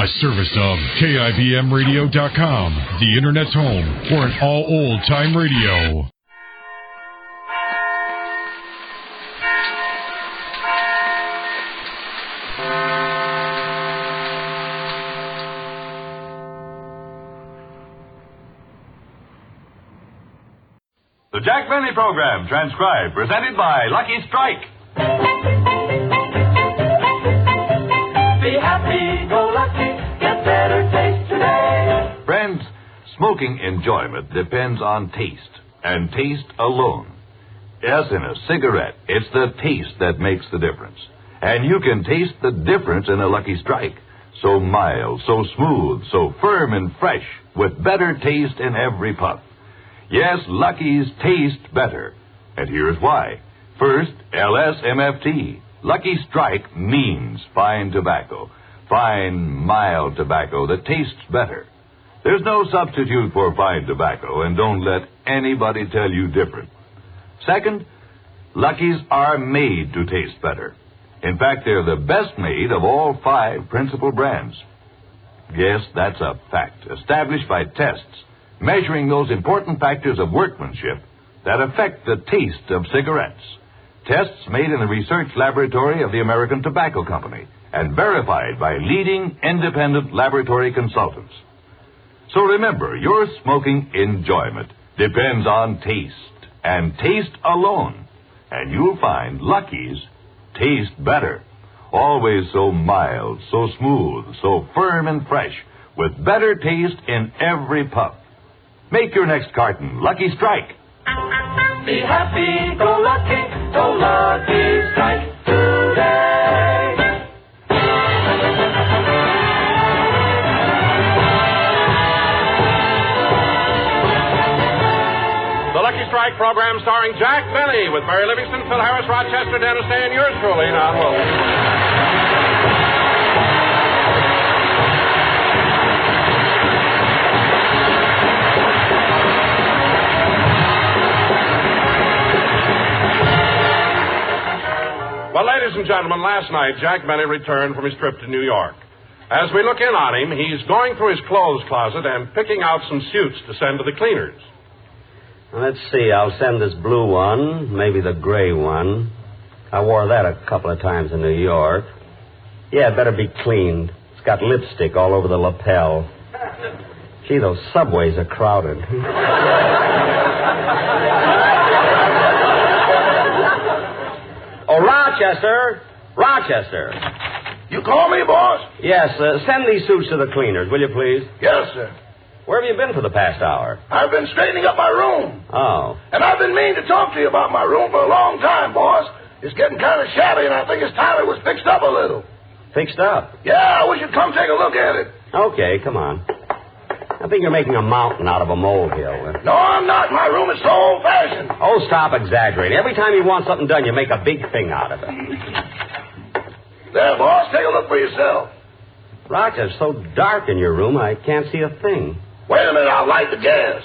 A service of KIBMradio.com, the Internet's home for an all old-time radio. The Jack Benny Program, transcribed, presented by Lucky Strike. Be happy, go lucky, get better taste today. Friends, smoking enjoyment depends on taste, and taste alone. Yes, in a cigarette, it's the taste that makes the difference. And you can taste the difference in a Lucky Strike. So mild, so smooth, so firm and fresh, with better taste in every puff. Yes, Lucky's taste better. And here's why. First, LSMFT. Lucky Strike means fine tobacco. Fine, mild tobacco that tastes better. There's no substitute for fine tobacco, and don't let anybody tell you different. Second, Lucky's are made to taste better. In fact, they're the best made of all 5 principal brands. Yes, that's a fact, established by tests, measuring those important factors of workmanship that affect the taste of cigarettes. Tests made in the research laboratory of the American Tobacco Company and verified by leading independent laboratory consultants. So remember, your smoking enjoyment depends on taste, and taste alone. And you'll find Lucky's taste better. Always so mild, so smooth, so firm and fresh, with better taste in every puff. Make your next carton Lucky Strike. Be happy, go Lucky Strike today. The Lucky Strike program starring Jack Benny with Mary Livingston, Phil Harris, Rochester, Dennis Day, and yours truly, Don Wilson. Well, ladies and gentlemen, last night Jack Benny returned from his trip to New York. As we look in on him, he's going through his clothes closet and picking out some suits to send to the cleaners. Let's see, I'll send this blue one, maybe the gray one. I wore that a couple of times in New York. Yeah, it better be cleaned. It's got lipstick all over the lapel. Gee, those subways are crowded. Oh, Rochester. You call me, boss? Yes, send these suits to the cleaners, will you please? Yes, sir. Where have you been for the past hour? I've been straightening up my room. Oh. And I've been meaning to talk to you about my room for a long time, boss. It's getting kind of shabby, and I think it's time it was fixed up a little. Fixed up? Yeah, I wish you'd come take a look at it. Okay, come on. I think you're making a mountain out of a molehill. No, I'm not. My room is so old-fashioned. Oh, stop exaggerating. Every time you want something done, you make a big thing out of it. There, boss, take a look for yourself. Roger, it's so dark in your room, I can't see a thing. Wait a minute, I'll light the gas.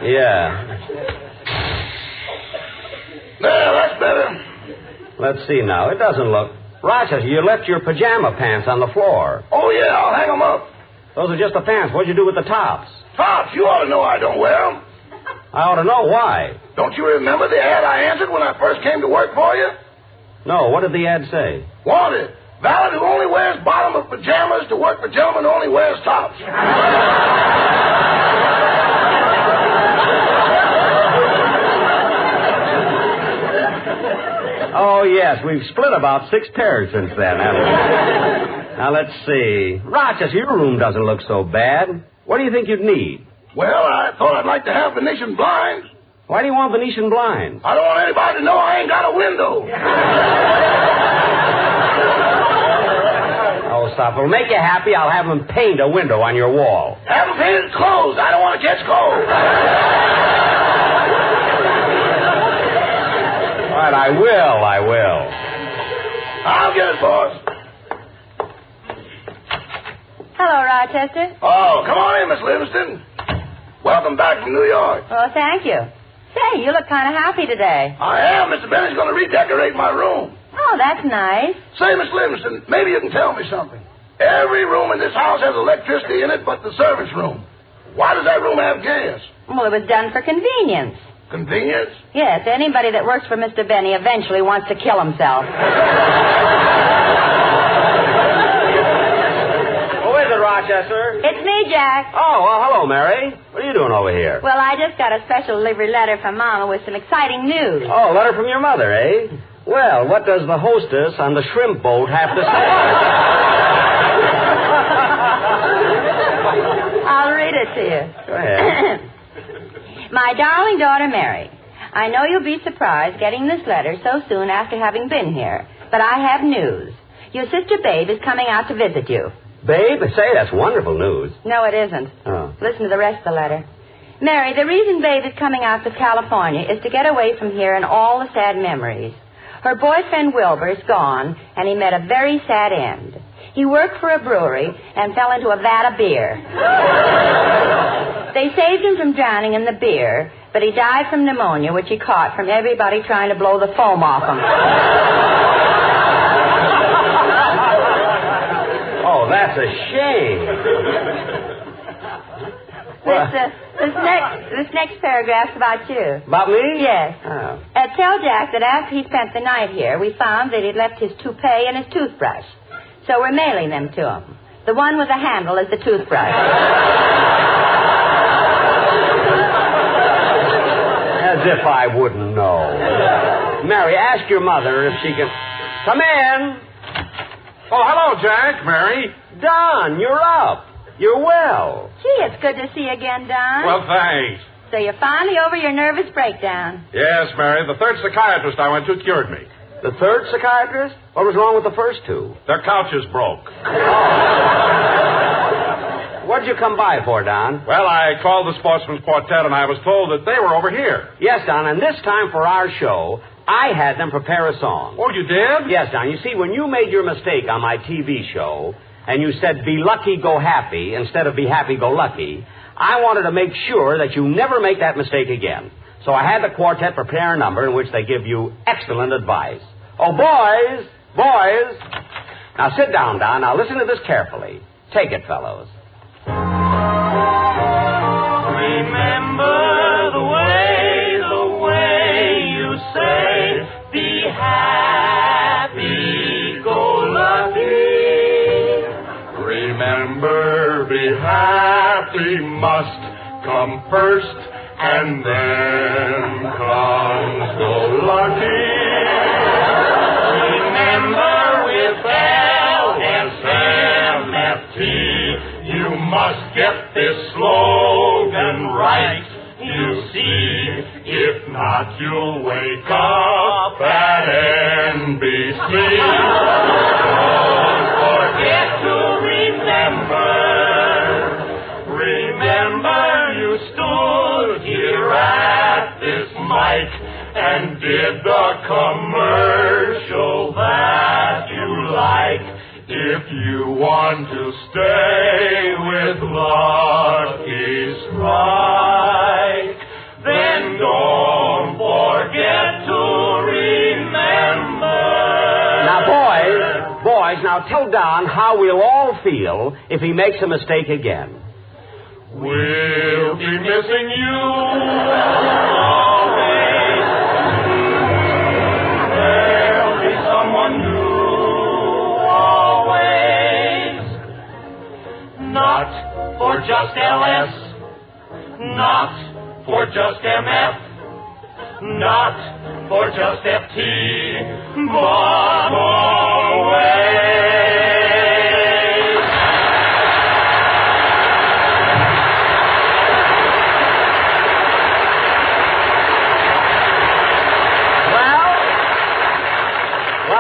Yeah. There, that's better. Let's see now. It doesn't look... Rochester, you left your pajama pants on the floor. Oh, yeah, I'll hang them up. Those are just the pants. What'd you do with the tops? Tops, you ought to know I don't wear them. I ought to know why. Don't you remember the ad I answered when I first came to work for you? No, what did the ad say? Wanted. Valet who only wears bottom of pajamas to work for gentlemen who only wears tops. Oh, yes, we've split about 6 pairs since then, haven't we? Now, let's see. Rochester, your room doesn't look so bad. What do you think you'd need? Well, I thought I'd like to have Venetian blinds. Why do you want Venetian blinds? I don't want anybody to know I ain't got a window. Oh, stop. It'll make you happy. I'll have them paint a window on your wall. Have them painted closed. I don't want to catch cold. All right, I will. I'll get it, boss. Hello, Rochester. Oh, come on in, Miss Livingston. Welcome back from New York. Oh, thank you. Say, Say, you look kind of happy today. I am. Mr. Benny's going to redecorate my room. Oh, that's nice. Say, Miss Livingston, maybe you can tell me something. Every room in this house has electricity in it but the servants' room. Why does that room have gas? Well, it was done for convenience. Convenience? Yes, anybody that works for Mr. Benny eventually wants to kill himself. Who is it, Rochester? It's me, Jack. Oh, well, hello, Mary. What are you doing over here? Well, I just got a special delivery letter from Mama with some exciting news. Oh, a letter from your mother, eh? Well, what does the hostess on the shrimp boat have to say? I'll read it to you. Go ahead. My darling daughter, Mary, I know you'll be surprised getting this letter so soon after having been here, but I have news. Your sister Babe is coming out to visit you. Babe, say, that's wonderful news. No, it isn't. Oh. Listen to the rest of the letter. Mary, the reason Babe is coming out to California is to get away from here and all the sad memories. Her boyfriend Wilbur's gone, and he met a very sad end. He worked for a brewery and fell into a vat of beer. They saved him from drowning in the beer, but he died from pneumonia, which he caught from everybody trying to blow the foam off him. Oh, that's a shame. This next paragraph's about you. About me? Yes. Oh. Tell Jack that after he spent the night here, we found that he'd left his toupee and his toothbrush. So we're mailing them to him. The one with the handle is the toothbrush. As if I wouldn't know. Mary, ask your mother if she can... Come in. Oh, hello, Jack, Mary. Don, you're up. You're well. Gee, it's good to see you again, Don. Well, thanks. So you're finally over your nervous breakdown. Yes, Mary, the third psychiatrist I went to cured me. The third psychiatrist? What was wrong with the first two? Their couches broke. What'd you come by for, Don? Well, I called the Sportsman's Quartet, and I was told that they were over here. Yes, Don, and this time for our show, I had them prepare a song. Oh, you did? Yes, Don. You see, when you made your mistake on my TV show, and you said, be lucky, go happy, instead of be happy, go lucky, I wanted to make sure that you never make that mistake again. So I had the quartet prepare a number in which they give you excellent advice. Oh, boys! Now sit down, Don. Now listen to this carefully. Take it, fellows. Remember the way you say, be happy, go lucky. Remember, be happy must come first, and then comes go lucky. Remember, with LSMFT, you must get this slogan right. You see, if not, you'll wake up at NBC. Don't forget to remember you stood here at this mic and did the commercial that you like. If you want to stay with Lucky Strike, then don't forget to remember. Now, boys, now tell Don how we'll all feel if he makes a mistake again. We'll be missing you always. There'll be someone new always. Not for just LS, not for just MF, not for just FT, but always.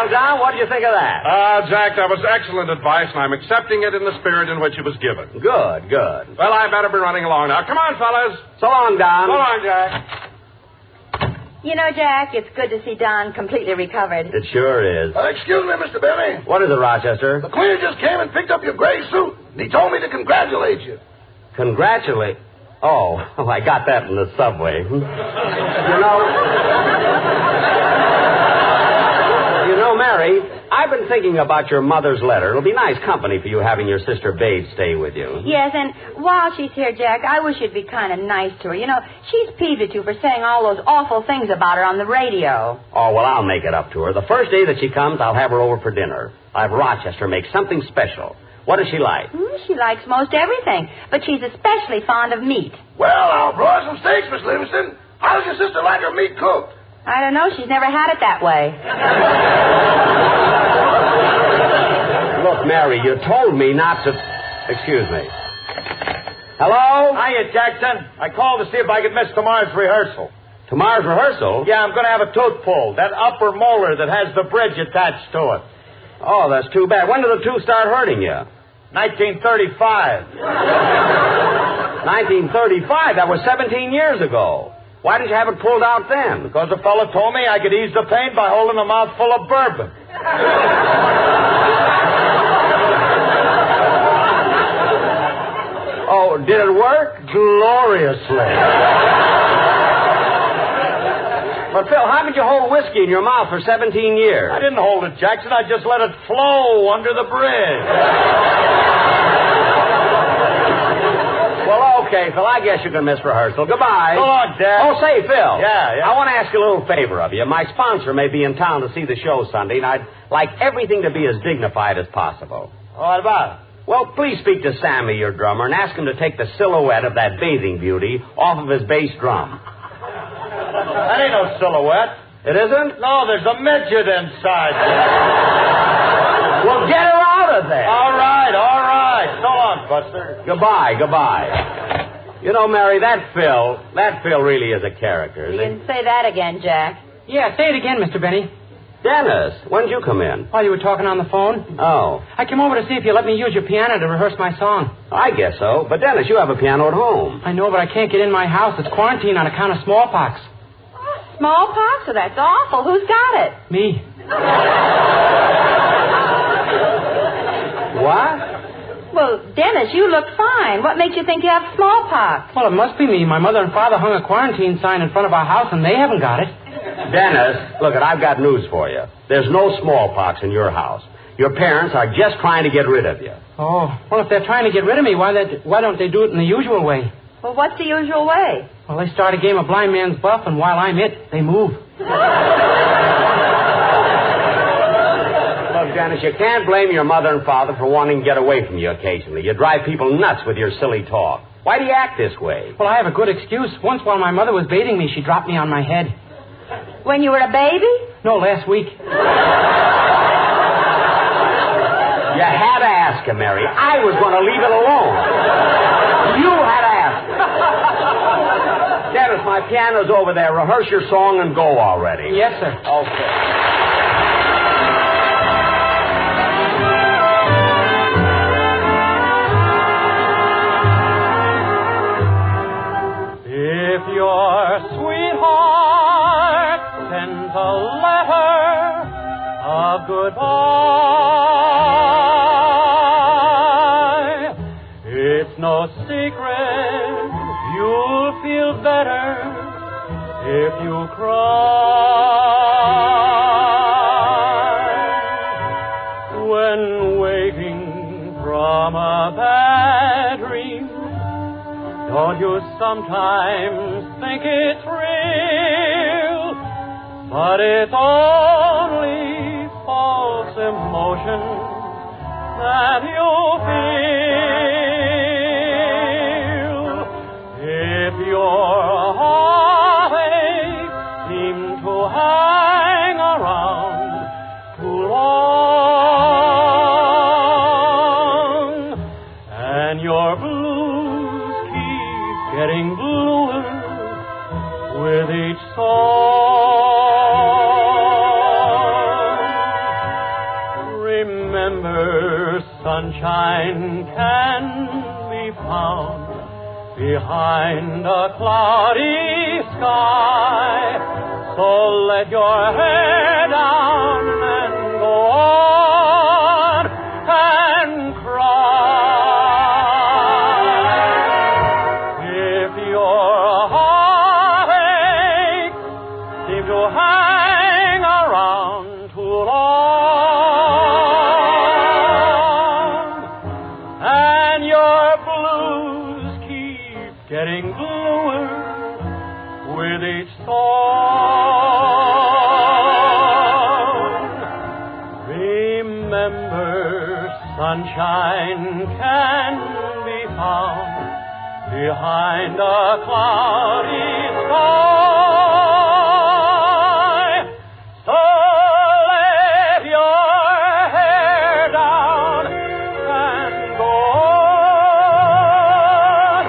Don, what do you think of that? Jack, that was excellent advice, and I'm accepting it in the spirit in which it was given. Good. Well, I better be running along now. Come on, fellas. So long, Don. So long, Jack. You know, Jack, it's good to see Don completely recovered. It sure is. Excuse me, Mr. Benny. What is it, Rochester? The cleaner just came and picked up your gray suit. And he told me to congratulate you. Congratulate? Oh, I got that in the subway. You know, Mary, I've been thinking about your mother's letter. It'll be nice company for you having your sister Babe stay with you. Yes, and while she's here, Jack, I wish you'd be kind of nice to her. You know, she's peeved at you for saying all those awful things about her on the radio. Oh, well, I'll make it up to her. The first day that she comes, I'll have her over for dinner. I'll have Rochester make something special. What does she like? She likes most everything, but she's especially fond of meat. Well, I'll broil some steaks, Miss Livingston. How does your sister like her meat cooked? I don't know. She's never had it that way. Look, Mary, you told me not to... Excuse me. Hello? Hiya, Jackson. I called to see if I could miss tomorrow's rehearsal. Tomorrow's rehearsal? Yeah, I'm going to have a tooth pulled. That upper molar that has the bridge attached to it. Oh, that's too bad. When did the tooth start hurting you? 1935. 1935? That was 17 years ago. Why didn't you have it pulled out then? Because the fellow told me I could ease the pain by holding a mouthful of bourbon. Oh, did it work? Gloriously. But, Phil, how could you hold whiskey in your mouth for 17 years? I didn't hold it, Jackson. I just let it flow under the bridge. Well, okay, Phil, I guess you can miss rehearsal. Goodbye. So long, Dad. Oh, say, Phil. Yeah. I want to ask you a little favor of you. My sponsor may be in town to see the show Sunday, and I'd like everything to be as dignified as possible. What about it? Well, please speak to Sammy, your drummer, and ask him to take the silhouette of that bathing beauty off of his bass drum. That ain't no silhouette. It isn't? No, there's a midget inside. Well, get her out of there. All right. So long, Buster. Goodbye. You know, Mary, that Phil really is a character, You isn't didn't say that again, Jack. Yeah, say it again, Mr. Benny. Dennis, when did you come in? While you were talking on the phone? Oh. I came over to see if you let me use your piano to rehearse my song. I guess so. But, Dennis, you have a piano at home. I know, but I can't get in my house. It's quarantined on account of smallpox. Smallpox? Oh, that's awful. Who's got it? Me. What? Well, Dennis, you look fine. What makes you think you have smallpox? Well, it must be me. My mother and father hung a quarantine sign in front of our house, and they haven't got it. Dennis, look, I've got news for you. There's no smallpox in your house. Your parents are just trying to get rid of you. Oh, well, if they're trying to get rid of me, why don't they do it in the usual way? Well, what's the usual way? Well, they start a game of blind man's buff, and while I'm it, they move. Look, Dennis, you can't blame your mother and father for wanting to get away from you occasionally. You drive people nuts with your silly talk. Why do you act this way? Well, I have a good excuse. Once while my mother was bathing me, she dropped me on my head. When you were a baby? No, last week. You had to ask him, Mary. I was going to leave it alone. You had to ask him. Dennis, my piano's over there. Rehearse your song and go already. Yes, sir. Okay. If your sweetheart sends a letter of goodbye, it's no secret you'll feel better if you cry. When waking from a bad dream, don't you sometimes think it's real? But it's only false emotion that you feel. If your heartache seems to hang around too long, and your blues keep getting bluer with each song, remember sunshine can be found behind a cloudy sky. So let your head down and go on and cry. If sunshine can be found behind a cloudy sky. So let your hair down and go on and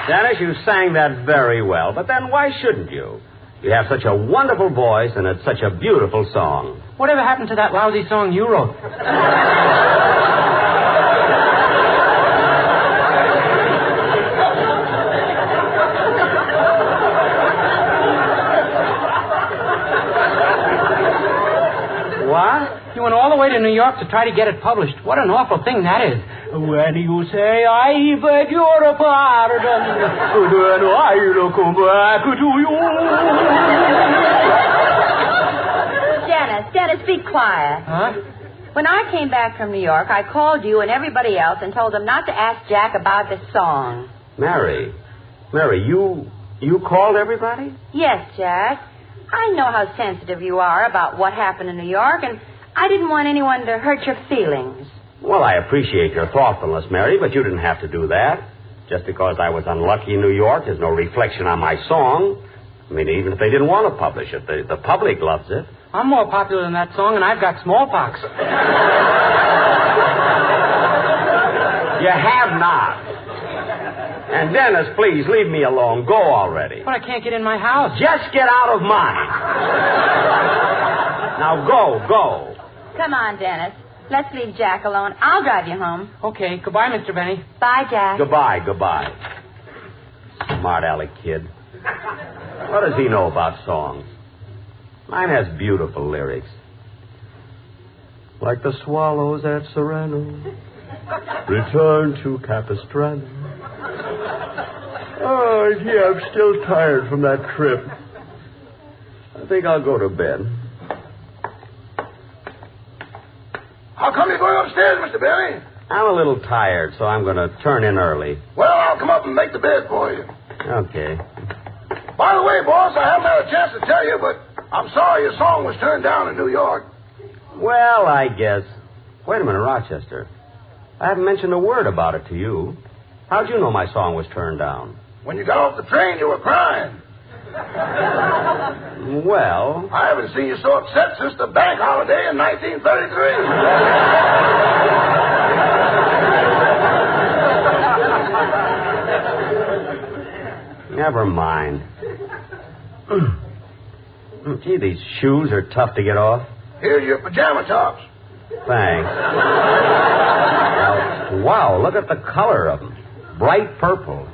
Dennis, you sang that very well, but then why shouldn't you? You have such a wonderful voice, and it's such a beautiful song. Whatever happened to that lousy song you wrote? What? You went all the way to New York to try to get it published. What an awful thing that is. When you say, I beg your pardon, then I'll come back to you. Dennis, be quiet. Huh? When I came back from New York, I called you and everybody else and told them not to ask Jack about this song. Mary, you called everybody? Yes, Jack. I know how sensitive you are about what happened in New York, and I didn't want anyone to hurt your feelings. Well, I appreciate your thoughtfulness, Mary, but you didn't have to do that. Just because I was unlucky in New York is no reflection on my song. I mean, even if they didn't want to publish it, the public loves it. I'm more popular than that song, and I've got smallpox. You have not. And Dennis, please, leave me alone. Go already. But I can't get in my house. Just get out of mine. Now go. Come on, Dennis. Let's leave Jack alone. I'll drive you home. Okay. Goodbye, Mr. Benny. Bye, Jack. Goodbye. Smart aleck kid. What does he know about songs? Mine has beautiful lyrics. Like the swallows at Serrano, return to Capistrano. Oh, gee, I'm still tired from that trip. I think I'll go to bed. How come you're going upstairs, Mr. Benny? I'm a little tired, so I'm going to turn in early. Well, I'll come up and make the bed for you. Okay. By the way, boss, I haven't had a chance to tell you, but I'm sorry your song was turned down in New York. Well, I guess. Wait a minute, Rochester. I haven't mentioned a word about it to you. How'd you know my song was turned down? When you got off the train, you were crying. Well... I haven't seen you so upset since the bank holiday in 1933. Never mind. Gee, these shoes are tough to get off. Here's your pajama tops. Thanks. Wow, look at the color of them. Bright purple.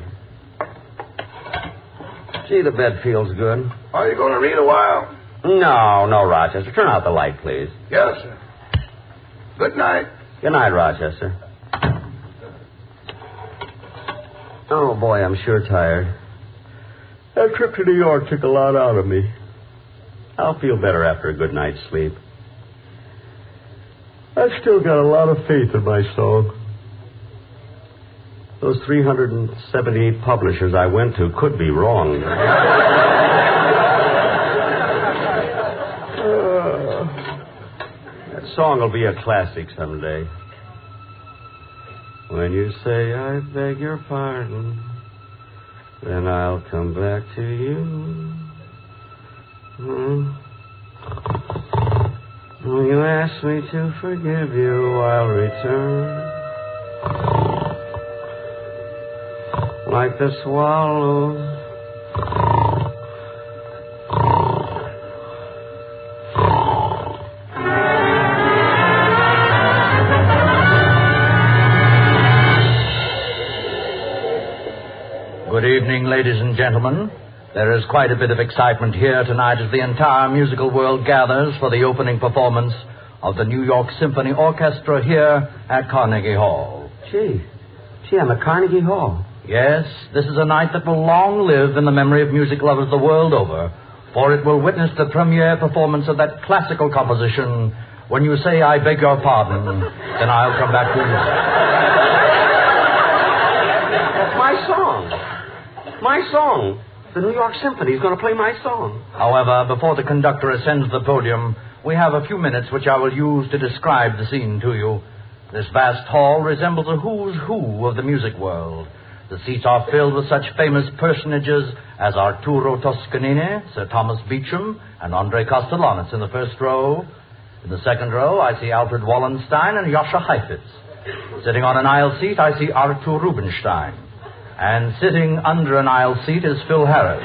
Gee, the bed feels good. Are you going to read a while? No, Rochester. Turn out the light, please. Yes, sir. Good night. Good night, Rochester. Oh, boy, I'm sure tired. That trip to New York took a lot out of me. I'll feel better after a good night's sleep. I've still got a lot of faith in my song. Those 378 publishers I went to could be wrong. That song will be a classic someday. When you say, I beg your pardon, then I'll come back to you. When you ask me to forgive you, I'll return. Like the swallows. Good evening, ladies and gentlemen. There is quite a bit of excitement here tonight as the entire musical world gathers for the opening performance of the New York Symphony Orchestra here at Carnegie Hall. Gee, I'm at Carnegie Hall. Yes, this is a night that will long live in the memory of music lovers the world over, for it will witness the premiere performance of that classical composition, When you say, I beg your pardon, then I'll come back to you. That's my song. My song. The New York Symphony is going to play my song. However, before the conductor ascends the podium, we have a few minutes which I will use to describe the scene to you. This vast hall resembles a who's who of the music world. The seats are filled with such famous personages as Arturo Toscanini, Sir Thomas Beecham, and Andre Castellanos in the first row. In the second row, I see Alfred Wallenstein and Joscha Heifetz. Sitting on an aisle seat, I see Arthur Rubinstein. And sitting under an aisle seat is Phil Harris.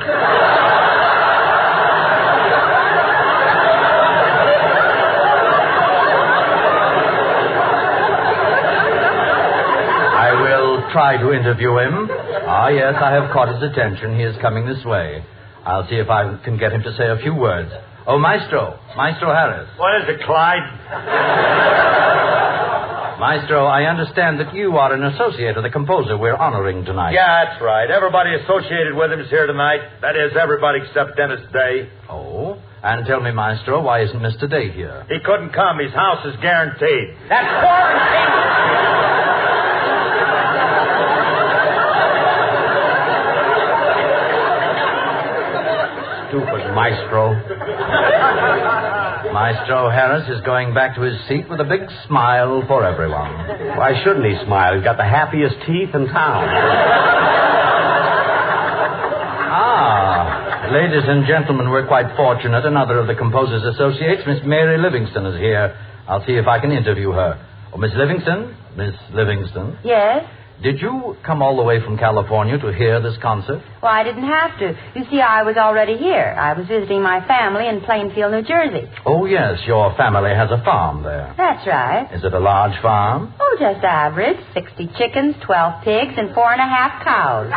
I will try to interview him. Ah, yes, I have caught his attention. He is coming this way. I'll see if I can get him to say a few words. Oh, Maestro Harris. What is it, Clyde? Maestro, I understand that you are an associate of the composer we're honoring tonight. Yeah, that's right. Everybody associated with him is here tonight. That is, everybody except Dennis Day. Oh? And tell me, Maestro, why isn't Mr. Day here? He couldn't come. His house is guaranteed. That's quarantine. Stupid Maestro. Maestro Harris is going back to his seat with a big smile for everyone. Why shouldn't he smile? He's got the happiest teeth in town. Ladies and gentlemen, we're quite fortunate. Another of the composer's associates, Miss Mary Livingston, is here. I'll see if I can interview her. Oh, Miss Livingston? Miss Livingston? Yes? Did you come all the way from California to hear this concert? Well, I didn't have to. You see, I was already here. I was visiting my family in Plainfield, New Jersey. Oh, yes, your family has a farm there. That's right. Is it a large farm? Oh, just average. 60 chickens, 12 pigs, and 4.5 cows.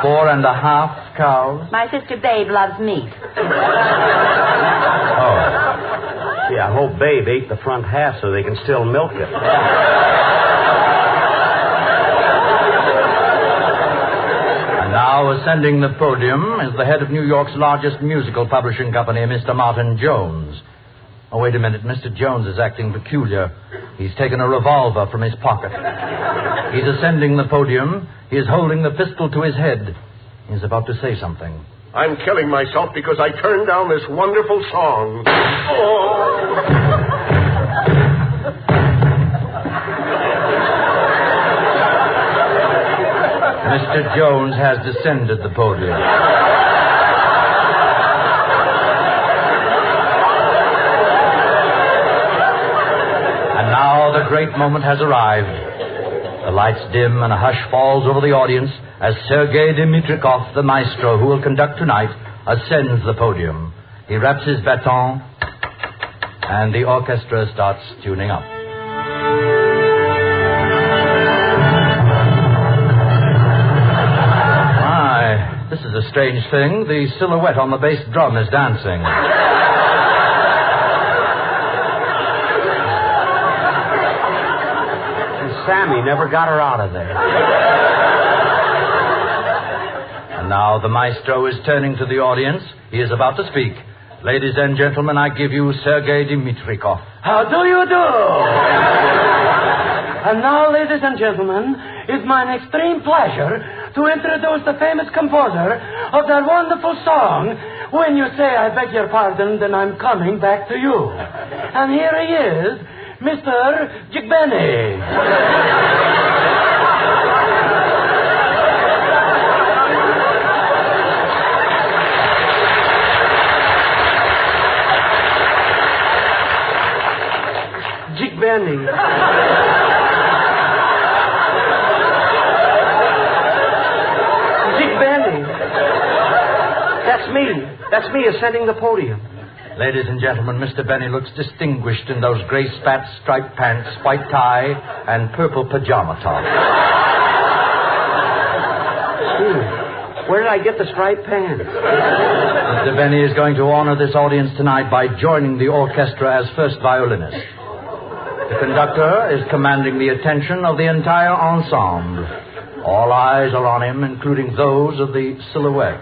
4.5 cows? My sister Babe loves meat. Oh. Gee, I hope Babe ate the front half so they can still milk it. Now, ascending the podium is the head of New York's largest musical publishing company, Mr. Martin Jones. Oh, wait a minute. Mr. Jones is acting peculiar. He's taken a revolver from his pocket. He's ascending the podium. He is holding the pistol to his head. He's about to say something. I'm killing myself because I turned down this wonderful song. Oh! Mr. Jones has descended the podium. And now the great moment has arrived. The lights dim and a hush falls over the audience as Sergei Dimitrikov, the maestro who will conduct tonight, ascends the podium. He raps his baton, and the orchestra starts tuning up. This is a strange thing. The silhouette on the bass drum is dancing. And Sammy never got her out of there. And now the maestro is turning to the audience. He is about to speak. Ladies and gentlemen, I give you Sergei Dimitrikov. How do you do? And now, ladies and gentlemen, it's my extreme pleasure to introduce the famous composer of that wonderful song, When You Say I Beg Your Pardon, Then I'm Coming Back to You. And here he is, Mr. Jigbeni. Jigbeni. That's me ascending the podium. Ladies and gentlemen, Mr. Benny looks distinguished in those gray spats, striped pants, white tie, and purple pajama top. Where did I get the striped pants? Mr. Benny is going to honor this audience tonight by joining the orchestra as first violinist. The conductor is commanding the attention of the entire ensemble. All eyes are on him, including those of the silhouette.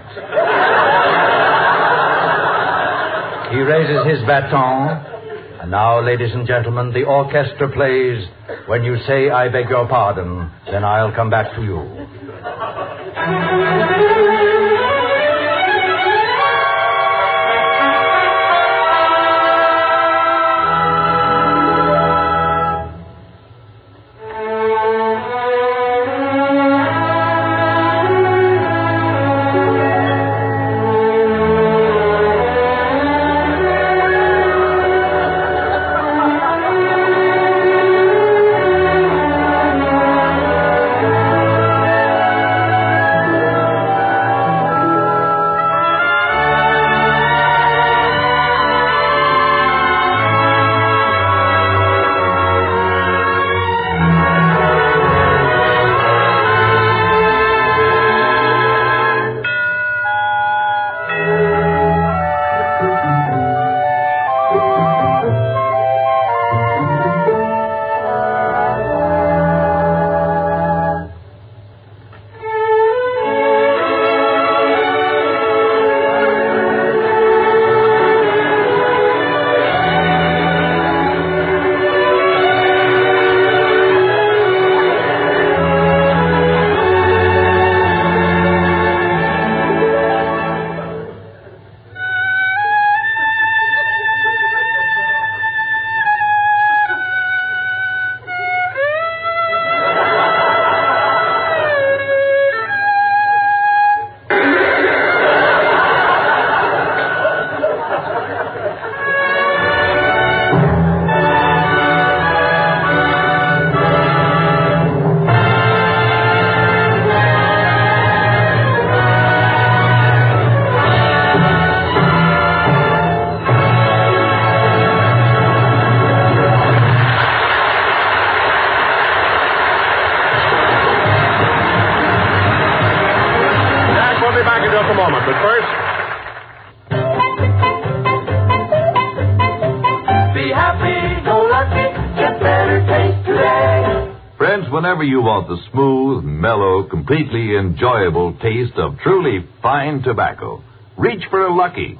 He raises his baton, And now, ladies and gentlemen, the orchestra plays When You Say I Beg Your Pardon, Then I'll Come Back to You. Whenever you want the smooth, mellow, completely enjoyable taste of truly fine tobacco, reach for a Lucky.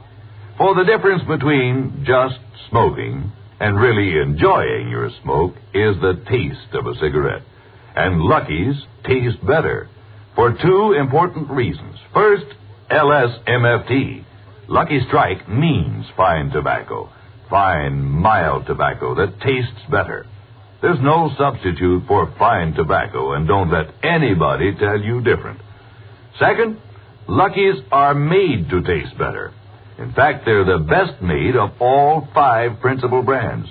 For the difference between just smoking and really enjoying your smoke is the taste of a cigarette. And Lucky's taste better for two important reasons. First, LSMFT. Lucky Strike means fine tobacco. Fine, mild tobacco that tastes better. There's no substitute for fine tobacco, and don't let anybody tell you different. Second, Lucky's are made to taste better. In fact, they're the best made of all 5 principal brands.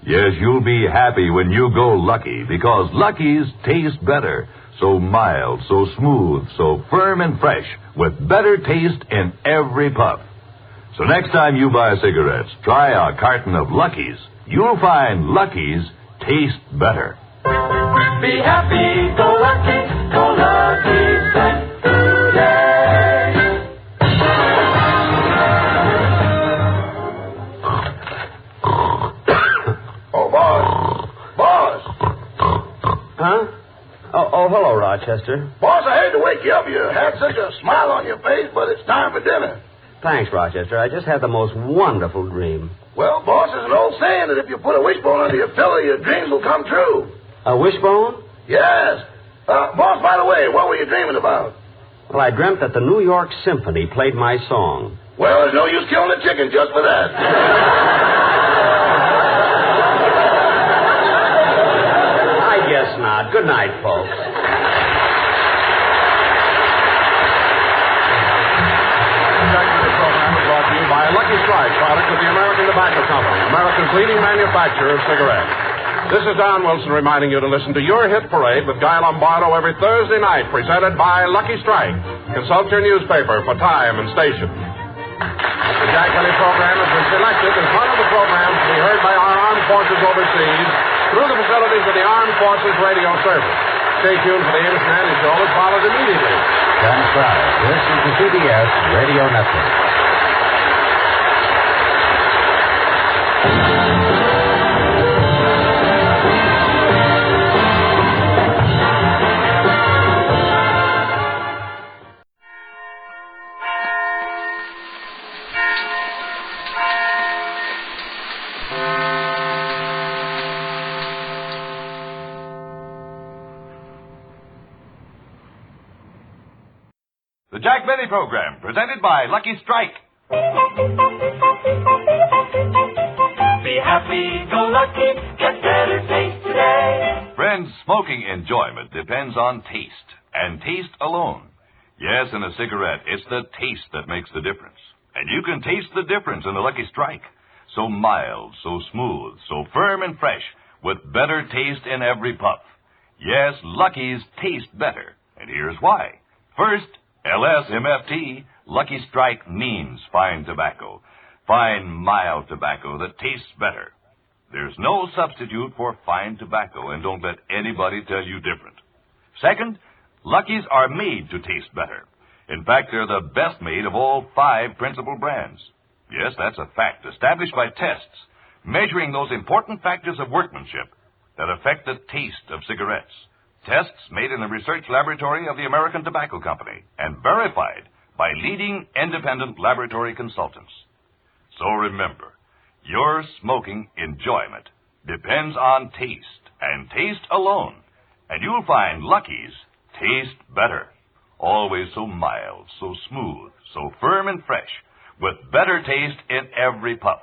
Yes, you'll be happy when you go Lucky, because Lucky's taste better. So mild, so smooth, so firm and fresh, with better taste in every puff. So next time you buy cigarettes, try a carton of Lucky's. You'll find Lucky's taste better. Be happy, go lucky, thank today. Oh, boss. Huh? Oh, hello, Rochester. Boss, I hate to wake you up. You had such a smile on your face, but it's time for dinner. Thanks, Rochester. I just had the most wonderful dream. Well, boss, there's an old saying that if you put a wishbone under your pillow, your dreams will come true. A wishbone? Yes. Boss, by the way, what were you dreaming about? Well, I dreamt that the New York Symphony played my song. Well, there's no use killing a chicken just for that. I guess not. Good night, folks. By a Lucky Strike product of the American Tobacco Company, America's leading manufacturer of cigarettes. This is Don Wilson reminding you to listen to Your Hit Parade with Guy Lombardo every Thursday night, presented by Lucky Strike. Consult your newspaper for time and station. The Jack Kelly program has been selected as one of the programs to be heard by our armed forces overseas through the facilities of the Armed Forces Radio Service. Stay tuned for the Amos and Andy Show, which follows immediately. That's right. This is the CBS Radio Network. Jack Benny Program, presented by Lucky Strike. Be happy, go lucky, get better taste today. Friends, smoking enjoyment depends on taste, and taste alone. Yes, in a cigarette, it's the taste that makes the difference. And you can taste the difference in the Lucky Strike. So mild, so smooth, so firm and fresh, with better taste in every puff. Yes, Lucky's taste better, and here's why. First, LSMFT, Lucky Strike means fine tobacco. Fine, mild tobacco that tastes better. There's no substitute for fine tobacco, and don't let anybody tell you different. Second, Lucky's are made to taste better. In fact, they're the best made of all 5 principal brands. Yes, that's a fact, established by tests, measuring those important factors of workmanship that affect the taste of cigarettes. Tests made in the research laboratory of the American Tobacco Company and verified by leading independent laboratory consultants. So remember, your smoking enjoyment depends on taste, and taste alone. And you'll find Lucky's taste better. Always so mild, so smooth, so firm and fresh, with better taste in every puff.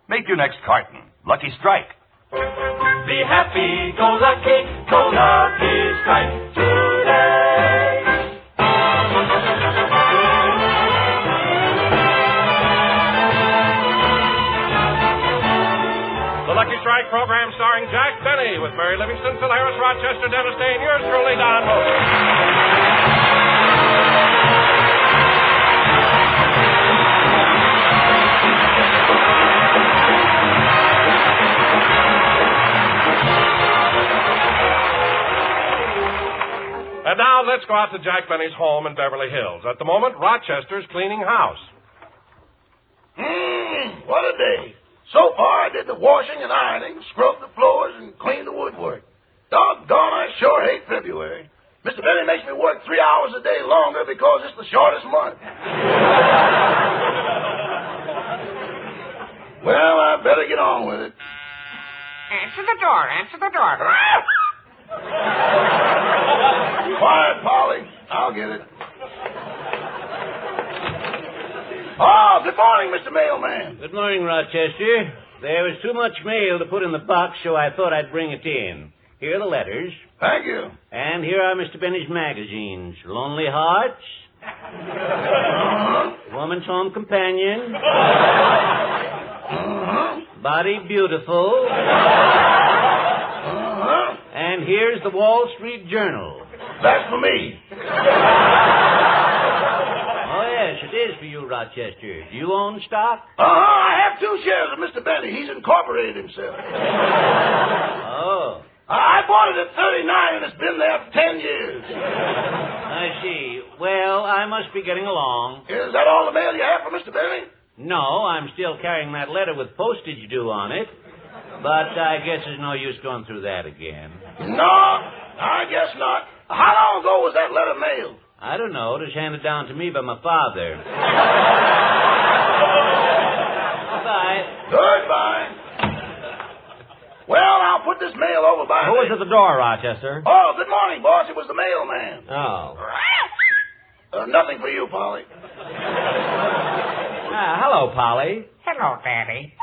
Make your next carton Lucky Strike. Be happy, go Lucky Strike today. The Lucky Strike program starring Jack Benny with Mary Livingston, Phil Harris, Rochester, Dennis Day, and yours truly, Don Moser. And now let's go out to Jack Benny's home in Beverly Hills. At the moment, Rochester's cleaning house. What a day. So far, I did the washing and ironing, scrubbed the floors, and cleaned the woodwork. Doggone, I sure hate February. Mr. Benny makes me work 3 hours a day longer because it's the shortest month. Well, I better get on with it. Answer the door. Quiet, Polly. I'll get it. Oh, good morning, Mr. Mailman. Good morning, Rochester. There was too much mail to put in the box, so I thought I'd bring it in. Here are the letters. Thank you. And here are Mr. Benny's magazines. Lonely Hearts. Woman's Home Companion. Body Beautiful. And here's the Wall Street Journal. That's for me. Oh, yes, it is for you, Rochester. Do you own stock? I have 2 shares of Mr. Benny. He's incorporated himself. Oh. I bought it at 39, and it's been there for 10 years. I see. Well, I must be getting along. Is that all the mail you have for Mr. Benny? No, I'm still carrying that letter with postage due on it. But I guess there's no use going through that again. No, I guess not. How long ago was that letter mailed? I don't know. It was handed down to me by my father. Goodbye. Goodbye. Well, I'll put this mail over by... Who was at the door, Rochester? Oh, good morning, boss. It was the mailman. Oh. Nothing for you, Polly. Hello, Polly. Hello, Daddy.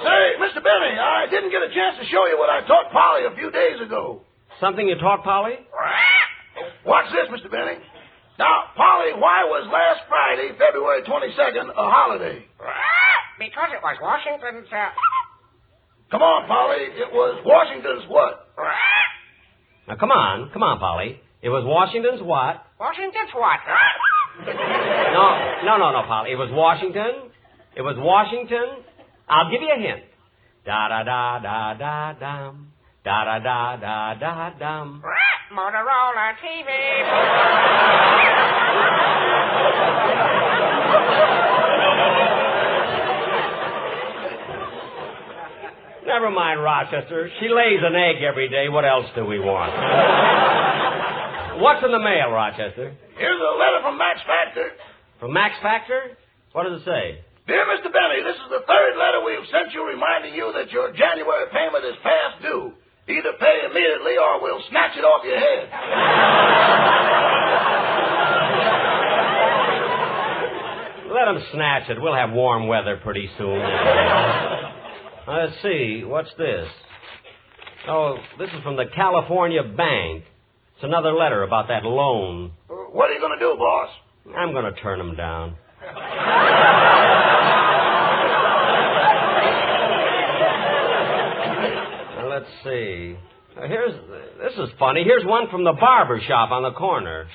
Say, Mr. Benny, I didn't get a chance to show you what I taught Polly a few days ago. Something you taught Polly? Watch this, Mr. Benny. Now, Polly, why was last Friday, February 22nd, a holiday? Because it was Washington's, Come on, Polly. It was Washington's what? Now, come on, Polly. It was Washington's what? Washington's what? No, Polly. It was Washington. It was Washington. I'll give you a hint. Da-da-da-da-da-dum. Da-da-da-da-da-dum. Motorola TV. Never mind, Rochester. She lays an egg every day. What else do we want? What's in the mail, Rochester? Here's a letter from Max Factor. From Max Factor? What does it say? Dear Mr. Benny, this is the 3rd letter we've sent you reminding you that your January payment is past due. Either pay immediately or we'll snatch it off your head. let them snatch it. We'll have warm weather pretty soon. Let's see. What's this? Oh, this is from the California Bank. It's another letter about that loan. What are you going to do, boss? I'm going to turn them down. Let's see. This is funny. Here's one from the barber shop on the corner.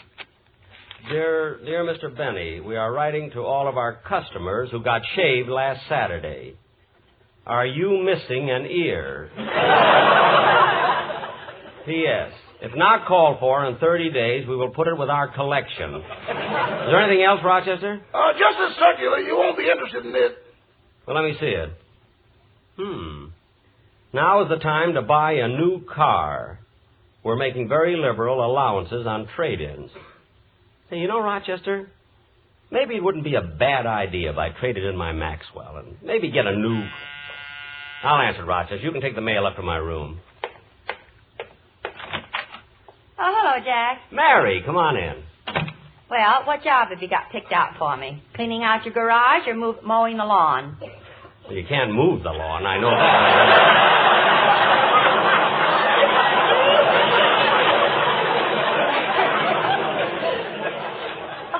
Dear Mr. Benny, we are writing to all of our customers who got shaved last Saturday. Are you missing an ear? P.S. If not called for in 30 days, we will put it with our collection. Is there anything else, Rochester? Just a circular. You won't be interested in it. Well, let me see it. Now is the time to buy a new car. We're making very liberal allowances on trade-ins. Hey, you know, Rochester, maybe it wouldn't be a bad idea if I traded in my Maxwell and maybe get a new... I'll answer, Rochester. You can take the mail up to my room. Oh, hello, Jack. Mary, come on in. Well, what job have you got picked out for me? Cleaning out your garage or mowing the lawn? Well, you can't move the lawn, I know that.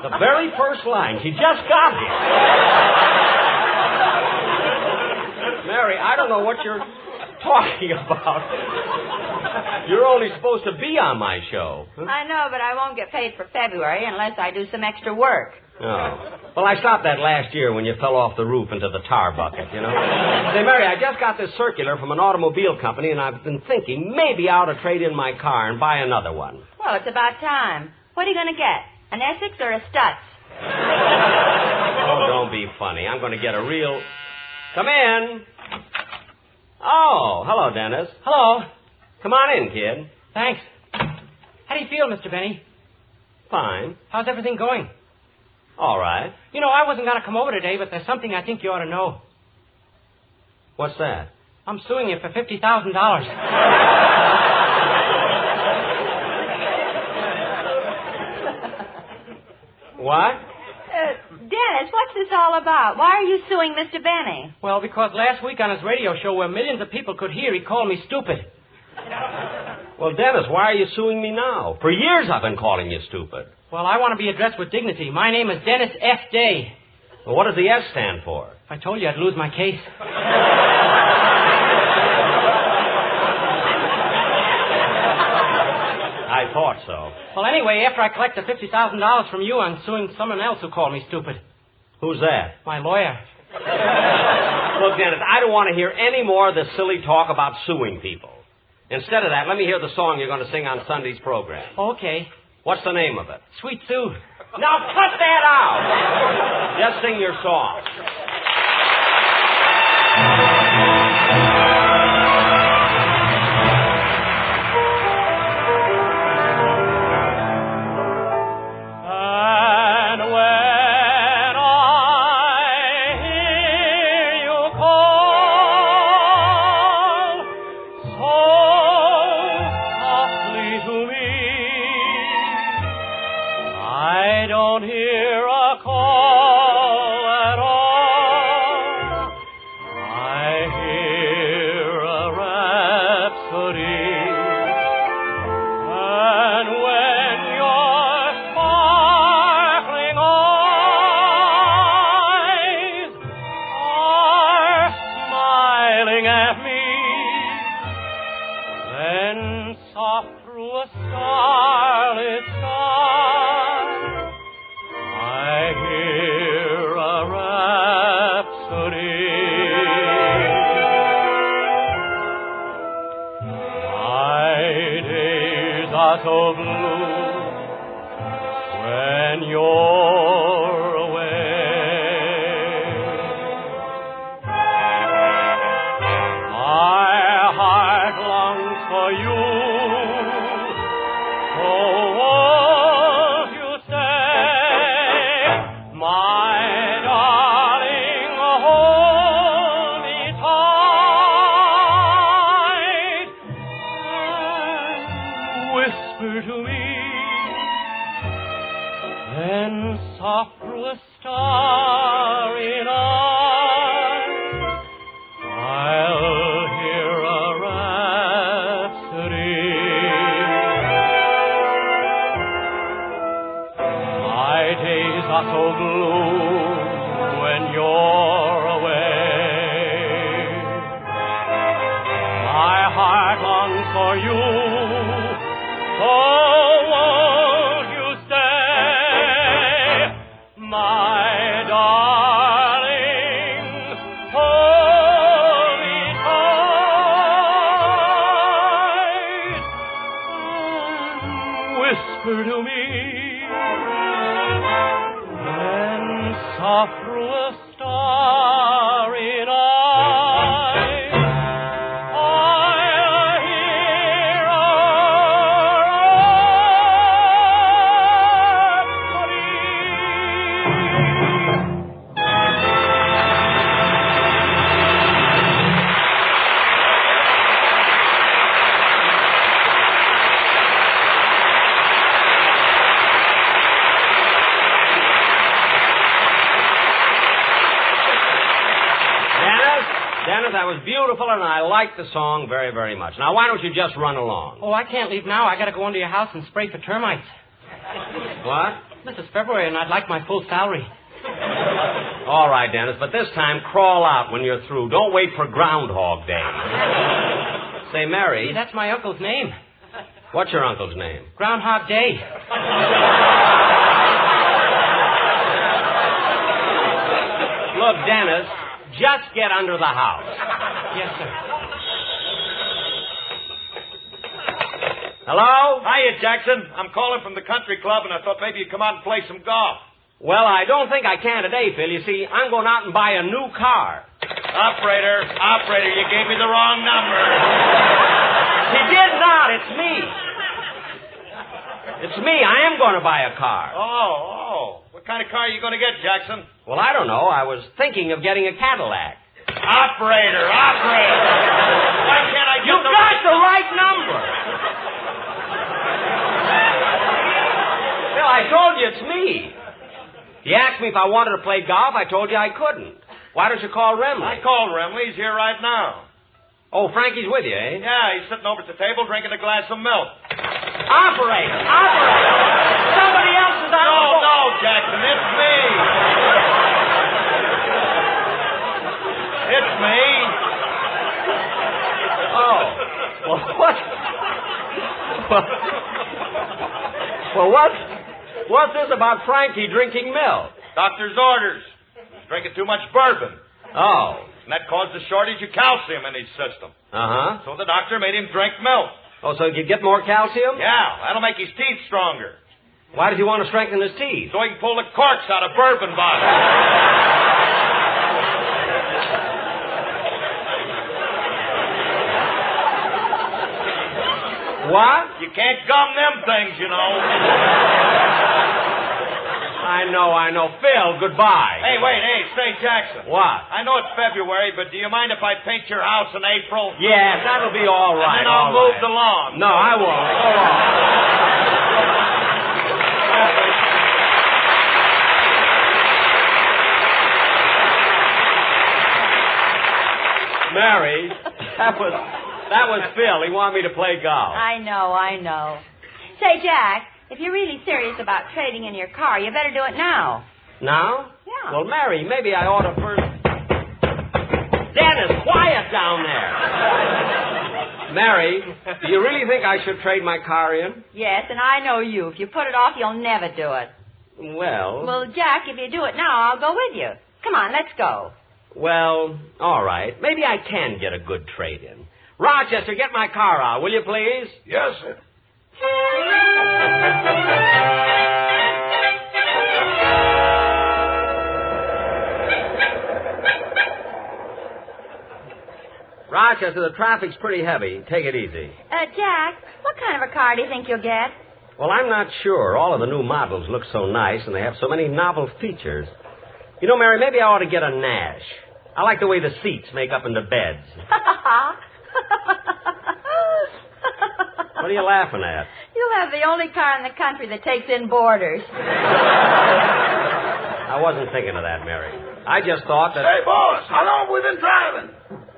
The very first line. She just got here. Mary, I don't know what you're talking about. You're only supposed to be on my show. I know, but I won't get paid for February unless I do some extra work. Oh. Well, I stopped that last year when you fell off the roof into the tar bucket, you know. Say, Mary, I just got this circular from an automobile company, and I've been thinking maybe I ought to trade in my car and buy another one. Well, it's about time. What are you going to get? An Essex or a Stutz? Oh, don't be funny. I'm going to get a real... Come in. Oh, hello, Dennis. Hello. Come on in, kid. Thanks. How do you feel, Mr. Benny? Fine. How's everything going? All right. You know, I wasn't going to come over today, but there's something I think you ought to know. What's that? I'm suing you for $50,000. What? Dennis, what's this all about? Why are you suing Mr. Benny? Well, because last week on his radio show where millions of people could hear, he called me stupid. Well, Dennis, why are you suing me now? For years I've been calling you stupid. Well, I want to be addressed with dignity. My name is Dennis F. Day. Well, what does the S stand for? If I told you, I'd lose my case. I thought so. Well, anyway, after I collect the $50,000 from you, I'm suing someone else who called me stupid. Who's that? My lawyer. Look, Dennis, I don't want to hear any more of this silly talk about suing people. Instead of that, let me hear the song you're going to sing on Sunday's program. Okay. What's the name of it? Sweet Sue. Now cut that out! Just sing your song. So blue when you're away. My heart longs for you, so won't you stay, my darling, hold me tight and whisper to me for you. So won't you stay, my darling? Hold me tight and whisper to me, and soft through a starry night, I'll hear Dennis, that was beautiful, and I like the song very, very much. Now, why don't you just run along? Oh, I can't leave now. I got to go into your house and spray for termites. What? This is February, and I'd like my full salary. All right, Dennis, but this time crawl out when you're through. Don't wait for Groundhog Day. Say, Mary. Hey, that's my uncle's name. What's your uncle's name? Groundhog Day. Look, Dennis, just get under the house. Yes, sir. Hello? Hiya, Jackson. I'm calling from the country club, and I thought maybe you'd come out and play some golf. Well, I don't think I can today, Phil. You see, I'm going out and buy a new car. Operator, you gave me the wrong number. He did not. It's me. It's me. I am going to buy a car. Oh. What kind of car are you going to get, Jackson? Well, I don't know. I was thinking of getting a Cadillac. Operator. Why can't I get You got the right number. Phil, I told you it's me. You asked me if I wanted to play golf. I told you I couldn't. Why don't you call Remley? I called Remley. He's here right now. Oh, Frankie's with you, eh? Yeah, he's sitting over at the table drinking a glass of milk. Operator! Somebody else is on the phone. No, Jackson, it's me. It's me. Oh. Well, what? Well, what's this about Frankie drinking milk? Doctor's orders. He's drinking too much bourbon. Oh. And that caused a shortage of calcium in his system. Uh-huh. So the doctor made him drink milk. Oh, so he could get more calcium? Yeah, that'll make his teeth stronger. Why does he want to strengthen his teeth? So he can pull the corks out of bourbon bottles. What? You can't gum them things, you know. I know. Phil, goodbye. Hey, say, Jackson. What? I know it's February, but do you mind if I paint your house in April? Yes, that'll be all right. And then I'll move the lawn. No, I won't. Go on. Mary, that was Phil. He wanted me to play golf. I know. Say, Jack, if you're really serious about trading in your car, you better do it now. Now? Yeah. Well, Mary, maybe I ought to first... Dennis, quiet down there. Mary, do you really think I should trade my car in? Yes, and I know you. If you put it off, you'll never do it. Well... Well, Jack, if you do it now, I'll go with you. Come on, let's go. Well, all right. Maybe I can get a good trade-in. Rochester, get my car out, will you please? Yes, sir. Rochester, the traffic's pretty heavy. Take it easy. Jack, what kind of a car do you think you'll get? Well, I'm not sure. All of the new models look so nice, and they have so many novel features. You know, Mary, maybe I ought to get a Nash. I like the way the seats make up into beds. What are you laughing at? You'll have the only car in the country that takes in boarders. I wasn't thinking of that, Mary. I just thought that... Hey, boss, how long have we been driving?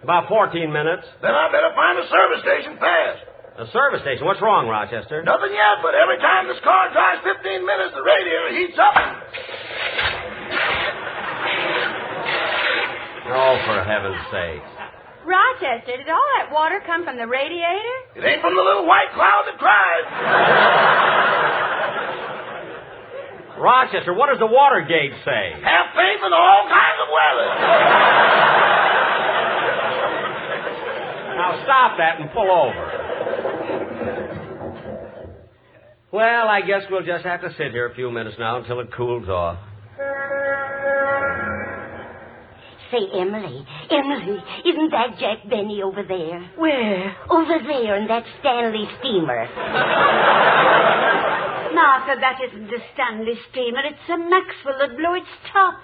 About 14 minutes. Then I better find a service station fast. A service station? What's wrong, Rochester? Nothing yet, but every time this car drives 15 minutes, the radiator heats up. Oh, for heaven's sake. Rochester, did all that water come from the radiator? It ain't from the little white cloud that cries. Rochester, what does the water gauge say? Have faith in all kinds of weather. Now stop that and pull over. Well, I guess we'll just have to sit here a few minutes now until it cools off. Say, Emily, isn't that Jack Benny over there? Where? Over there in that Stanley steamer. Martha, that isn't a Stanley steamer. It's a Maxwell that blew its top.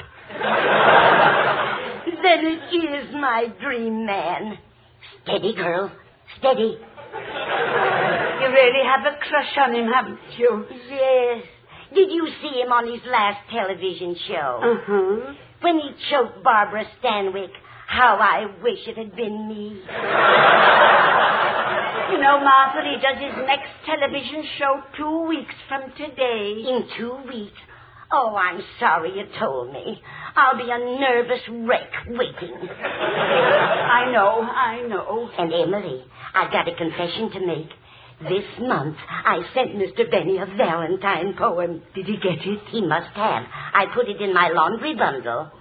Then it is my dream man. Steady, girl. Steady. You really have a crush on him, haven't you? Yes. Did you see him on his last television show? Uh-huh. When he choked Barbara Stanwyck. How I wish it had been me. You know, Martha, he does his next television show 2 weeks from today. In 2 weeks? Oh, I'm sorry you told me. I'll be a nervous wreck waiting. I know. And Emily, I've got a confession to make. This month, I sent Mr. Benny a Valentine poem. Did he get it? He must have. I put it in my laundry bundle.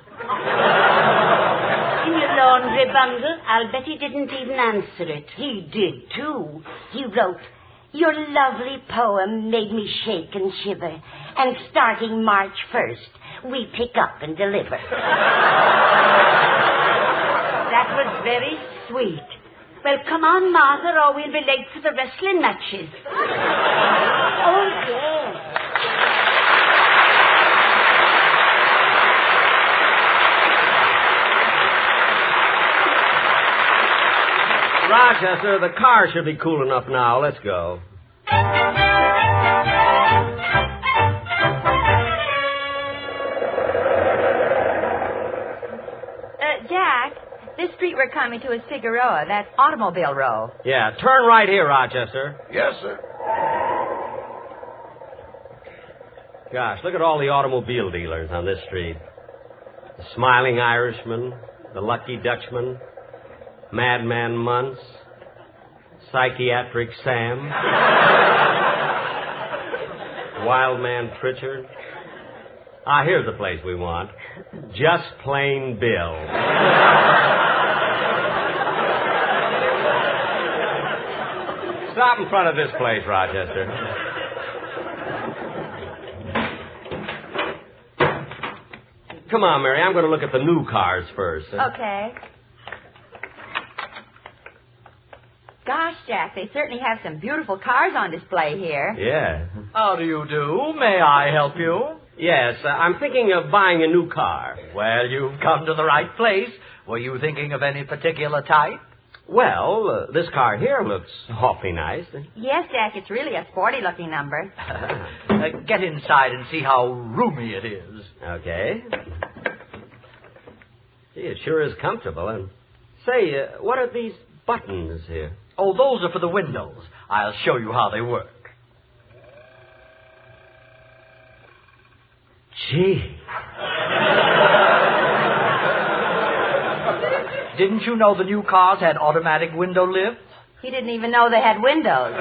In your laundry bundle? I'll bet he didn't even answer it. He did, too. He wrote, "Your lovely poem made me shake and shiver, and starting March 1st, we pick up and deliver." That was very sweet. Well, come on, Martha, or we'll be late for the wrestling matches. Oh, yes. Rochester, the car should be cool enough now. Let's go. Jack, this street we're coming to is Figueroa. That's Automobile Row. Yeah, turn right here, Rochester. Yes, sir. Gosh, look at all the automobile dealers on this street. The Smiling Irishman, the Lucky Dutchman, Madman Muntz, Psychiatric Sam, Wild Man Pritchard. Ah, here's the place we want. Just Plain Bill. Stop in front of this place, Rochester. Come on, Mary. I'm going to look at the new cars first. Okay. Gosh, Jack, they certainly have some beautiful cars on display here. Yeah. How do you do? May I help you? Yes, I'm thinking of buying a new car. Well, you've come to the right place. Were you thinking of any particular type? Well, this car here looks awfully nice. Yes, Jack, it's really a sporty-looking number. Get inside and see how roomy it is. Okay. Gee, it sure is comfortable. And say, what are these buttons here? Oh, those are for the windows. I'll show you how they work. Gee. Didn't you know the new cars had automatic window lifts? He didn't even know they had windows.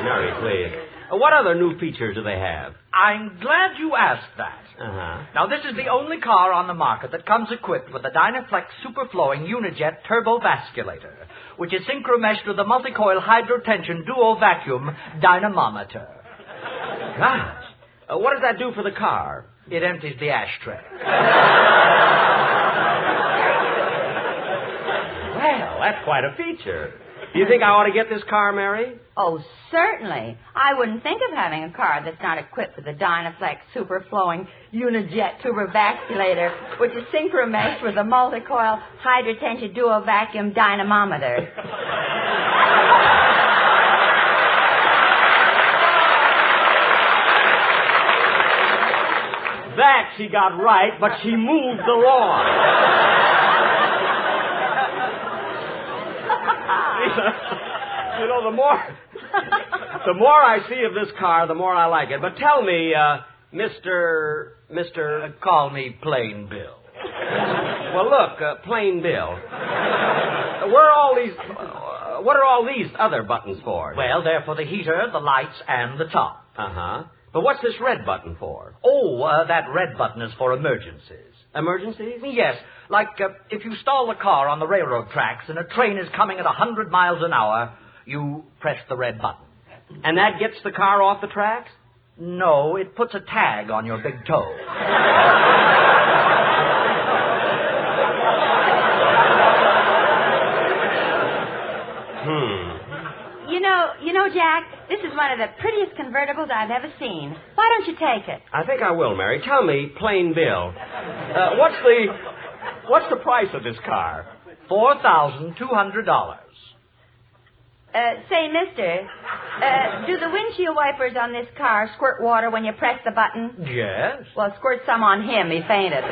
Mary, please. What other new features do they have? I'm glad you asked that. Uh-huh. Now, this is the only car on the market that comes equipped with a Dynaflex Superflowing Unijet Turbo Vasculator, which is synchro-meshed with a multi-coil hydrotension duo vacuum dynamometer. Gosh. What does that do for the car? It empties the ashtray. Well, that's quite a feature. Do you think I ought to get this car, Mary? Oh, certainly. I wouldn't think of having a car that's not equipped with a Dynaflex Superflowing Unijet Turbovasculator, which is synchro-meshed with a multi-coil hydrotension duo vacuum dynamometer. That she got right, but she moved the lawn. You know, the more I see of this car, the more I like it. But tell me, Mr. Call me Plain Bill. Well, look, Plain Bill. What are all these other buttons for? Well, they're for the heater, the lights, and the top. Uh-huh. But what's this red button for? Oh, that red button is for emergencies. Emergencies? Yes, like if you stall the car on the railroad tracks and a train is coming at 100 miles an hour, you press the red button. And that gets the car off the tracks? No, it puts a tag on your big toe. You know, Jack, this is one of the prettiest convertibles I've ever seen. Why don't you take it? I think I will, Mary. Tell me, Plain Bill, what's the price of this car? $4,200. Say, mister, do the windshield wipers on this car squirt water when you press the button? Yes. Well, squirt some on him. He fainted.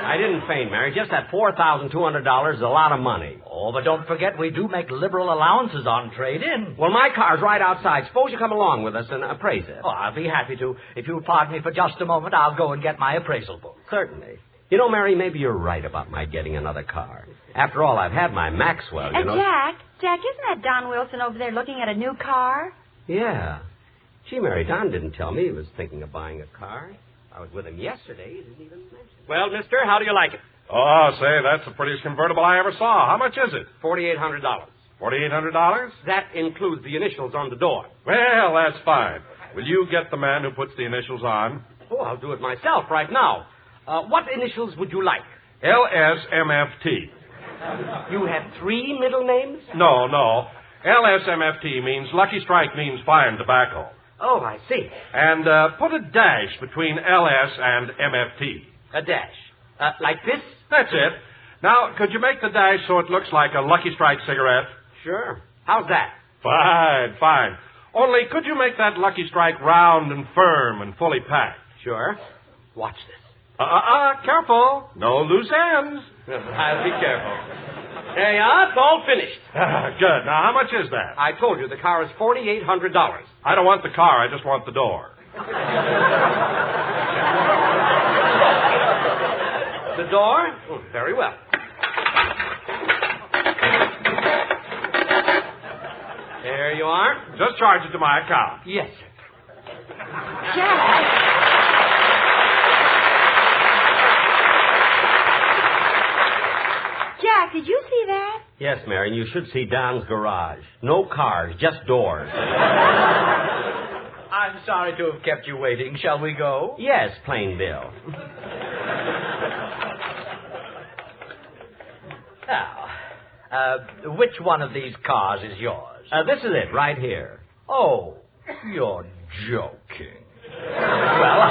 I didn't faint, Mary. Just that $4,200 is a lot of money. Oh, but don't forget we do make liberal allowances on trade-in. Well, my car's right outside. Suppose you come along with us and appraise it. Oh, I'll be happy to. If you'll pardon me for just a moment, I'll go and get my appraisal book. Certainly. You know, Mary, maybe you're right about my getting another car. After all, I've had my Maxwell, you know. Jack, isn't that Don Wilson over there looking at a new car? Yeah. Gee, Mary, Don didn't tell me he was thinking of buying a car. I was with him yesterday. He didn't even mention it. Well, mister, how do you like it? Oh, say, that's the prettiest convertible I ever saw. How much is it? $4,800. $4,800? That includes the initials on the door. Well, that's fine. Will you get the man who puts the initials on? Oh, I'll do it myself right now. What initials would you like? LSMFT. You have 3 middle names? No. LSMFT means Lucky Strike means fine tobacco. Oh, I see. And put a dash between LS and MFT. A dash. Like this? That's it. Now, could you make the dash so it looks like a Lucky Strike cigarette? Sure. How's that? Fine. Only, could you make that Lucky Strike round and firm and fully packed? Sure. Watch this. Careful. No loose ends. I'll be careful. There you are. It's all finished. Good. Now, how much is that? I told you the car is $4,800. I don't want the car. I just want the door. The door? Oh, very well. There you are. Just charge it to my account. Yes, sir. Jack, did you see that? Yes, Mary, and you should see Don's garage. No cars, just doors. I'm sorry to have kept you waiting. Shall we go? Yes, Plain Bill. Now, which one of these cars is yours? This is it, right here. Oh, you're joking. Well,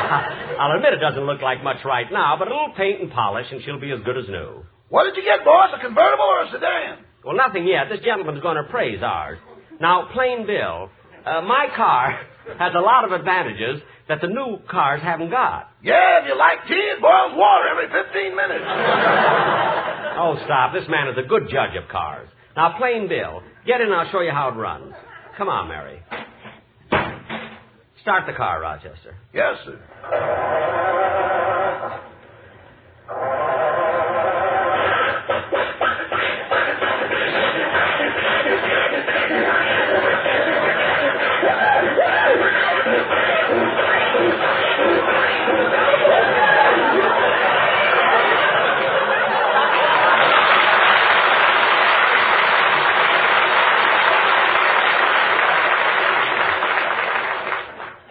I'll admit it doesn't look like much right now, but a little paint and polish, and she'll be as good as new. What did you get, boss? A convertible or a sedan? Well, nothing yet. This gentleman's going to appraise ours. Now, Plain Bill, my car has a lot of advantages that the new cars haven't got. Yeah, if you like tea, it boils water every 15 minutes. Oh, stop. This man is a good judge of cars. Now, Plain Bill, get in and I'll show you how it runs. Come on, Mary. Start the car, Rochester. Yes, sir.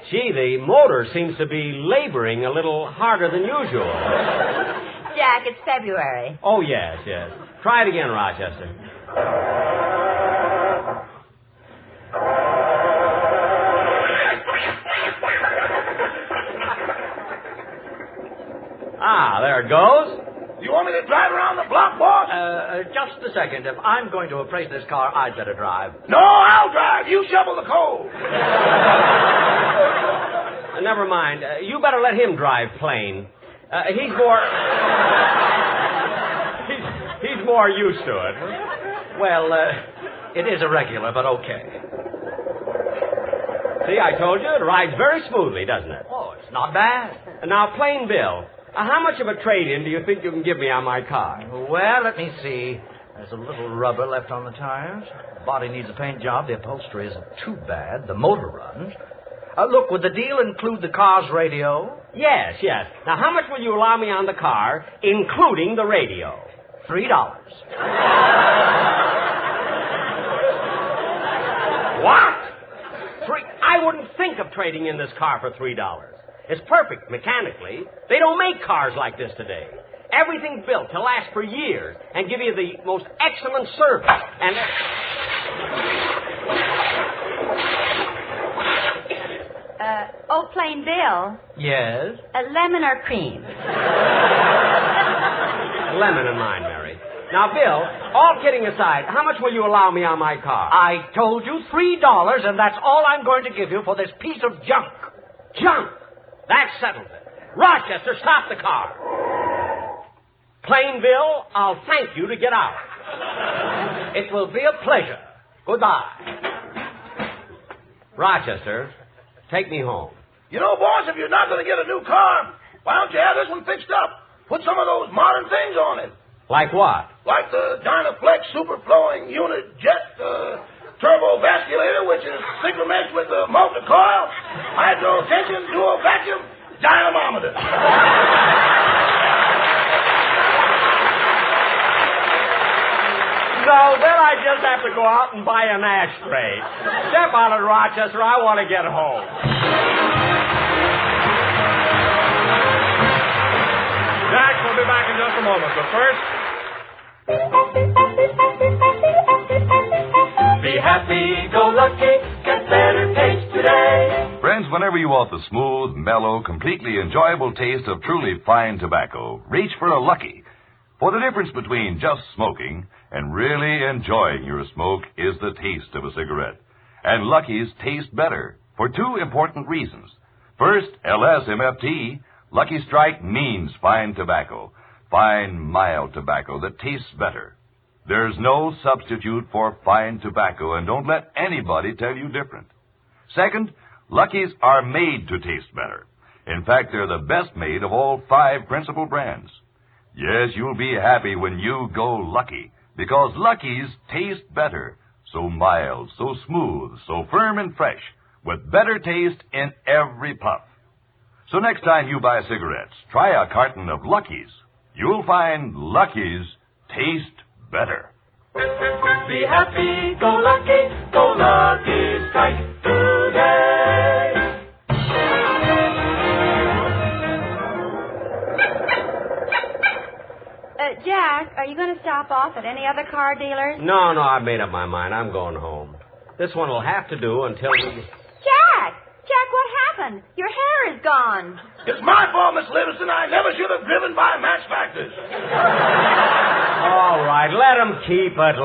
Gee, the motor seems to be laboring a little harder than usual. Jack, it's February. Oh, yes. Try it again, Rochester. There it goes. Do you want me to drive around the block, boss? Just a second. If I'm going to appraise this car, I'd better drive. No, I'll drive. You shovel the coal. Never mind. You better let him drive Plain. He's more... he's more used to it. Well, it is irregular, but okay. See, I told you, it rides very smoothly, doesn't it? Oh, it's not bad. Now, Plain Bill, How much of a trade-in do you think you can give me on my car? Well, let me see. There's a little rubber left on the tires. The body needs a paint job. The upholstery isn't too bad. The motor runs. Look, would the deal include the car's radio? Yes. Now, how much will you allow me on the car, including the radio? $3. What? I wouldn't think of trading in this car for $3. It's perfect mechanically. They don't make cars like this today. Everything built to last for years and give you the most excellent service. And plain Bill. Yes? Lemon or cream? Lemon in mine, Mary. Now, Bill, all kidding aside, how much will you allow me on my car? I told you $3, and that's all I'm going to give you for this piece of junk. Junk? That settles it. Rochester, stop the car. Plainville, I'll thank you to get out. It will be a pleasure. Goodbye. Rochester, take me home. You know, boss, if you're not going to get a new car, why don't you have this one fixed up? Put some of those modern things on it. Like what? Like the Dynaflex Superflowing Unit Jet Turbo Vasculator, which is synchronized with the multi-coil, hydro-tension, dual vacuum, dynamometer. No, then I just have to go out and buy an ashtray. Step out of Rochester. I want to get home. Jack will be back in just a moment, but first... Be happy, go lucky, get better taste today. Friends, whenever you want the smooth, mellow, completely enjoyable taste of truly fine tobacco, reach for a Lucky. For the difference between just smoking and really enjoying your smoke is the taste of a cigarette. And Lucky's taste better for two important reasons. First, LSMFT. Lucky Strike means fine tobacco. Fine, mild tobacco that tastes better. There's no substitute for fine tobacco, and don't let anybody tell you different. Second, Lucky's are made to taste better. In fact, they're the best made of all 5 principal brands. Yes, you'll be happy when you go Lucky, because Lucky's taste better. So mild, so smooth, so firm and fresh, with better taste in every puff. So next time you buy cigarettes, try a carton of Lucky's. You'll find Lucky's taste better. Be happy, go lucky strike today. Jack, are you going to stop off at any other car dealers? No, I've made up my mind. I'm going home. This one will have to do until we... Jack, what happened? Your hair is gone. It's my fault, Miss Livingston. I never should have driven by match factors. All right, let him keep it.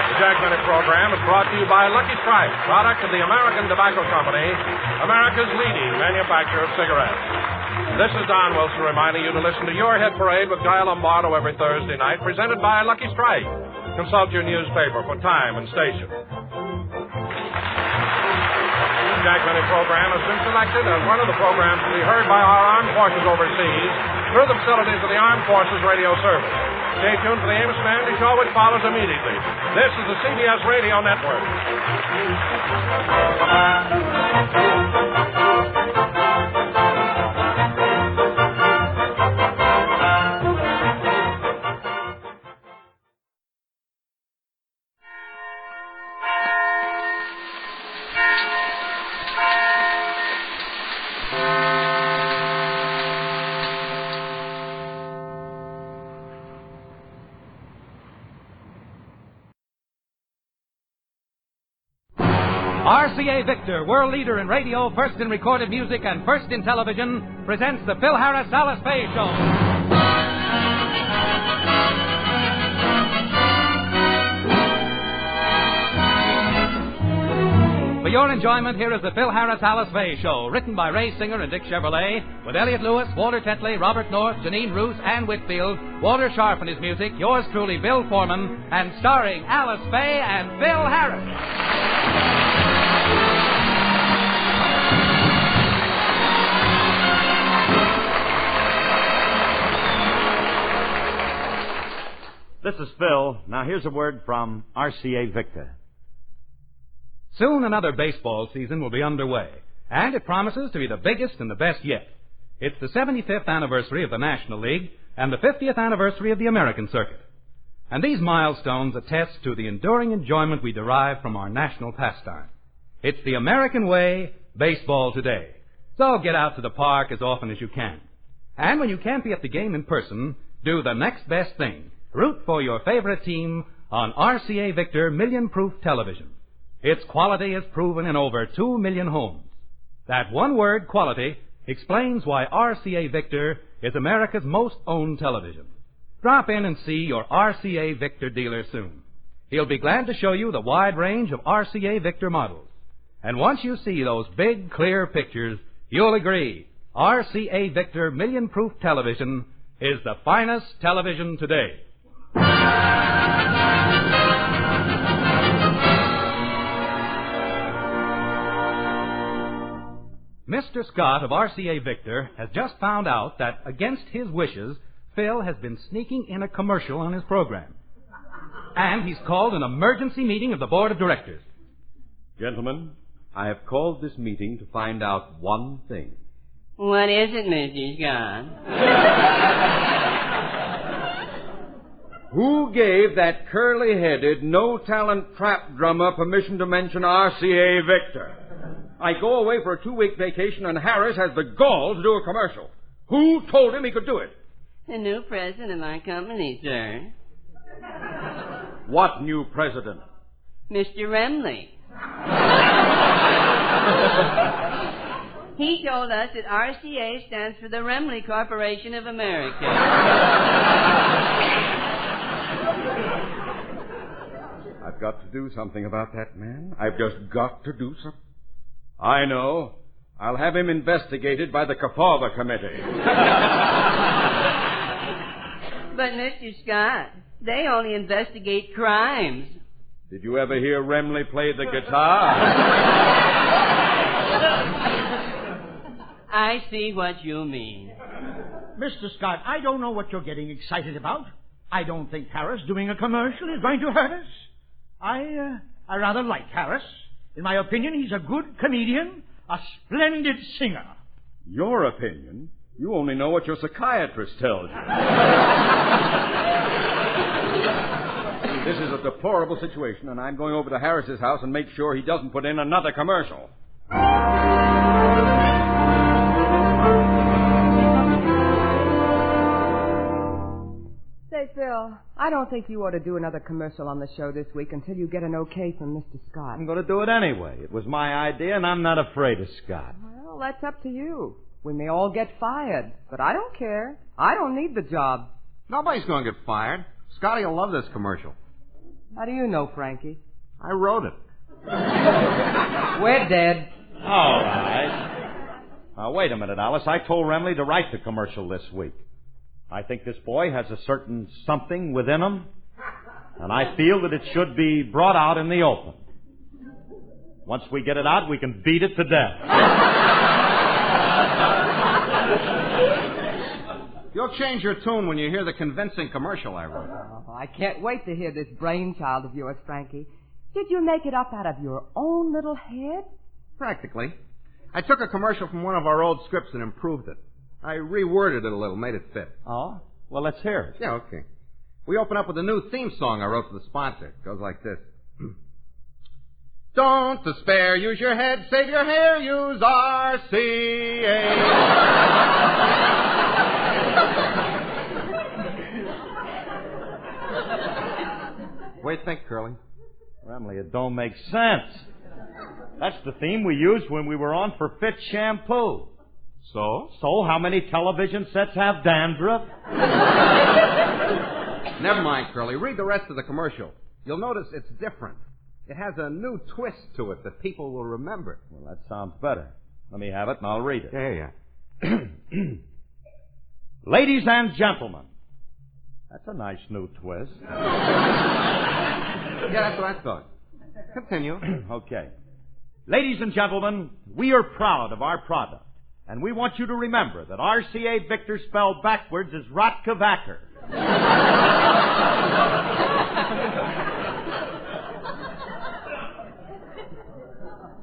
The Jack Benny program is brought to you by Lucky Strike, product of the American Tobacco Company, America's leading manufacturer of cigarettes. This is Don Wilson reminding you to listen to Your Hit Parade with Guy Lombardo every Thursday night, presented by Lucky Strike. Consult your newspaper for time and station. The Jack Benny program has been selected as one of the programs to be heard by our armed forces overseas through the facilities of the Armed Forces Radio Service. Stay tuned for the Amos Mandy Show, which follows immediately. This is the CBS Radio Network. RCA Victor, world leader in radio, first in recorded music, and first in television, presents the Phil Harris Alice Faye Show. your enjoyment, here is the Phil Harris Alice Faye Show, written by Ray Singer and Dick Chevrolet, with Elliot Lewis, Walter Tetley, Robert North, Janine Roos, Ann Whitfield, Walter Sharp and his music, yours truly, Bill Foreman, and starring Alice Faye and Phil Harris. This is Phil. Now, here's a word from RCA Victor. Soon another baseball season will be underway, and it promises to be the biggest and the best yet. It's the 75th anniversary of the National League and the 50th anniversary of the American Circuit. And these milestones attest to the enduring enjoyment we derive from our national pastime. It's the American way, baseball today. So get out to the park as often as you can. And when you can't be at the game in person, do the next best thing. Root for your favorite team on RCA Victor Million-Proof Television. Its quality is proven in over 2 million homes. That one word, quality, explains why RCA Victor is America's most owned television. Drop in and see your RCA Victor dealer soon. He'll be glad to show you the wide range of RCA Victor models. And once you see those big, clear pictures, you'll agree RCA Victor Million-Proof Television is the finest television today. Mr. Scott of RCA Victor has just found out that, against his wishes, Phil has been sneaking in a commercial on his program. And he's called an emergency meeting of the board of directors. Gentlemen, I have called this meeting to find out one thing. What is it, Mr. Scott? Who gave that curly-headed, no-talent trap drummer permission to mention RCA Victor? I go away for a 2-week vacation, and Harris has the gall to do a commercial. Who told him he could do it? The new president of my company, sir. What new president? Mr. Remley. He told us that RCA stands for the Remley Corporation of America. I've got to do something about that man. I've just got to do something. I know. I'll have him investigated by the Kafava Committee. But, Mr. Scott, they only investigate crimes. Did you ever hear Remley play the guitar? I see what you mean. Mr. Scott, I don't know what you're getting excited about. I don't think Harris doing a commercial is going to hurt us. I rather like Harris. In my opinion, he's a good comedian, a splendid singer. Your opinion? You only know what your psychiatrist tells you. This is a deplorable situation, and I'm going over to Harris's house and make sure he doesn't put in another commercial. Say, Phil, I don't think you ought to do another commercial on the show this week until you get an okay from Mr. Scott. I'm going to do it anyway. It was my idea, and I'm not afraid of Scott. Well, that's up to you. We may all get fired, but I don't care. I don't need the job. Nobody's going to get fired. Scotty will love this commercial. How do you know, Frankie? I wrote it. We're dead. All right. Now, wait a minute, Alice. I told Remley to write the commercial this week. I think this boy has a certain something within him, and I feel that it should be brought out in the open. Once we get it out, we can beat it to death. You'll change your tune when you hear the convincing commercial I wrote. Oh, I can't wait to hear this brainchild of yours, Frankie. Did you make it up out of your own little head? Practically. I took a commercial from one of our old scripts and improved it. I reworded it a little, made it fit. Oh? Well, let's hear it. Yeah, okay. We open up with a new theme song I wrote for the sponsor. It goes like this. Don't despair, use your head, save your hair, use RCA. What do you think, Curly? Remley, it don't make sense. That's the theme we used when we were on for Fit Shampoo. So? So, how many television sets have dandruff? Never mind, Curly. Read the rest of the commercial. You'll notice it's different. It has a new twist to it that people will remember. Well, that sounds better. Let me have it and I'll read it. Yeah. Ladies and gentlemen. That's a nice new twist. Yeah, that's what I thought. Continue. Okay. Ladies and gentlemen, we are proud of our product. And we want you to remember that RCA Victor spelled backwards is Rotkavacker.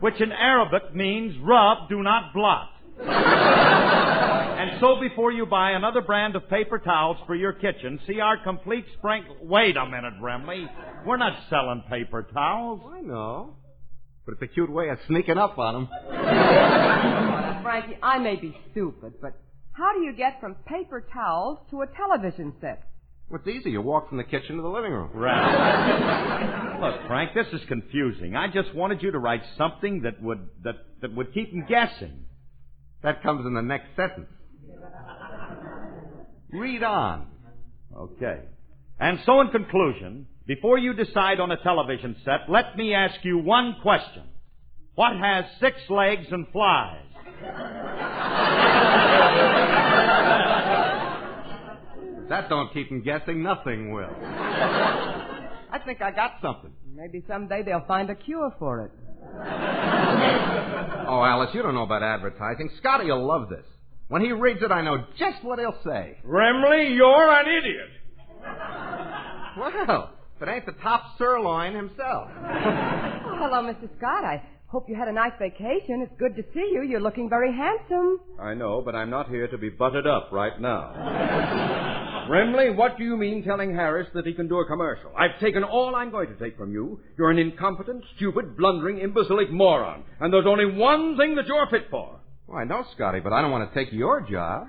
Which in Arabic means rub, do not blot. And so before you buy another brand of paper towels for your kitchen, see our complete sprinkle... Wait a minute, Remley. We're not selling paper towels. I know. But it's a cute way of sneaking up on them. Frankie, I may be stupid, but how do you get from paper towels to a television set? Well, it's easy. You walk from the kitchen to the living room. Right. Look, Frank, this is confusing. I just wanted you to write something that would keep them guessing. That comes in the next sentence. Read on. Okay. And so in conclusion, before you decide on a television set, let me ask you one question. What has 6 legs and flies? If that don't keep them guessing, nothing will. I think I got something. Maybe someday they'll find a cure for it. Oh, Alice, you don't know about advertising. Scotty will love this. When he reads it, I know just what he'll say. Remley, you're an idiot. Well, if it ain't the top sirloin himself. Oh, hello, Mr. Scott. I hope you had a nice vacation. It's good to see you. You're looking very handsome. I know, but I'm not here to be butted up right now. Remley, what do you mean telling Harris that he can do a commercial? I've taken all I'm going to take from you. You're an incompetent, stupid, blundering, imbecilic moron. And there's only one thing that you're fit for. Well, I know, Scotty, but I don't want to take your job.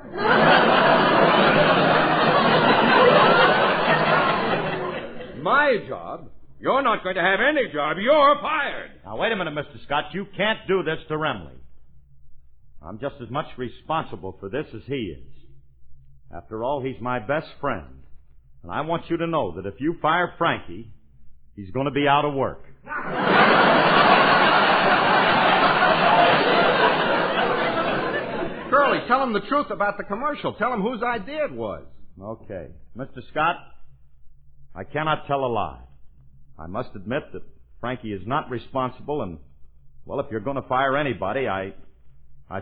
My job? You're not going to have any job. You're fired. Now, wait a minute, Mr. Scott. You can't do this to Remley. I'm just as much responsible for this as he is. After all, he's my best friend. And I want you to know that if you fire Frankie, he's going to be out of work. Curly, tell him the truth about the commercial. Tell him whose idea it was. Okay. Mr. Scott, I cannot tell a lie. I must admit that Frankie is not responsible, and, well, if you're going to fire anybody, I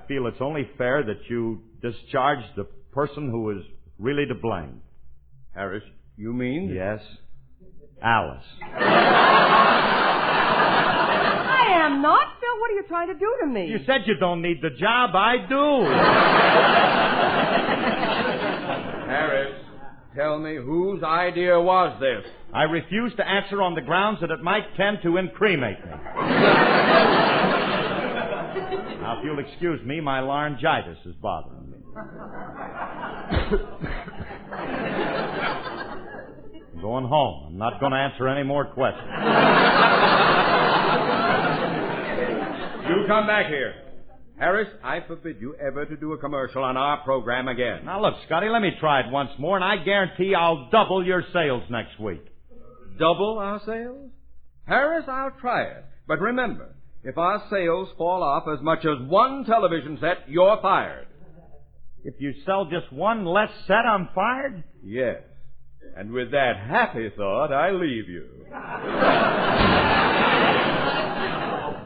feel it's only fair that you discharge the person who is really to blame. Harris, you mean? Yes. Alice. I am not. Phil, what are you trying to do to me? You said you don't need the job. I do. Harris, tell me, whose idea was this? I refuse to answer on the grounds that it might tend to incremate me. Now, if you'll excuse me, my laryngitis is bothering me. I'm going home. I'm not going to answer any more questions. You come back here. Harris, I forbid you ever to do a commercial on our program again. Now, look, Scotty, let me try it once more, and I guarantee I'll double your sales next week. Double our sales? Harris, I'll try it. But remember, if our sales fall off as much as one television set, you're fired. If you sell just one less set, I'm fired? Yes. And with that happy thought, I leave you.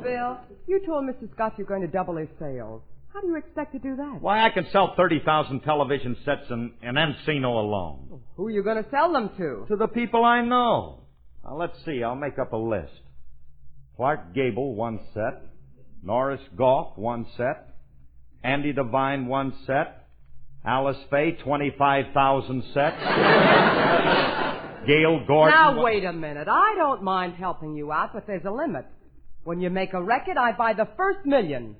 Bill, you told Mr. Scott you're going to double his sales. How do you expect to do that? Why, I can sell 30,000 television sets in Encino alone. Who are you going to sell them to? To the people I know. Now, let's see. I'll make up a list. Clark Gable, 1 set. Norris Goff, 1 set. Andy Devine, 1 set. Alice Faye, 25,000 sets. Gail Gordon... Now, wait a minute. I don't mind helping you out, but there's a limit. When you make a record, I buy the first million.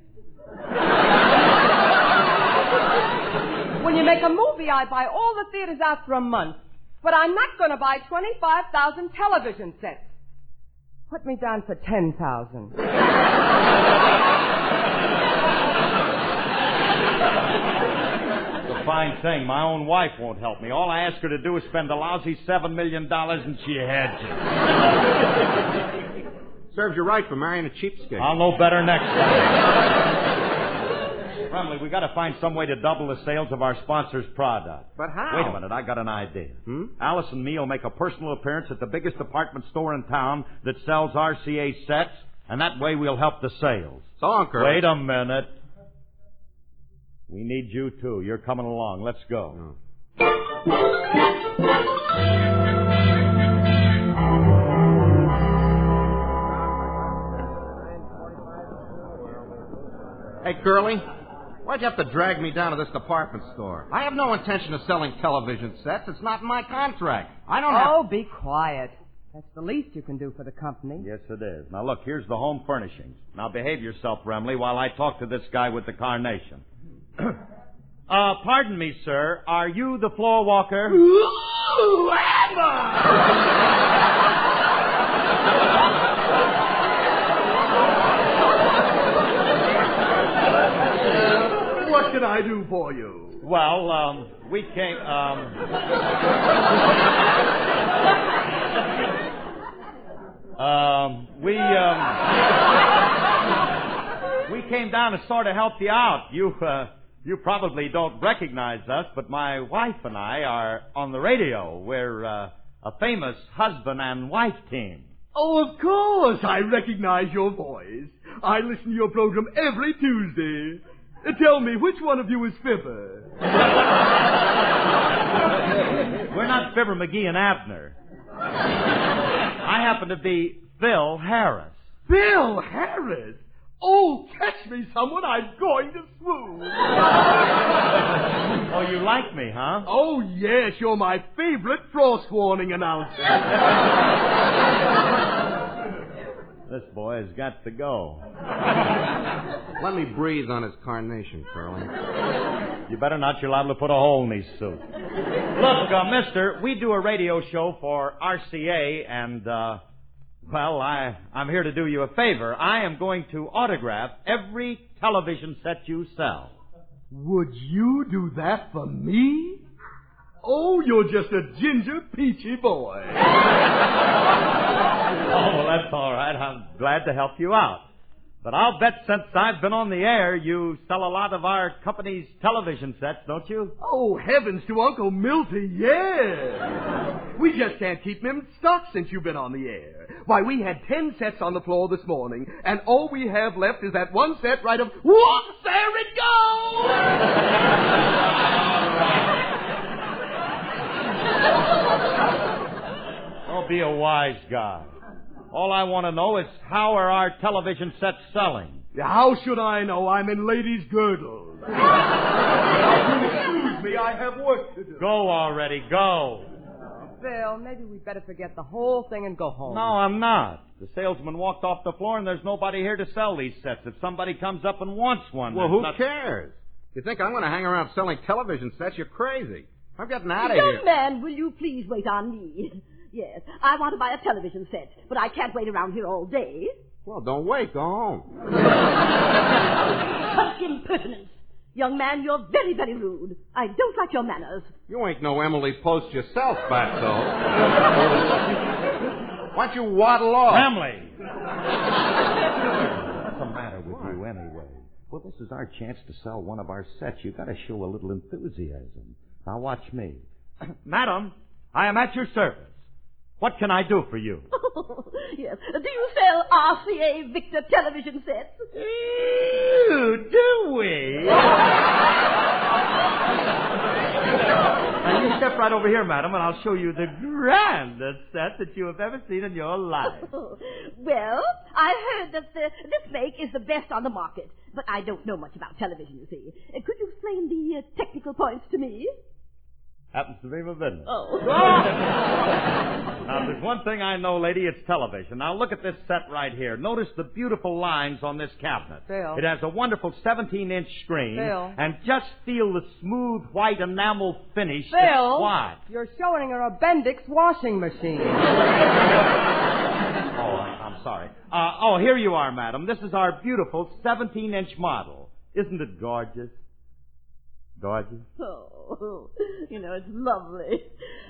When you make a movie, I buy all the theaters out for a month. But I'm not going to buy 25,000 television sets. Put me down for 10,000. It's a fine thing. My own wife won't help me. All I ask her to do is spend a lousy $7 million, and she had to. Serves you right for marrying a cheapskate. I'll know better next time. Remley, we got to find some way to double the sales of our sponsor's product. But how? Wait a minute, I got an idea. Alice and me will make a personal appearance at the biggest department store in town that sells RCA sets, and that way we'll help the sales. So long, Curly. Wait a minute. We need you, too. You're coming along. Let's go. Hey, Curly, why'd you have to drag me down to this department store? I have no intention of selling television sets. It's not in my contract. I don't have... Oh, be quiet. That's the least you can do for the company. Yes, it is. Now, look, here's the home furnishings. Now, behave yourself, Remley, while I talk to this guy with the carnation. Pardon me, sir. Are you the floor walker? Ooh, What can I do for you? Well, we came, we came down to sort of help you out. You probably don't recognize us, but my wife and I are on the radio. We're a famous husband and wife team. Oh, of course, I recognize your voice. I listen to your program every Tuesday. Tell me, which one of you is Fibber? We're not Fibber, McGee, and Abner. I happen to be Phil Harris. Phil Harris? Oh, catch me, someone. I'm going to swoon. Oh, you like me, huh? Oh, yes. You're my favorite frost warning announcer. This boy has got to go. Let me breathe on his carnation, Curly. You better not. You're liable to put a hole in his suit. Look, mister, we do a radio show for RCA, and, well, I'm here to do you a favor. I am going to autograph every television set you sell. Would you do that for me? Oh, you're just a ginger, peachy boy. Oh, well, that's all right. I'm glad to help you out. But I'll bet since I've been on the air, you sell a lot of our company's television sets, don't you? Oh, heavens to Uncle Milty, yes. We just can't keep them in stock since you've been on the air. Why, we had 10 sets on the floor this morning, and all we have left is that one set right of, whoops, there it goes! Don't be a wise guy. All I want to know is how are our television sets selling? How should I know? I'm in ladies' girdles. Excuse me, I have work to do. Go already, go. Phil, maybe we'd better forget the whole thing and go home. No, I'm not. The salesman walked off the floor and there's nobody here to sell these sets. If somebody comes up and wants one... Well, who cares? You think I'm going to hang around selling television sets? You're crazy. I'm getting out of here. Young man, will you please wait on me? Yes, I want to buy a television set, but I can't wait around here all day. Well, don't wait. Go home. Such impertinence. Young man, you're very, very rude. I don't like your manners. You ain't no Emily Post yourself, Fatso. Why don't you waddle off? Emily! What's the matter with you anyway? Well, this is our chance to sell one of our sets. You've got to show a little enthusiasm. Now watch me. Madam, I am at your service. What can I do for you? Yes. Do you sell RCA Victor television sets? Ooh, do we? Now, you step right over here, madam, and I'll show you the grandest set that you have ever seen in your life. Well, I heard that this make is the best on the market, but I don't know much about television, you see. Could you explain the technical points to me? Happens to be my business. Oh. Now, there's one thing I know, lady, it's television. Now, look at this set right here. Notice the beautiful lines on this cabinet. Phil. It has a wonderful 17-inch screen. Phil. And just feel the smooth white enamel finish. Phil, What? you're showing her a Bendix washing machine. Oh, I'm sorry. Here you are, madam. This is our beautiful 17-inch model. Isn't it gorgeous? Gorgeous? Oh, it's lovely.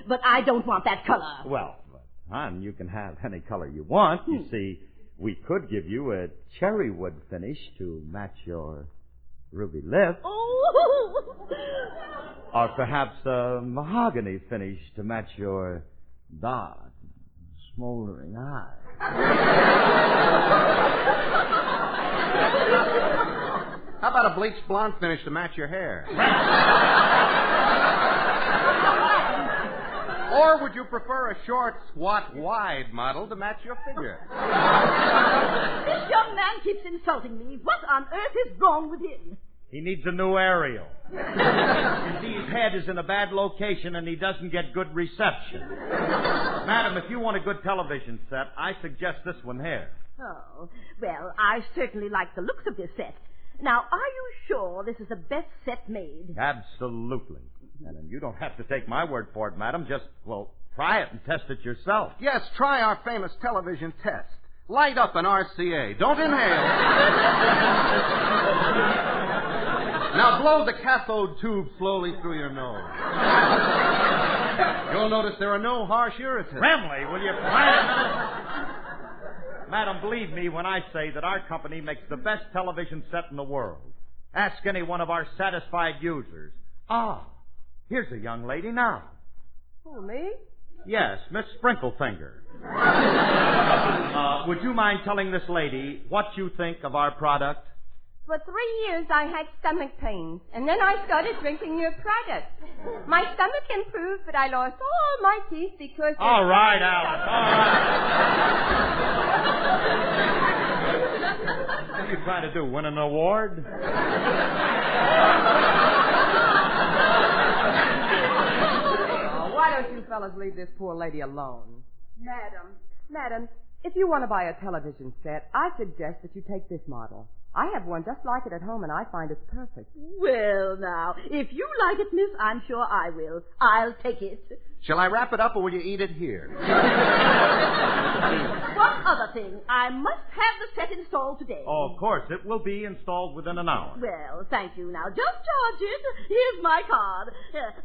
But I don't want that color. Well, hon, you can have any color you want. You see, We could give you a cherry wood finish to match your ruby lip. Oh! Or perhaps a mahogany finish to match your dark, smoldering eye. How about a bleached blonde finish to match your hair? Or would you prefer a short, squat, wide model to match your figure? This young man keeps insulting me. What on earth is wrong with him? He needs a new aerial. You see, his head is in a bad location and he doesn't get good reception. Madam, if you want a good television set, I suggest this one here. Oh, well, I certainly like the looks of this set. Now, are you sure this is the best set made? Absolutely. And you don't have to take my word for it, madam. Just, try it and test it yourself. Yes, try our famous television test. Light up an RCA. Don't inhale. Now blow the cathode tube slowly through your nose. You'll notice there are no harsh irritants. Remley, will you try it? Madam, believe me when I say that our company makes the best television set in the world. Ask any one of our satisfied users. Here's a young lady now. Oh, me? Yes, Miss Sprinklefinger. Would you mind telling this lady what you think of our product? For 3 years, I had stomach pains, and then I started drinking your product. My stomach improved, but I lost all my teeth because... All right, Alice, all right. What are you trying to do, win an award? Why don't you fellas leave this poor lady alone? Madam, if you want to buy a television set, I suggest that you take this model. I have one just like it at home, and I find it's perfect. Well, now, if you like it, miss, I'm sure I will. I'll take it. Shall I wrap it up, or will you eat it here? One other thing. I must have the set installed today. Oh, of course. It will be installed within an hour. Well, thank you. Now, just charge it. Here's my card.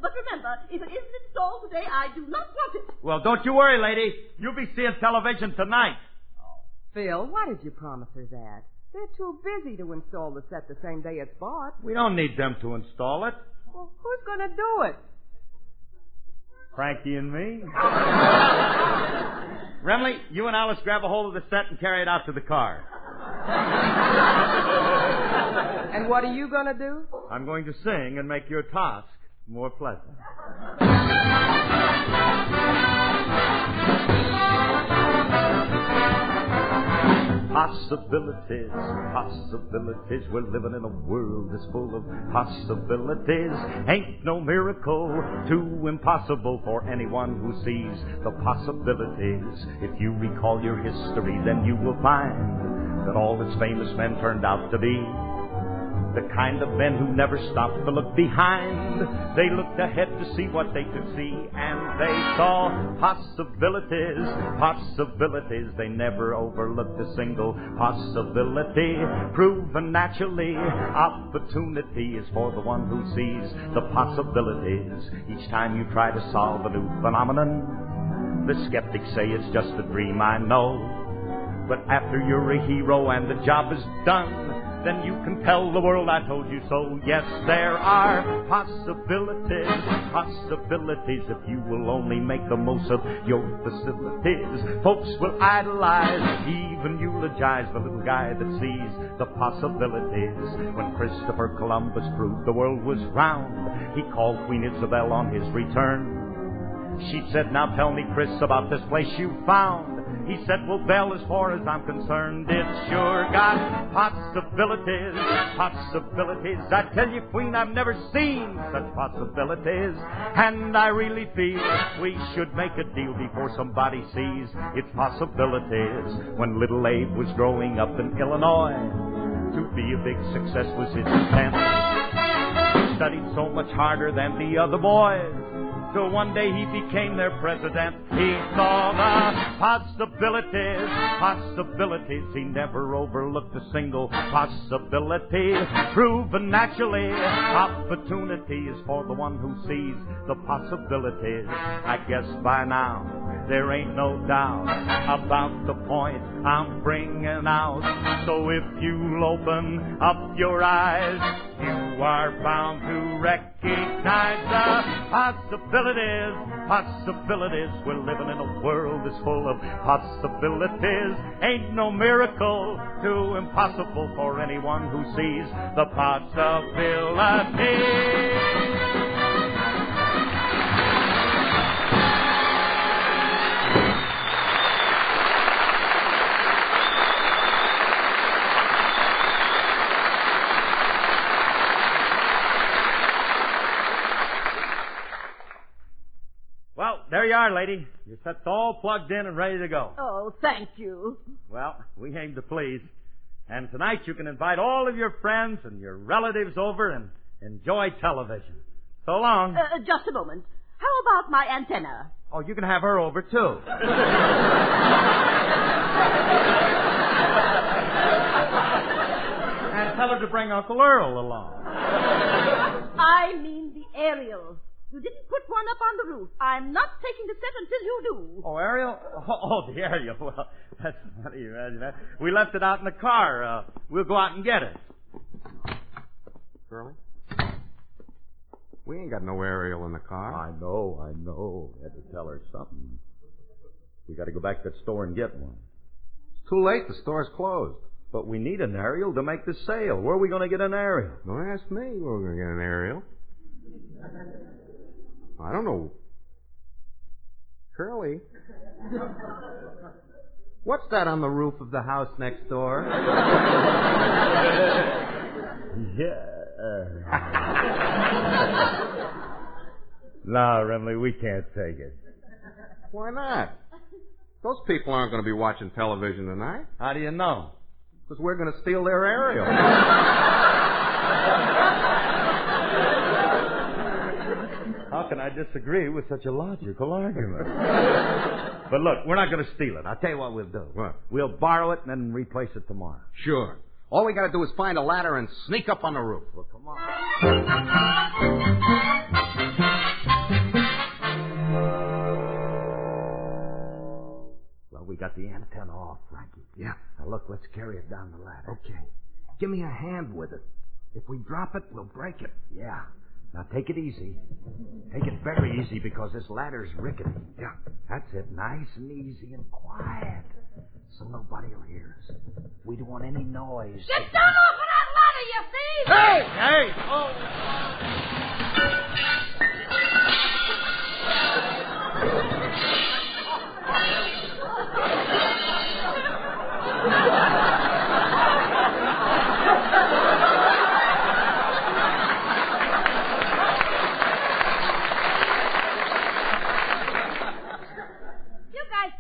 But remember, if it isn't installed today, I do not want it. Well, don't you worry, lady. You'll be seeing television tonight. Phil, why did you promise her that? They're too busy to install the set the same day it's bought. We don't need them to install it. Well, who's going to do it? Frankie and me. Remley, you and Alice grab a hold of the set and carry it out to the car. And what are you going to do? I'm going to sing and make your task more pleasant. Possibilities, possibilities. We're living in a world that's full of possibilities. Ain't no miracle too impossible for anyone who sees the possibilities. If you recall your history, then you will find that all its famous men turned out to be the kind of men who never stopped to look behind. They looked ahead to see what they could see, and they saw possibilities, possibilities. They never overlooked a single possibility. Proven naturally, opportunity is for the one who sees the possibilities. Each time you try to solve a new phenomenon, the skeptics say it's just a dream, I know. But after you're a hero and the job is done, then you can tell the world I told you so. Yes, there are possibilities, possibilities. If you will only make the most of your facilities, folks will idolize, even eulogize the little guy that sees the possibilities. When Christopher Columbus proved the world was round, he called Queen Isabel on his return. She said, now tell me, Chris, about this place you found. He said, well, Belle, as far as I'm concerned, it's sure got possibilities, possibilities. I tell you, Queen, I've never seen such possibilities. And I really feel we should make a deal before somebody sees its possibilities. When little Abe was growing up in Illinois, to be a big success was his intent. He studied so much harder than the other boys, till one day he became their president. He saw the possibilities, possibilities. He never overlooked a single possibility. Proven naturally, opportunity is for the one who sees the possibilities. I guess by now there ain't no doubt about the point I'm bringing out. So if you'll open up your eyes, you are bound to recognize the possibilities. We're living in a world that's full of possibilities. Ain't no miracle too impossible for anyone who sees the possibilities. Well, there you are, lady. Your set's all plugged in and ready to go. Oh, thank you. Well, we aim to please. And tonight you can invite all of your friends and your relatives over and enjoy television. So long. Just a moment. How about my antenna? Oh, you can have her over, too. And tell her to bring Uncle Earl along. I mean the aerial. You didn't put one up on the roof. I'm not taking the set until you do. Oh, Ariel? Oh, the Ariel. Well, that's funny, you imagine that. We left it out in the car. We'll go out and get it. Curly? We ain't got no aerial in the car. I know. Had to tell her something. We got to go back to the store and get one. It's too late. The store's closed. But we need an aerial to make the sale. Where are we going to get an aerial? Don't ask me where we're going to get an aerial. I don't know. Curly. What's that on the roof of the house next door? Yeah. No, Remley, we can't take it. Why not? Those people aren't going to be watching television tonight. How do you know? Because we're going to steal their aerial. How can I disagree with such a logical argument? But look, we're not going to steal it. I'll tell you what we'll do. What? We'll borrow it and then replace it tomorrow. Sure. All we got to do is find a ladder and sneak up on the roof. Well, come on. Well, we got the antenna off, Frankie. Yeah. Now, look, let's carry it down the ladder. Okay. Give me a hand with it. If we drop it, we'll break it. Yeah. Now, take it easy. Take it very easy because this ladder's rickety. Yeah. That's it. Nice and easy and quiet. So nobody will hear us. We don't want any noise. Get down off of that ladder, you thief! Hey! Hey! Oh!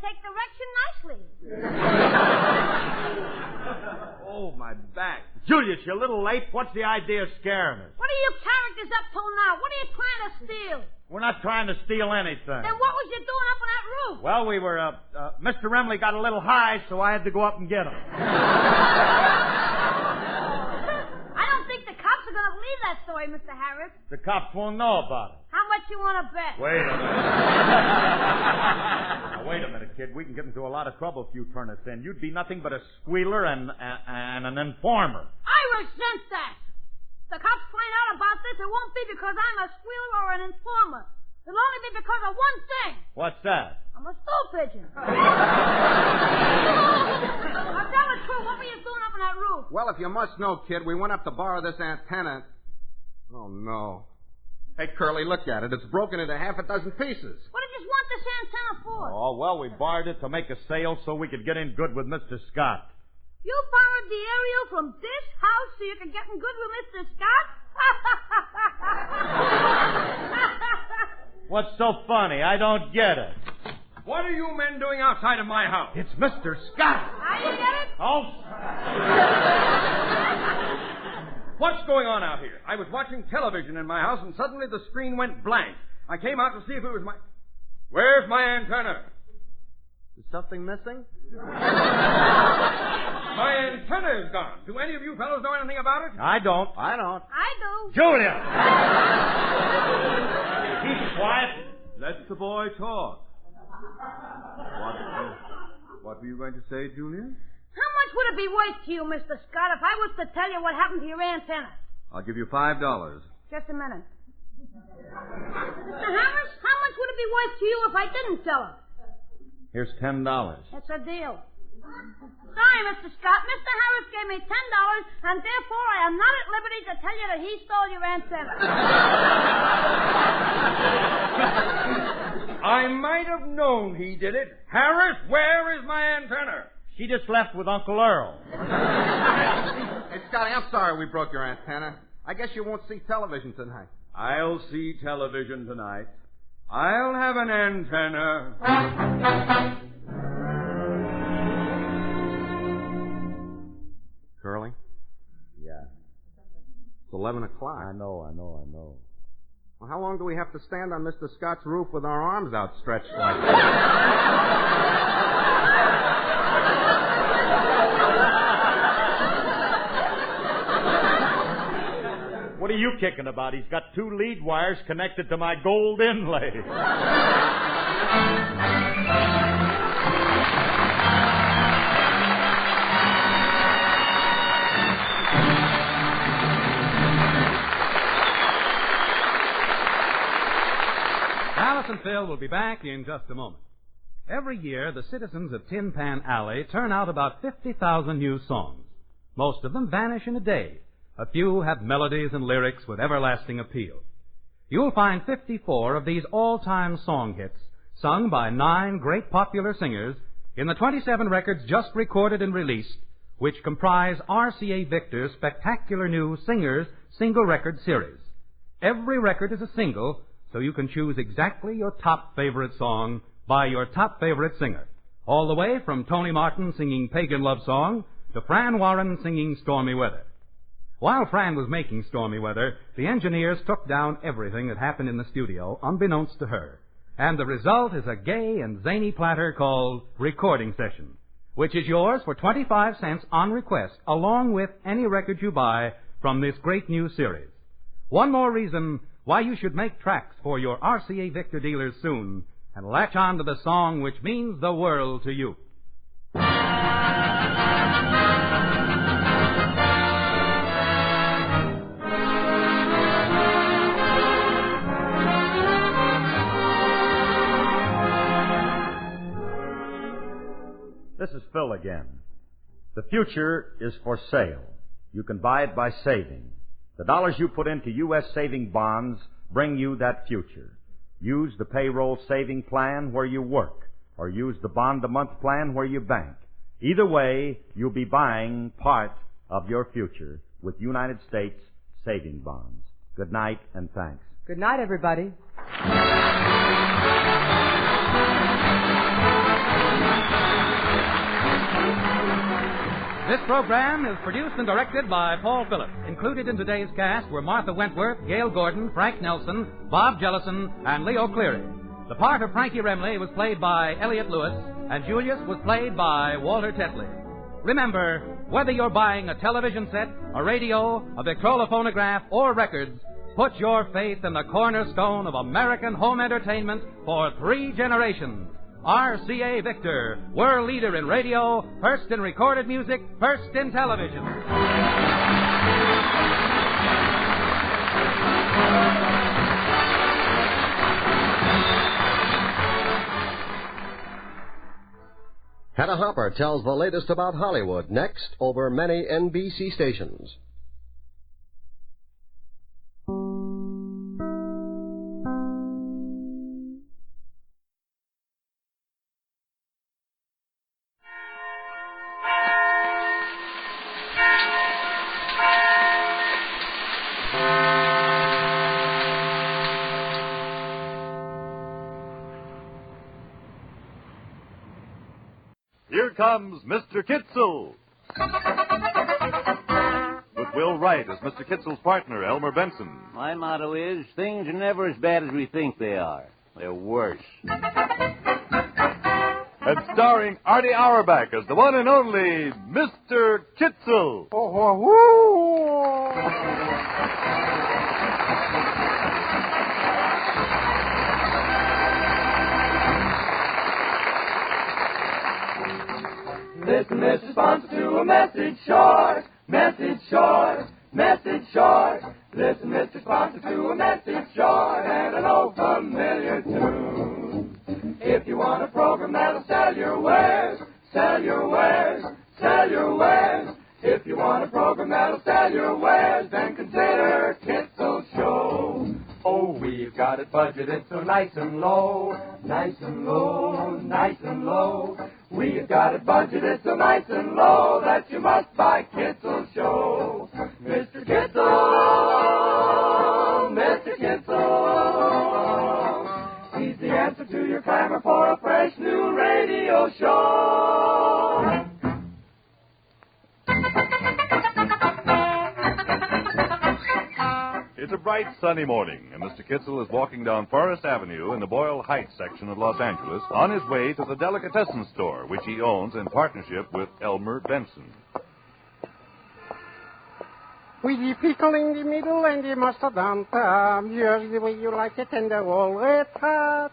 Take direction nicely. Oh, my back. Julius, you're a little late. What's the idea of scaring us? What are you characters up to now? What are you trying to steal? We're not trying to steal anything. Then what was you doing up on that roof? Well, we were, Mr. Remley got a little high, so I had to go up and get him. I don't think the cops are going to believe that story, Mr. Harris. The cops won't know about it. How much you want to bet? Wait a minute. Now, wait a minute, kid. We can get into a lot of trouble if you turn us in. You'd be nothing but a squealer and an informer. I resent that. The cops find out about this, it won't be because I'm a squealer or an informer. It'll only be because of one thing. What's that? I'm a stool pigeon. Now tell the truth. What were you doing up on that roof? Well, if you must know, kid, we went up to borrow this antenna. Oh, no. Hey, Curly, look at it. It's broken into half a dozen pieces. What did you want this antenna for? Oh, well, we borrowed it to make a sale so we could get in good with Mr. Scott. You borrowed the aerial from this house so you could get in good with Mr. Scott? What's so funny? I don't get it. What are you men doing outside of my house? It's Mr. Scott. Now you get it? Oh. What's going on out here? I was watching television in my house and suddenly the screen went blank. I came out to see if it was my... Where's my antenna? Is something missing? My antenna is gone. Do any of you fellows know anything about it? I don't. I don't. I do. Julia! Keep quiet. Let the boy talk. What were you going to say, Julia? How much would it be worth to you, Mr. Scott, if I was to tell you what happened to your antenna? I'll give you $5. Just a minute. Mr. Harris, how much would it be worth to you if I didn't sell it? Here's $10. That's a deal. Sorry, Mr. Scott. Mr. Harris gave me $10, and therefore I am not at liberty to tell you that he stole your antenna. I might have known he did it. Harris, where is my antenna? She just left with Uncle Earl. Hey, Scotty, I'm sorry we broke your antenna. I guess you won't see television tonight. I'll see television tonight. I'll have an antenna. Curly? Yeah. It's 11 o'clock. I know. Well, how long do we have to stand on Mr. Scott's roof with our arms outstretched like that? What are you kicking about? He's got 2 lead wires connected to my gold inlay. Alice and Phil will be back in just a moment. Every year, the citizens of Tin Pan Alley turn out about 50,000 new songs. Most of them vanish in a day. A few have melodies and lyrics with everlasting appeal. You'll find 54 of these all-time song hits, sung by 9 great popular singers, in the 27 records just recorded and released, which comprise RCA Victor's spectacular new Singers Single Record Series. Every record is a single, so you can choose exactly your top favorite song by your top favorite singer, all the way from Tony Martin singing Pagan Love Song to Fran Warren singing Stormy Weather. While Fran was making Stormy Weather, the engineers took down everything that happened in the studio, unbeknownst to her, and the result is a gay and zany platter called Recording Session, which is yours for 25 cents on request, along with any record you buy from this great new series. One more reason why you should make tracks for your RCA Victor dealers soon and latch on to the song which means the world to you. This is Phil again. The future is for sale. You can buy it by saving. The dollars you put into U.S. saving bonds bring you that future. Use the payroll saving plan where you work, or use the bond-a-month plan where you bank. Either way, you'll be buying part of your future with United States saving bonds. Good night, and thanks. Good night, everybody. This program is produced and directed by Paul Phillips. Included in today's cast were Martha Wentworth, Gail Gordon, Frank Nelson, Bob Jellison, and Leo Cleary. The part of Frankie Remley was played by Elliot Lewis, and Julius was played by Walter Tetley. Remember, whether you're buying a television set, a radio, a Victrola phonograph, or records, put your faith in the cornerstone of American home entertainment for 3 generations. RCA Victor, world leader in radio, first in recorded music, first in television. Hedda Hopper tells the latest about Hollywood next over many NBC stations. Here comes Mr. Kitzel. With Will Wright as Mr. Kitzel's partner, Elmer Benson. My motto is, things are never as bad as we think they are. They're worse. And starring Artie Auerbach as the one and only Mr. Kitzel. Listen, Mr. Sponsor, to a message short. Message short. Message short. Listen, Mr. Sponsor, to a message short and an old familiar tune. If you want a program that'll sell your wares, sell your wares, sell your wares. If you want a program that'll sell your wares, then consider Kitzel Show. Oh, we've got it budgeted so nice and low, nice and low, nice and low. We've got it budgeted so nice and low that you must buy Kitzel Show. Mr. Kitzel, Mr. Kitzel, he's the answer to your clamor for a fresh new radio show. It's a bright, sunny morning, and Mr. Kitzel is walking down Forest Avenue in the Boyle Heights section of Los Angeles on his way to the delicatessen store, which he owns in partnership with Elmer Benson. With the pickle in the middle and the mustard on top, just the way you like it, and the roll red hot.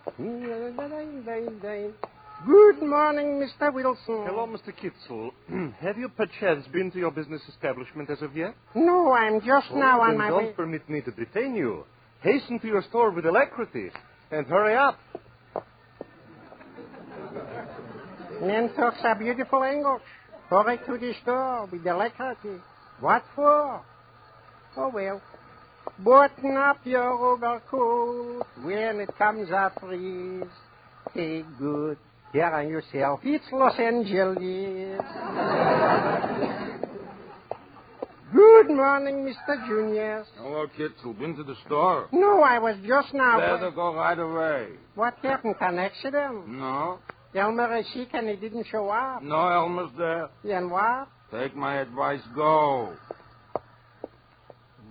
Good morning, Mr. Wilson. Hello, Mr. Kitzel. Have you perchance been to your business establishment as of yet? No, I'm just now on then my don't way. permit me to detain you. Hasten to your store with alacrity and hurry up. Men talks a beautiful English. Hurry to the store with alacrity. What for? Oh, well. Button up your overcoat when it comes a freeze. Take good care of yourself. It's Los Angeles. Good morning, Mr. Junior. Hello, Kitzel. Been to the store? No, I was just now. Better go right away. What happened? An accident? No. Elmer is sick and he didn't show up. No, Elmer's there. Then what? Take my advice, go.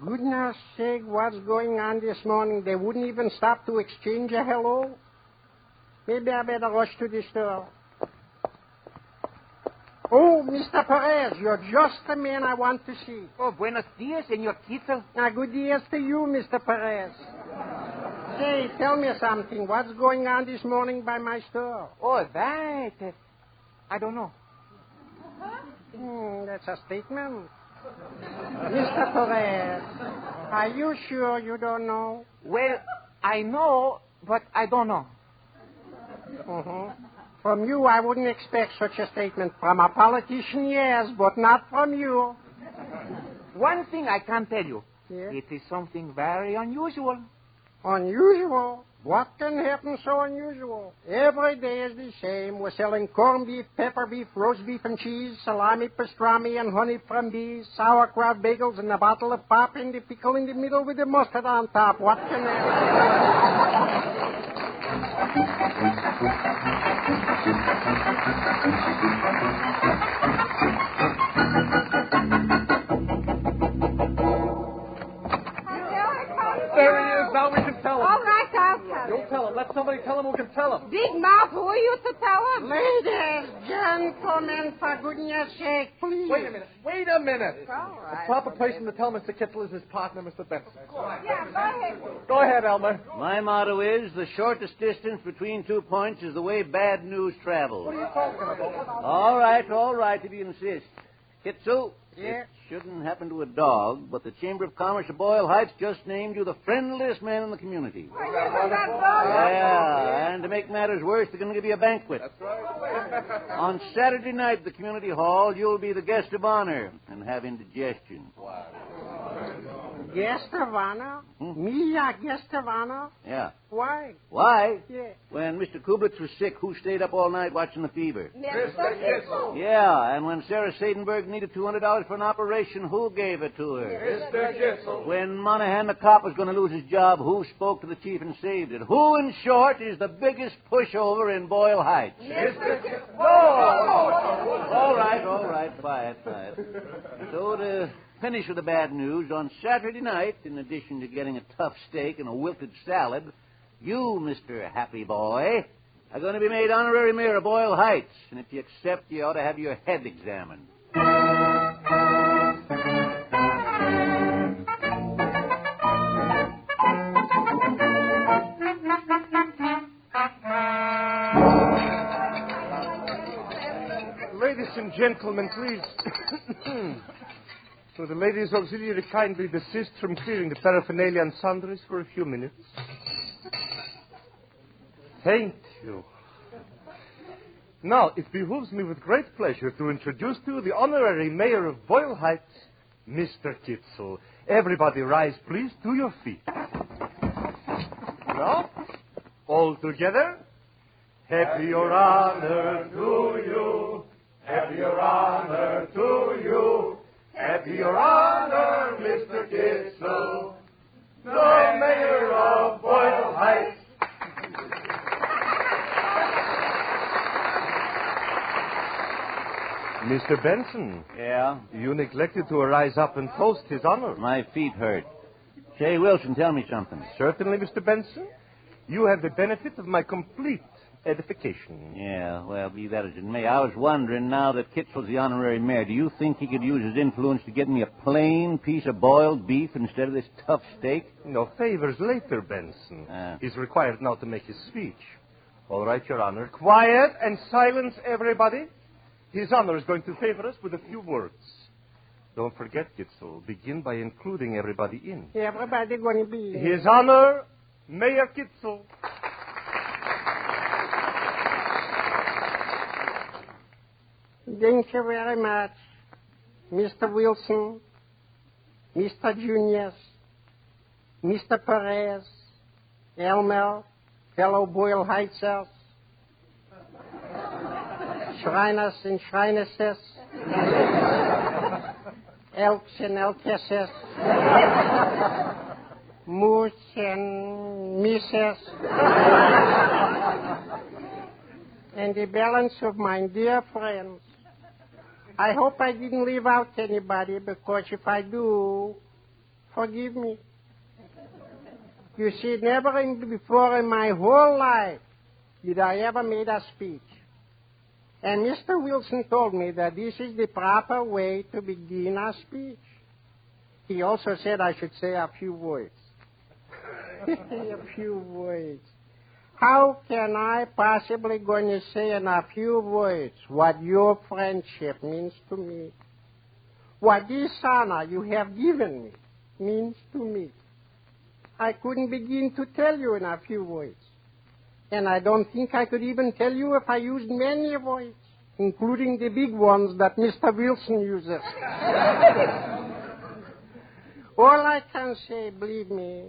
Goodness sake, what's going on this morning? They wouldn't even stop to exchange a hello. Maybe I better rush to the store. Oh, Mr. Perez, you're just the man I want to see. Oh, buenos dias, Senor Kitzel. Good dias to you, Mr. Perez. Say, tell me something. What's going on this morning by my store? Oh, that. I don't know. That's a statement. Mr. Perez, are you sure you don't know? Well, I know, but I don't know. From you, I wouldn't expect such a statement. From a politician, yes, but not from you. One thing I can tell you. Yeah? It is something very unusual. Unusual? What can happen so unusual? Every day is the same. We're selling corned beef, pepper beef, roast beef and cheese, salami, pastrami, and honey from bees, sauerkraut bagels, and a bottle of pop, and the pickle in the middle with the mustard on top. What can happen? There he is. Now we can tell him. All right, I'll tell him. Don't tell him. Let somebody tell him who can tell him. Big mouth, who are you to tell him? Ladies, gentlemen, for goodness sake, please. Wait a minute. All right. The proper person to tell Mr. Kitzel is his partner, Mr. Benson. Yeah, go ahead. Go ahead, Elmer. My motto is the shortest distance between 2 points is the way bad news travels. What are you talking about? All right, if you insist. Kitzel? Yeah? It shouldn't happen to a dog, but the Chamber of Commerce of Boyle Heights just named you the friendliest man in the community. Yeah, and to make matters worse, they're going to give you a banquet. That's right. On Saturday night at the community hall, you'll be the guest of honor and have indigestion. Wow. Guest of honor? Me, a guest of honor? Yeah. Why? Why? Yeah. When Mr. Kublitz was sick, who stayed up all night watching the fever? Mr. Kitzel. Yeah, and when Sarah Sadenberg needed $200 for an operation, who gave it to her? Mr. Kitzel. When Monahan the cop was going to lose his job, who spoke to the chief and saved it? Who, in short, is the biggest pushover in Boyle Heights? Mr. Kitzel. All right, quiet. So to finish with the bad news, on Saturday night, in addition to getting a tough steak and a wilted salad, you, Mr. Happy Boy, are going to be made honorary mayor of Boyle Heights. And if you accept, you ought to have your head examined. Ladies and gentlemen, please. Will the ladies auxiliary kindly desist from clearing the paraphernalia and sundries for a few minutes? Thank you. Now, it behooves me with great pleasure to introduce to you the honorary mayor of Boyle Heights, Mr. Kitzel. Everybody rise, please, to your feet. Now, all together. Happy Your Honor to you. Happy Your Honor to you. Happy Your Honor, Mr. Kitzel, the mayor of Boyle Heights. Mr. Benson. Yeah? You neglected to arise up and toast His Honor. My feet hurt. Say, Wilson, tell me something. Certainly, Mr. Benson. You have the benefit of my complete edification. Yeah, well, be that as it may, I was wondering, now that Kitzel's the honorary mayor, do you think he could use his influence to get me a plain piece of boiled beef instead of this tough steak? No favors later, Benson. He's required now to make his speech. All right, Your Honor. Quiet and silence, everybody. His Honor is going to favor us with a few words. Don't forget, Kitzel. Begin by including everybody in. Everybody going to be... His Honor, Mayor Kitzel. Thank you very much, Mr. Wilson, Mr. Junius, Mr. Perez, Elmer, fellow Boyle Heightsers, Shriners and Shrinesses, Elks and Elkesses, Moose and Misses, and the balance of my dear friends. I hope I didn't leave out anybody, because if I do, forgive me. You see, never before in my whole life did I ever make a speech. And Mr. Wilson told me that this is the proper way to begin a speech. He also said I should say a few words. A few words. How can I possibly going to say in a few words what your friendship means to me? What this honor you have given me means to me? I couldn't begin to tell you in a few words. And I don't think I could even tell you if I used many words, including the big ones that Mr. Wilson uses. All I can say, believe me,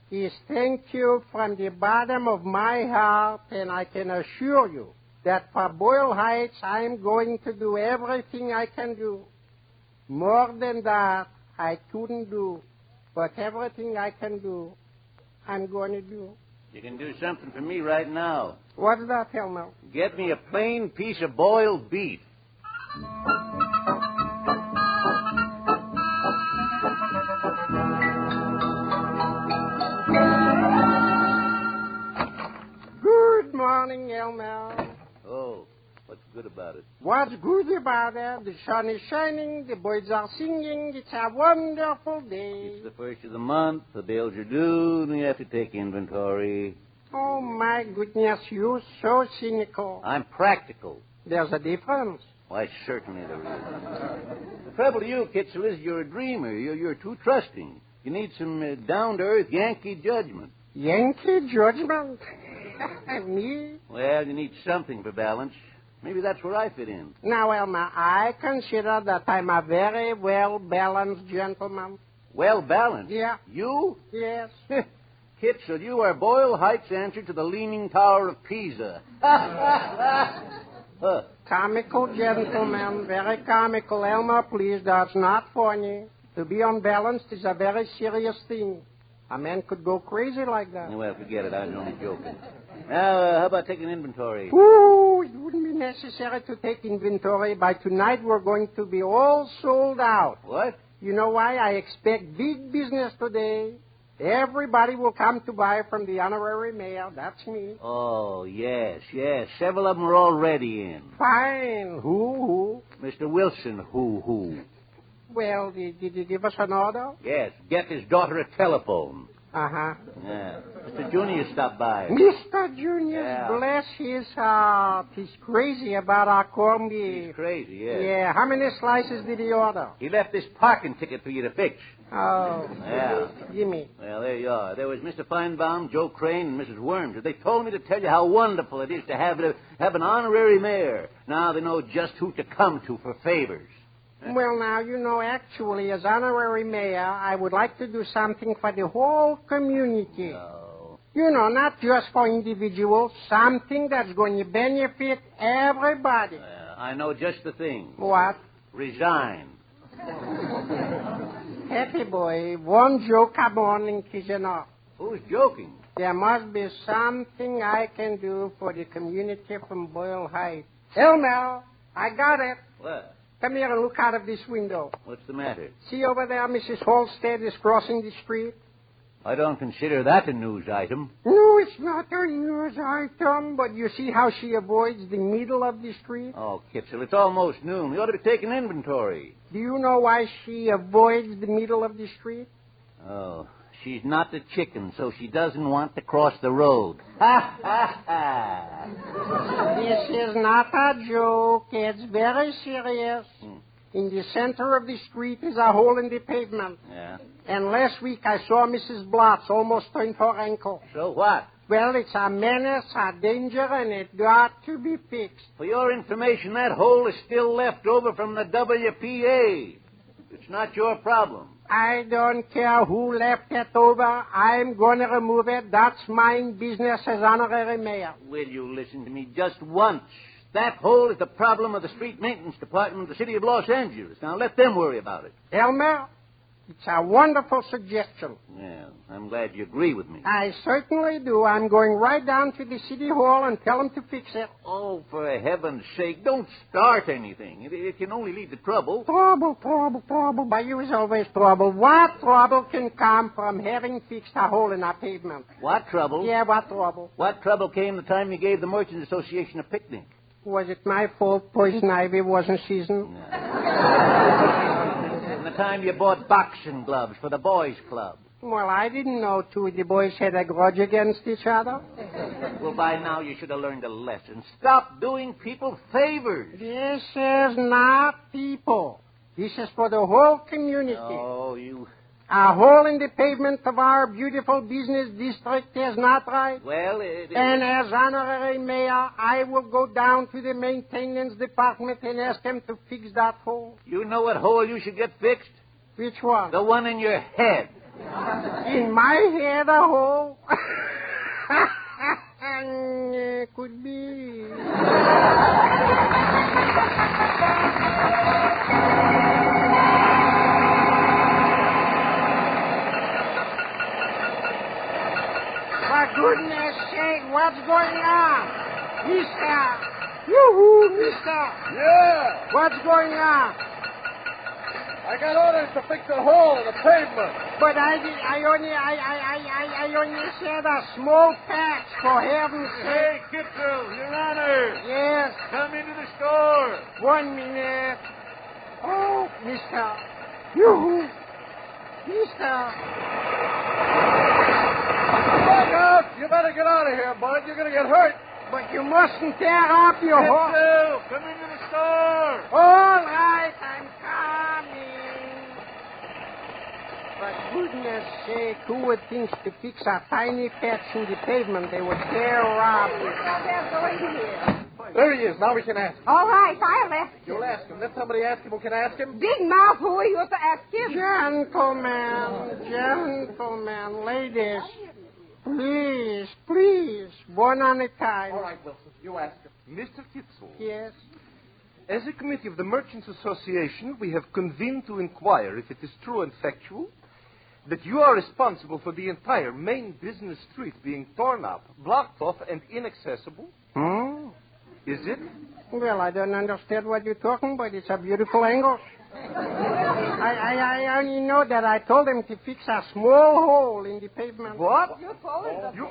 is thank you from the bottom of my heart, and I can assure you that for Boyle Heights, I'm going to do everything I can do. More than that, I couldn't do, but everything I can do, I'm going to do. You can do something for me right now. What's that, Elmer? Get me a plain piece of boiled beef. Good morning, Elmer. Oh, what's good about it? What's good about it? The sun is shining, the birds are singing, it's a wonderful day. It's the first of the month, the bills are due, and you have to take inventory. Oh, my goodness, you're so cynical. I'm practical. There's a difference. Why, certainly there is. The trouble to you, Kitzel, is you're a dreamer. You're too trusting. You need some down-to-earth Yankee judgment. Yankee judgment? Me? Well, you need something for balance. Maybe that's where I fit in. Now, Elmer, I consider that I'm a very well-balanced gentleman. Well-balanced? Yeah. You? Yes. Kitzel, you are Boyle Heights' answer to the Leaning Tower of Pisa. Comical gentleman, very comical. Elmer, please, that's not funny. To be unbalanced is a very serious thing. A man could go crazy like that. Well, forget it. I was only joking. Now, how about taking inventory? Ooh, it wouldn't be necessary to take inventory. By tonight, we're going to be all sold out. What? You know why? I expect big business today. Everybody will come to buy from the honorary mayor. That's me. Oh, yes. Several of them are already in. Fine. Who? Mr. Wilson, who? Well, did you give us an order? Yes. Get his daughter a telephone. Uh-huh. Yeah. Mr. Junior stopped by. Mr. Junior, Yeah. bless his heart. He's crazy about our corned beef. He's crazy, yeah. Yeah, how many slices did he order? He left this parking ticket for you to fix. Oh. Yeah. Gimme. Well, there you are. There was Mr. Feinbaum, Joe Crane, and Mrs. Worms. They told me to tell you how wonderful it is to have an honorary mayor. Now they know just who to come to for favors. Well, now, you know, actually, as honorary mayor, I would like to do something for the whole community. Oh. You know, not just for individuals, something that's going to benefit everybody. I know just the thing. What? Resign. Happy boy, one joke a morning is enough. Who's joking? There must be something I can do for the community from Boyle Heights. Elmer, I got it. What? Come here and look out of this window. What's the matter? See over there, Mrs. Halstead is crossing the street. I don't consider that a news item. No, it's not a news item, but you see how she avoids the middle of the street? Oh, Kitzel, it's almost noon. We ought to be taking inventory. Do you know why she avoids the middle of the street? Oh, she's not the chicken, so she doesn't want to cross the road. Ha, ha, ha. This is not a joke. It's very serious. In the center of the street is a hole in the pavement. Yeah. And last week I saw Mrs. Blotz almost turn her ankle. So what? Well, it's a menace, a danger, and it got to be fixed. For your information, that hole is still left over from the WPA. It's not your problem. I don't care who left it over. I'm going to remove it. That's my business as honorary mayor. Will you listen to me just once? That hole is the problem of the street maintenance department of the city of Los Angeles. Now let them worry about it. Elmer, it's a wonderful suggestion. Yeah, I'm glad you agree with me. I certainly do. I'm going right down to the city hall and tell them to fix it. Oh, for heaven's sake, don't start anything. It can only lead to trouble. Trouble. By you is always trouble. What trouble can come from having fixed a hole in our pavement? What trouble? Yeah, what trouble? What trouble came the time you gave the Merchants Association a picnic? Was it my fault poison ivy wasn't seasoned? No. And the time you bought boxing gloves for the boys' club. Well, I didn't know two of the boys had a grudge against each other. Well, by now you should have learned a lesson. Stop doing people favors. This is not people. This is for the whole community. Oh, you... A hole in the pavement of our beautiful business district is not right. Well, And as honorary mayor, I will go down to the maintenance department and ask them to fix that hole. You know what hole you should get fixed? Which one? The one in your head. In my head, a hole? Could be. For goodness sake, what's going on? Mister! Yoo-hoo, mister! Yeah! What's going on? I got orders to fix a hole in the pavement. But I only said a small patch, for heaven's Hey, sake. Kitzel, Your Honor. Yes. Come into the store. 1 minute. Oh, mister. Yoo-hoo. Mister. Look out! You better get out of here, bud. You're going to get hurt. But you mustn't tear up your hole. Kitzel, come into the store. All right, I'm coming. For goodness sake, who would think to fix a tiny patch in the pavement they would tear up? There he is. Now we can ask him. All right, I'll ask him. You'll ask him. Let somebody ask him who can ask him. Big mouth, who are you to ask him? Gentlemen, ladies, please, one at a time. All right, Wilson. You ask him. Mr. Kitzel. Yes? As a committee of the Merchants Association, we have convened to inquire if it is true and factual that you are responsible for the entire main business street being torn up, blocked off, and inaccessible. Is it? Well, I don't understand what you're talking about. It's a beautiful angle. I only know that I told him to fix a small hole in the pavement. What? You told him You,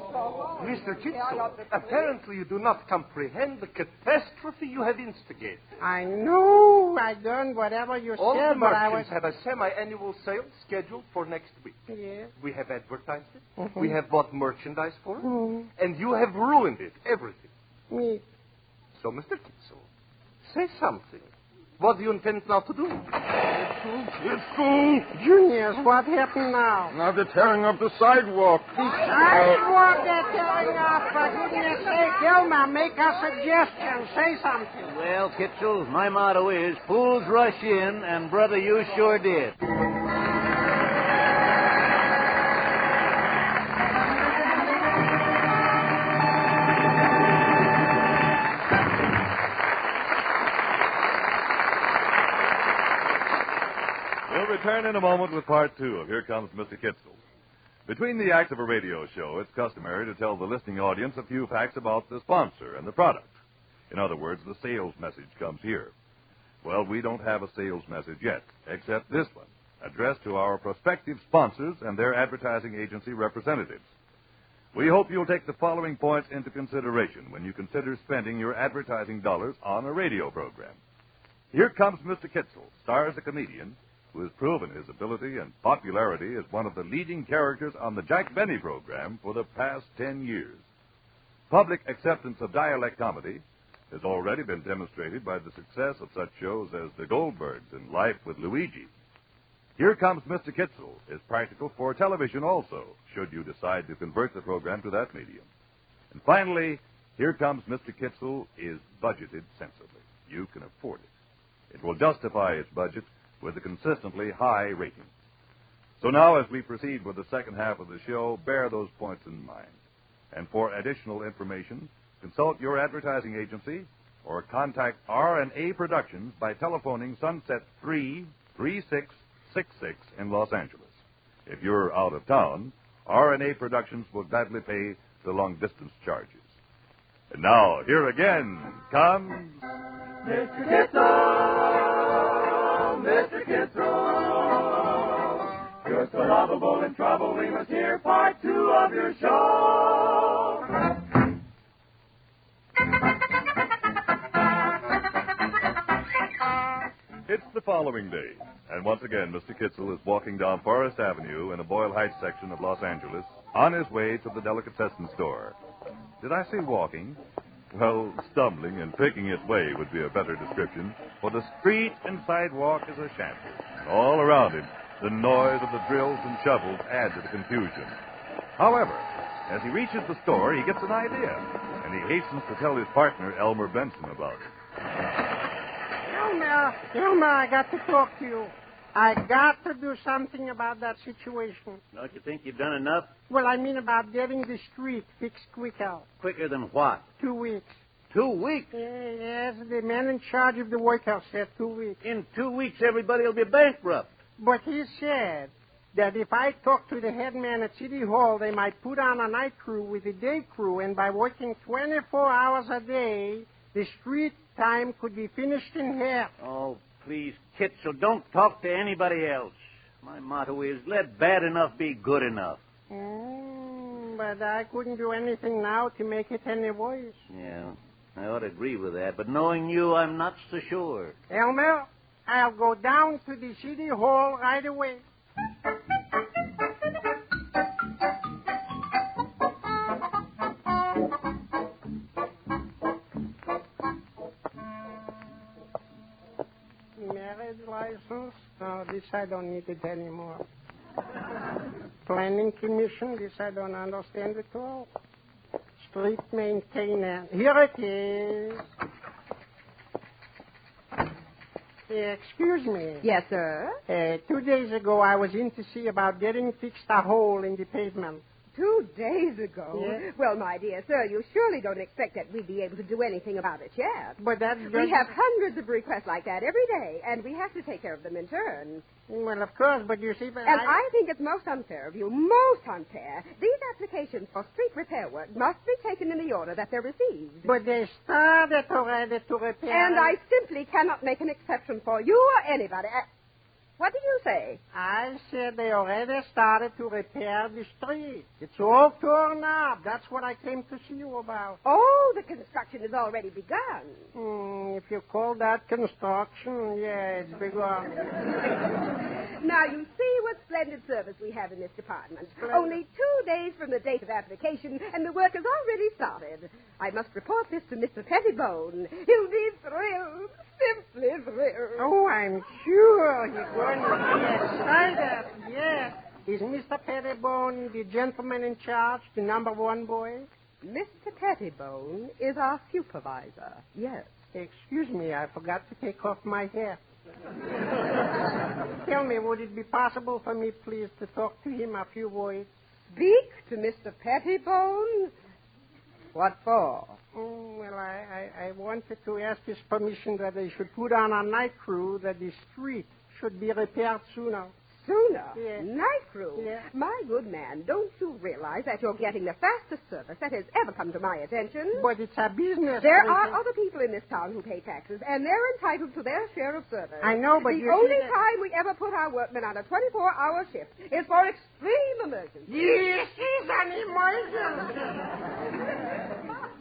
Mr. Kitzel, apparently you do not comprehend the catastrophe you have instigated. I know I done whatever you All said, the but I was... merchants have a semi-annual sale scheduled for next week. Yes. We have advertised it. Mhm. We have bought merchandise for it. Mhm. And you have ruined it, everything. Me. So, Mr. Kitzel, say something. What do you intend now to do? Kitzel! Juniors, what happened now? Now they're tearing up the sidewalk. Sidewalk they're tearing off. For goodness sake, Elmer, make a suggestion. Say something. Well, Kitzel, my motto is, fools rush in, and brother, you sure did. We'll return in a moment with part 2 of Here Comes Mr. Kitzel. Between the acts of a radio show, it's customary to tell the listening audience a few facts about the sponsor and the product. In other words, the sales message comes here. Well, we don't have a sales message yet, except this one, addressed to our prospective sponsors and their advertising agency representatives. We hope you'll take the following points into consideration when you consider spending your advertising dollars on a radio program. Here Comes Mr. Kitzel stars a comedian who has proven his ability and popularity as one of the leading characters on the Jack Benny program for the past 10 years. Public acceptance of dialect comedy has already been demonstrated by the success of such shows as The Goldbergs and Life with Luigi. Here Comes Mr. Kitzel is practical for television also, should you decide to convert the program to that medium. And finally, Here Comes Mr. Kitzel is budgeted sensibly. You can afford it. It will justify its budget with a consistently high rating. So now, as we proceed with the second half of the show, bear those points in mind. And for additional information, consult your advertising agency or contact R&A Productions by telephoning Sunset 33666 in Los Angeles. If you're out of town, R&A Productions will gladly pay the long-distance charges. And now, here again comes... Mr. Kitzel! Mr. Kitzel! You're so lovable in trouble, we must hear part 2 of your show! It's the following day, and once again, Mr. Kitzel is walking down Forest Avenue in the Boyle Heights section of Los Angeles on his way to the delicatessen store. Did I say walking? Well, stumbling and picking its way would be a better description, for the street and sidewalk is a shambles. And all around him, the noise of the drills and shovels add to the confusion. However, as he reaches the store, he gets an idea, and he hastens to tell his partner, Elmer Benson, about it. Elmer, I got to talk to you. I got to do something about that situation. Don't you think you've done enough? Well, I mean about getting the street fixed quicker. Quicker than what? 2 weeks. 2 weeks? Yes, the man in charge of the workhouse said 2 weeks. In 2 weeks, everybody will be bankrupt. But he said that if I talk to the head man at City Hall, they might put on a night crew with a day crew, and by working 24 hours a day, the street time could be finished in half. Oh, please, Kitzel, don't talk to anybody else. My motto is, let bad enough be good enough. But I couldn't do anything now to make it any worse. Yeah, I ought to agree with that, but knowing you, I'm not so sure. Elmer, I'll go down to the City Hall right away. Marriage license? Oh, this I don't need it anymore. Planning commission? This I don't understand at all. Street maintenance. Here it is. Excuse me. Yes, sir? 2 days ago, I was in to see about getting fixed a hole in the pavement. 2 days ago? Yes. Well, my dear sir, you surely don't expect that we'd be able to do anything about it yet. But that's just... We have hundreds of requests like that every day, and we have to take care of them in turn. Well, of course, but you see... And I think it's most unfair of you, most unfair. These applications for street repair work must be taken in the order that they're received. But they started already to repair... And I simply cannot make an exception for you or anybody. What did you say? I said they already started to repair the street. It's all torn up. That's what I came to see you about. Oh, the construction has already begun. If you call that construction, yeah, it's begun. Now, you see what splendid service we have in this department. Only 2 days from the date of application, and the work has already started. I must report this to Mr. Pettibone. He'll be thrilled, simply thrilled. Oh, I'm sure he's going to be excited. Yes. Is Mr. Pettibone the gentleman in charge, the number one boy? Mr. Pettibone is our supervisor, yes. Excuse me, I forgot to take off my hat. Tell me, would it be possible for me, please, to talk to him a few words? Speak to Mr. Pettibone? What for? Well, I wanted to ask his permission that they should put on a night crew that the street should be repaired sooner. Sooner? Yeah. Night crew? Yeah. My good man, don't you realize that you're getting the fastest service that has ever come to my attention? But it's a business. There are other people in this town who pay taxes, and they're entitled to their share of service. I know, but the only time we ever put our workmen on a 24-hour shift is for extreme emergency. This is an emergency.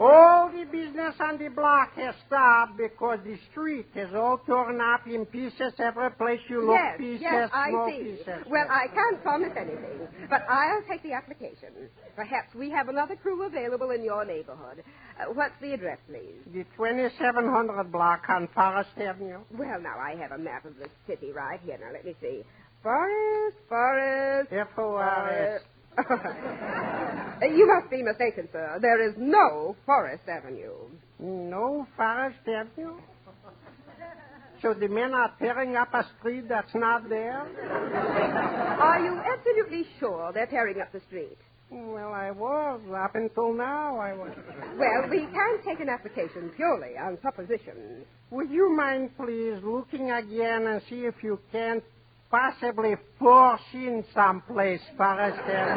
All the business on the block has stopped because the street is all torn up in pieces. Every place you look, pieces, small pieces. Well, I can't promise anything, but I'll take the application. Perhaps we have another crew available in your neighborhood. What's the address, please? The 2700 block on Forest Avenue. Well, now, I have a map of the city right here. Now, let me see. Forest. F-O-R-S. You must be mistaken, sir. There is no Forest Avenue. No Forest Avenue? So the men are tearing up a street that's not there? Are you absolutely sure they're tearing up the street? Well, I was. Up until now, I was. Well, we can take an application purely on supposition. Would you mind, please, looking again and see if you can't possibly force in someplace, Forest Avenue?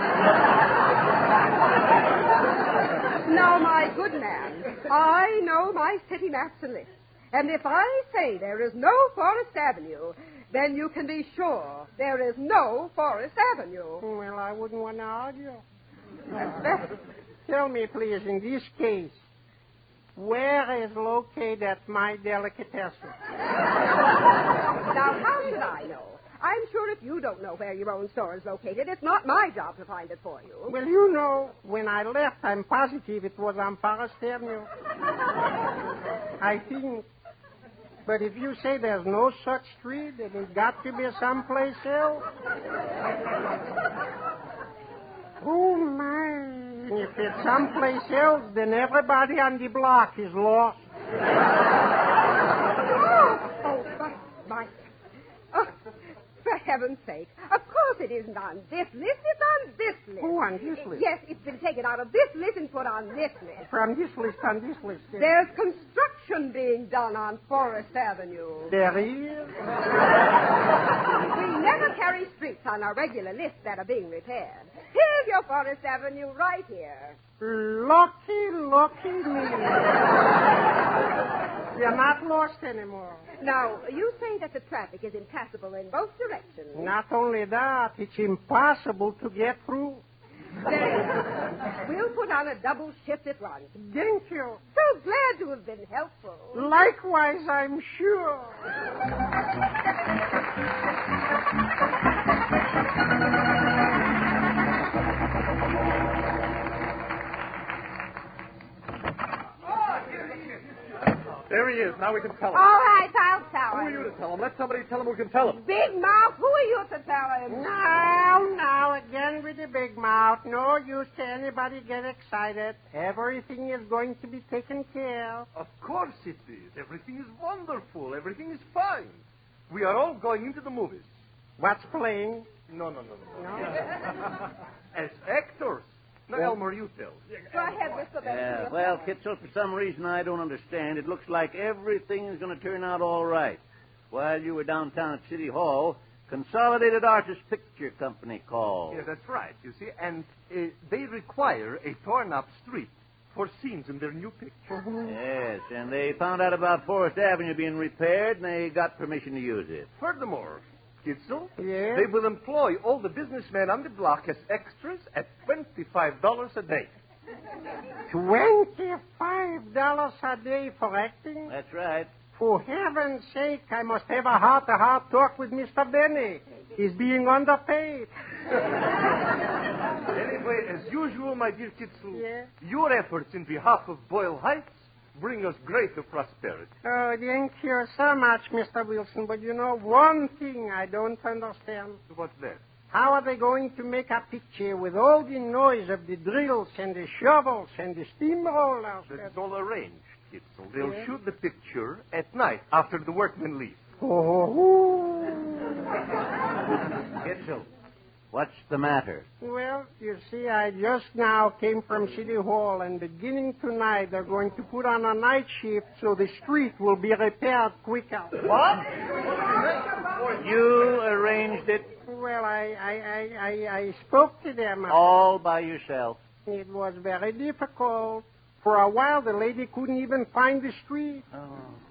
Now, my good man, I know my city maps and lists. And if I say there is no Forest Avenue, then you can be sure there is no Forest Avenue. Well, I wouldn't want to argue. That's better. Tell me, please, in this case, where is located my delicatessen? Now, how should I know? I'm sure if you don't know where your own store is located, it's not my job to find it for you. Well, you know, when I left, I'm positive it was on Forest Avenue. I think. But if you say there's no such street, then it's got to be someplace else. Oh, my. If it's someplace else, then everybody on the block is lost. For heaven's sake. Of course it isn't on this list. It's on this list. Oh, on this list? Yes, it's been taken out of this list and put on this list. From this list on this list. Yes. There's construction being done on Forest Avenue. There is? We never carry streets on our regular list that are being repaired. Here's your Forest Avenue right here. Lucky me. You're not lost anymore. Now, you say that the traffic is impassable in both directions. Not only that, it's impossible to get through. We'll put on a double shift at once. Thank you. So glad to have been helpful. Likewise, I'm sure. There he is. Now we can tell him. All right, I'll tell him. Who are you to tell him? Let somebody tell him who can tell him. Big Mouth, who are you to tell him? Now, again with the big mouth. No use to anybody get excited. Everything is going to be taken care of. Of course it is. Everything is wonderful. Everything is fine. We are all going into the movies. What's playing? No. As actors. Now, Elmer, you tell. Go ahead, Mr. Benson. Well, Kitzel, for some reason I don't understand, it looks like everything is going to turn out all right. While you were downtown at City Hall, Consolidated Artists Picture Company called. Yeah, that's right, you see. And they require a torn-up street for scenes in their new picture. Yes, and they found out about Forest Avenue being repaired, and they got permission to use it. Furthermore, Kitzel. Yeah? They will employ all the businessmen on the block as extras at $25 a day. $25 a day for acting? That's right. For heaven's sake, I must have a heart-to-heart talk with Mr. Benny. He's being underpaid. Anyway, as usual, my dear Kitzel, Yeah? your efforts in behalf of Boyle Heights bring us greater prosperity. Oh, thank you so much, Mr. Wilson. But you know, one thing I don't understand. What's that? How are they going to make a picture with all the noise of the drills and the shovels and the steamrollers? That's all arranged, Kitzel. They'll Yeah? shoot the picture at night after the workmen leave. Oh. Kitzel, what's the matter? Well, you see, I just now came from City Hall, and beginning tonight, they're going to put on a night shift so the street will be repaired quicker. What? You arranged it Well, I spoke to them. all by yourself. It was very difficult. For a while, the lady couldn't even find the street.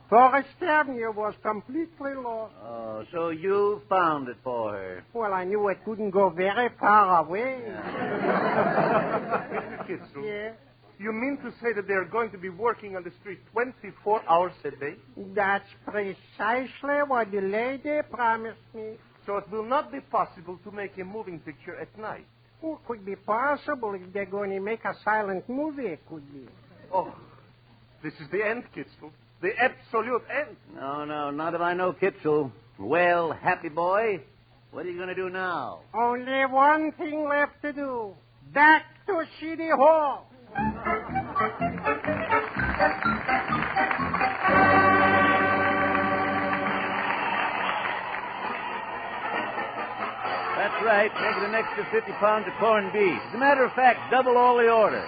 Forest Avenue was completely lost. Oh, so you found it for her. Well, I knew I couldn't go very far away. Mr. Kitzel, Yeah, you mean to say that they're going to be working on the street 24 hours a day? that's precisely what the lady promised me. So it will not be possible to make a moving picture at night. Oh, could be possible if they're going to make a silent movie. It could be. Oh, this is the end, Kitzel. The absolute end. No, not if I know Kitzel. Well, happy boy, what are you going to do now? Only one thing left to do. Back to City Hall. That's right. Make it an extra 50 pounds of corned beef. As a matter of fact, double all the order.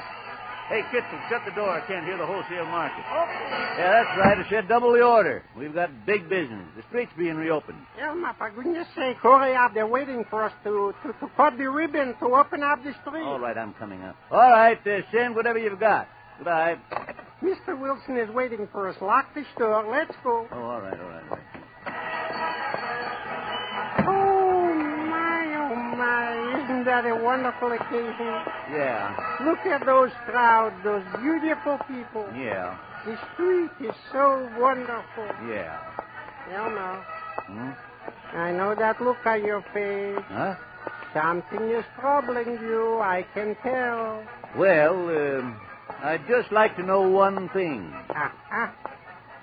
Hey, Kitzel, shut the door. I can't hear the wholesale market. Yeah, that's right. I said double the order. We've got big business. The street's being reopened. Elma, for goodness sake, hurry up. They're waiting for us to cut the ribbon to open up the street. All right, I'm coming up. All right, send whatever you've got. Goodbye. Mr. Wilson is waiting for us. Lock the store. Let's go. Oh, all right. Oh, my. Isn't that a wonderful occasion? Yeah. Look at those crowds, those beautiful people. Yeah. The street is so wonderful. Yeah. Elma, Hmm? I know that look on your face. Huh? Something is troubling you, I can tell. Well, I'd just like to know one thing. Uh-huh.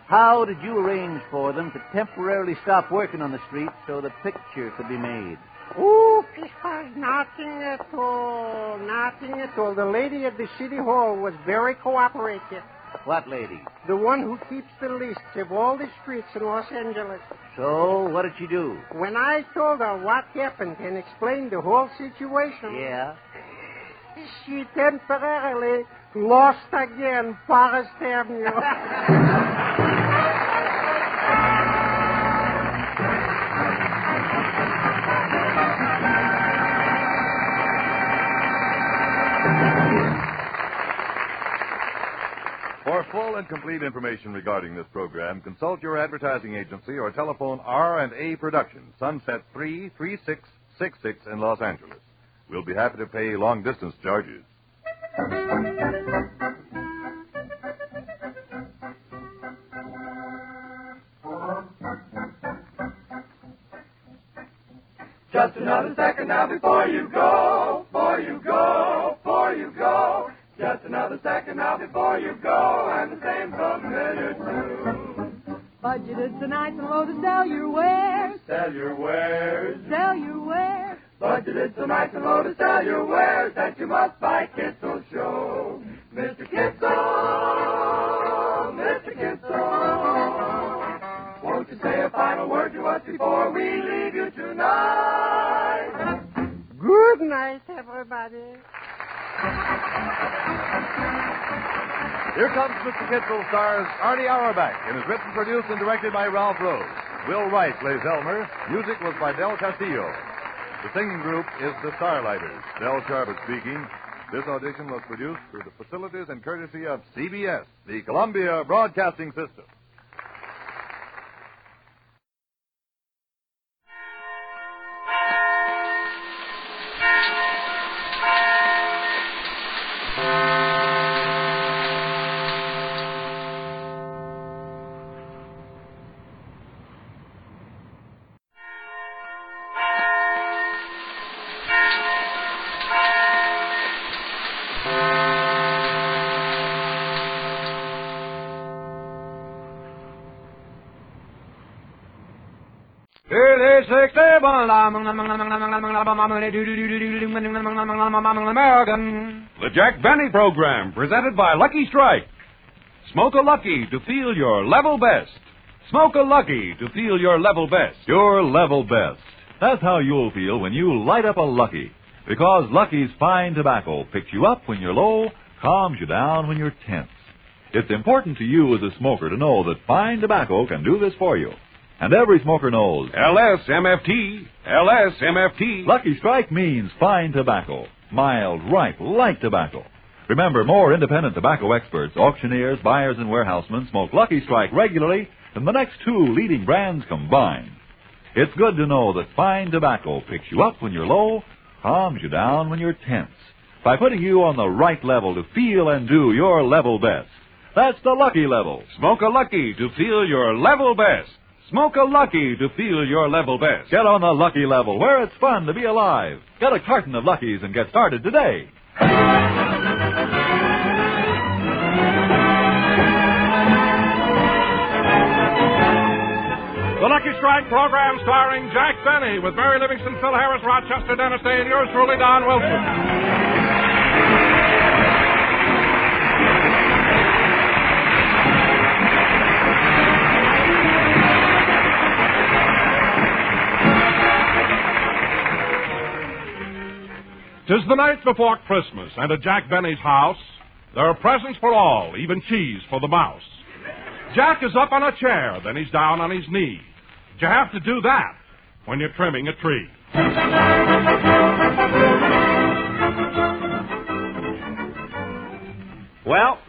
How did you arrange for them to temporarily stop working on the street so the picture could be made? Oh, Pishpa, nothing at all. Nothing at all. The lady at the City Hall was very cooperative. What lady? The one who keeps the lists of all the streets in Los Angeles. So, what did she do? When I told her what happened and explained the whole situation, Yeah? she temporarily lost again Forest Avenue. For full and complete information regarding this program, consult your advertising agency or telephone R&A Productions, Sunset 33666 in Los Angeles. We'll be happy to pay long-distance charges. Just another second now before you go, before you go, before you go. Just another second now before you go, and the same familiar tune. Budgeted tonight to load to sell your wares. Sell your wares. Sell your wares. Budgeted tonight to load to sell your wares that you must buy Kitzel Show. Mr. Kitzel, Mr. Kitzel. Won't you say a final word to us before we leave you tonight? Good night, everybody. Here comes Mr. Kitzel stars Arnie Auerbach and is written, produced, and directed by Ralph Rose. Will Wright plays Elmer. Music was by Del Castillo. The singing group is the Starlighters. Del Sharbutt speaking. This audition was produced through the facilities and courtesy of CBS, the Columbia Broadcasting System. American. The Jack Benny Program, presented by Lucky Strike. Smoke a Lucky to feel your level best. Smoke a Lucky to feel your level best. Your level best. That's how you'll feel when you light up a Lucky. Because Lucky's fine tobacco picks you up when you're low, calms you down when you're tense. It's important to you as a smoker to know that fine tobacco can do this for you. And every smoker knows LSMFT. LSMFT. Lucky Strike means fine tobacco. Mild, ripe, light tobacco. Remember, more independent tobacco experts, auctioneers, buyers, and warehousemen smoke Lucky Strike regularly than the next two leading brands combined. It's good to know that fine tobacco picks you up when you're low, calms you down when you're tense, by putting you on the right level to feel and do your level best. That's the Lucky level. Smoke a Lucky to feel your level best. Smoke a Lucky to feel your level best. Get on the Lucky level, where it's fun to be alive. Get a carton of Luckies and get started today. The Lucky Strike program starring Jack Benny with Mary Livingston, Phil Harris, Rochester, Dennis Day, and yours truly, Don Wilson. "'Tis the night before Christmas, and at Jack Benny's house, there are presents for all, even cheese for the mouse. Jack is up on a chair, then he's down on his knee. You have to do that when you're trimming a tree. Well,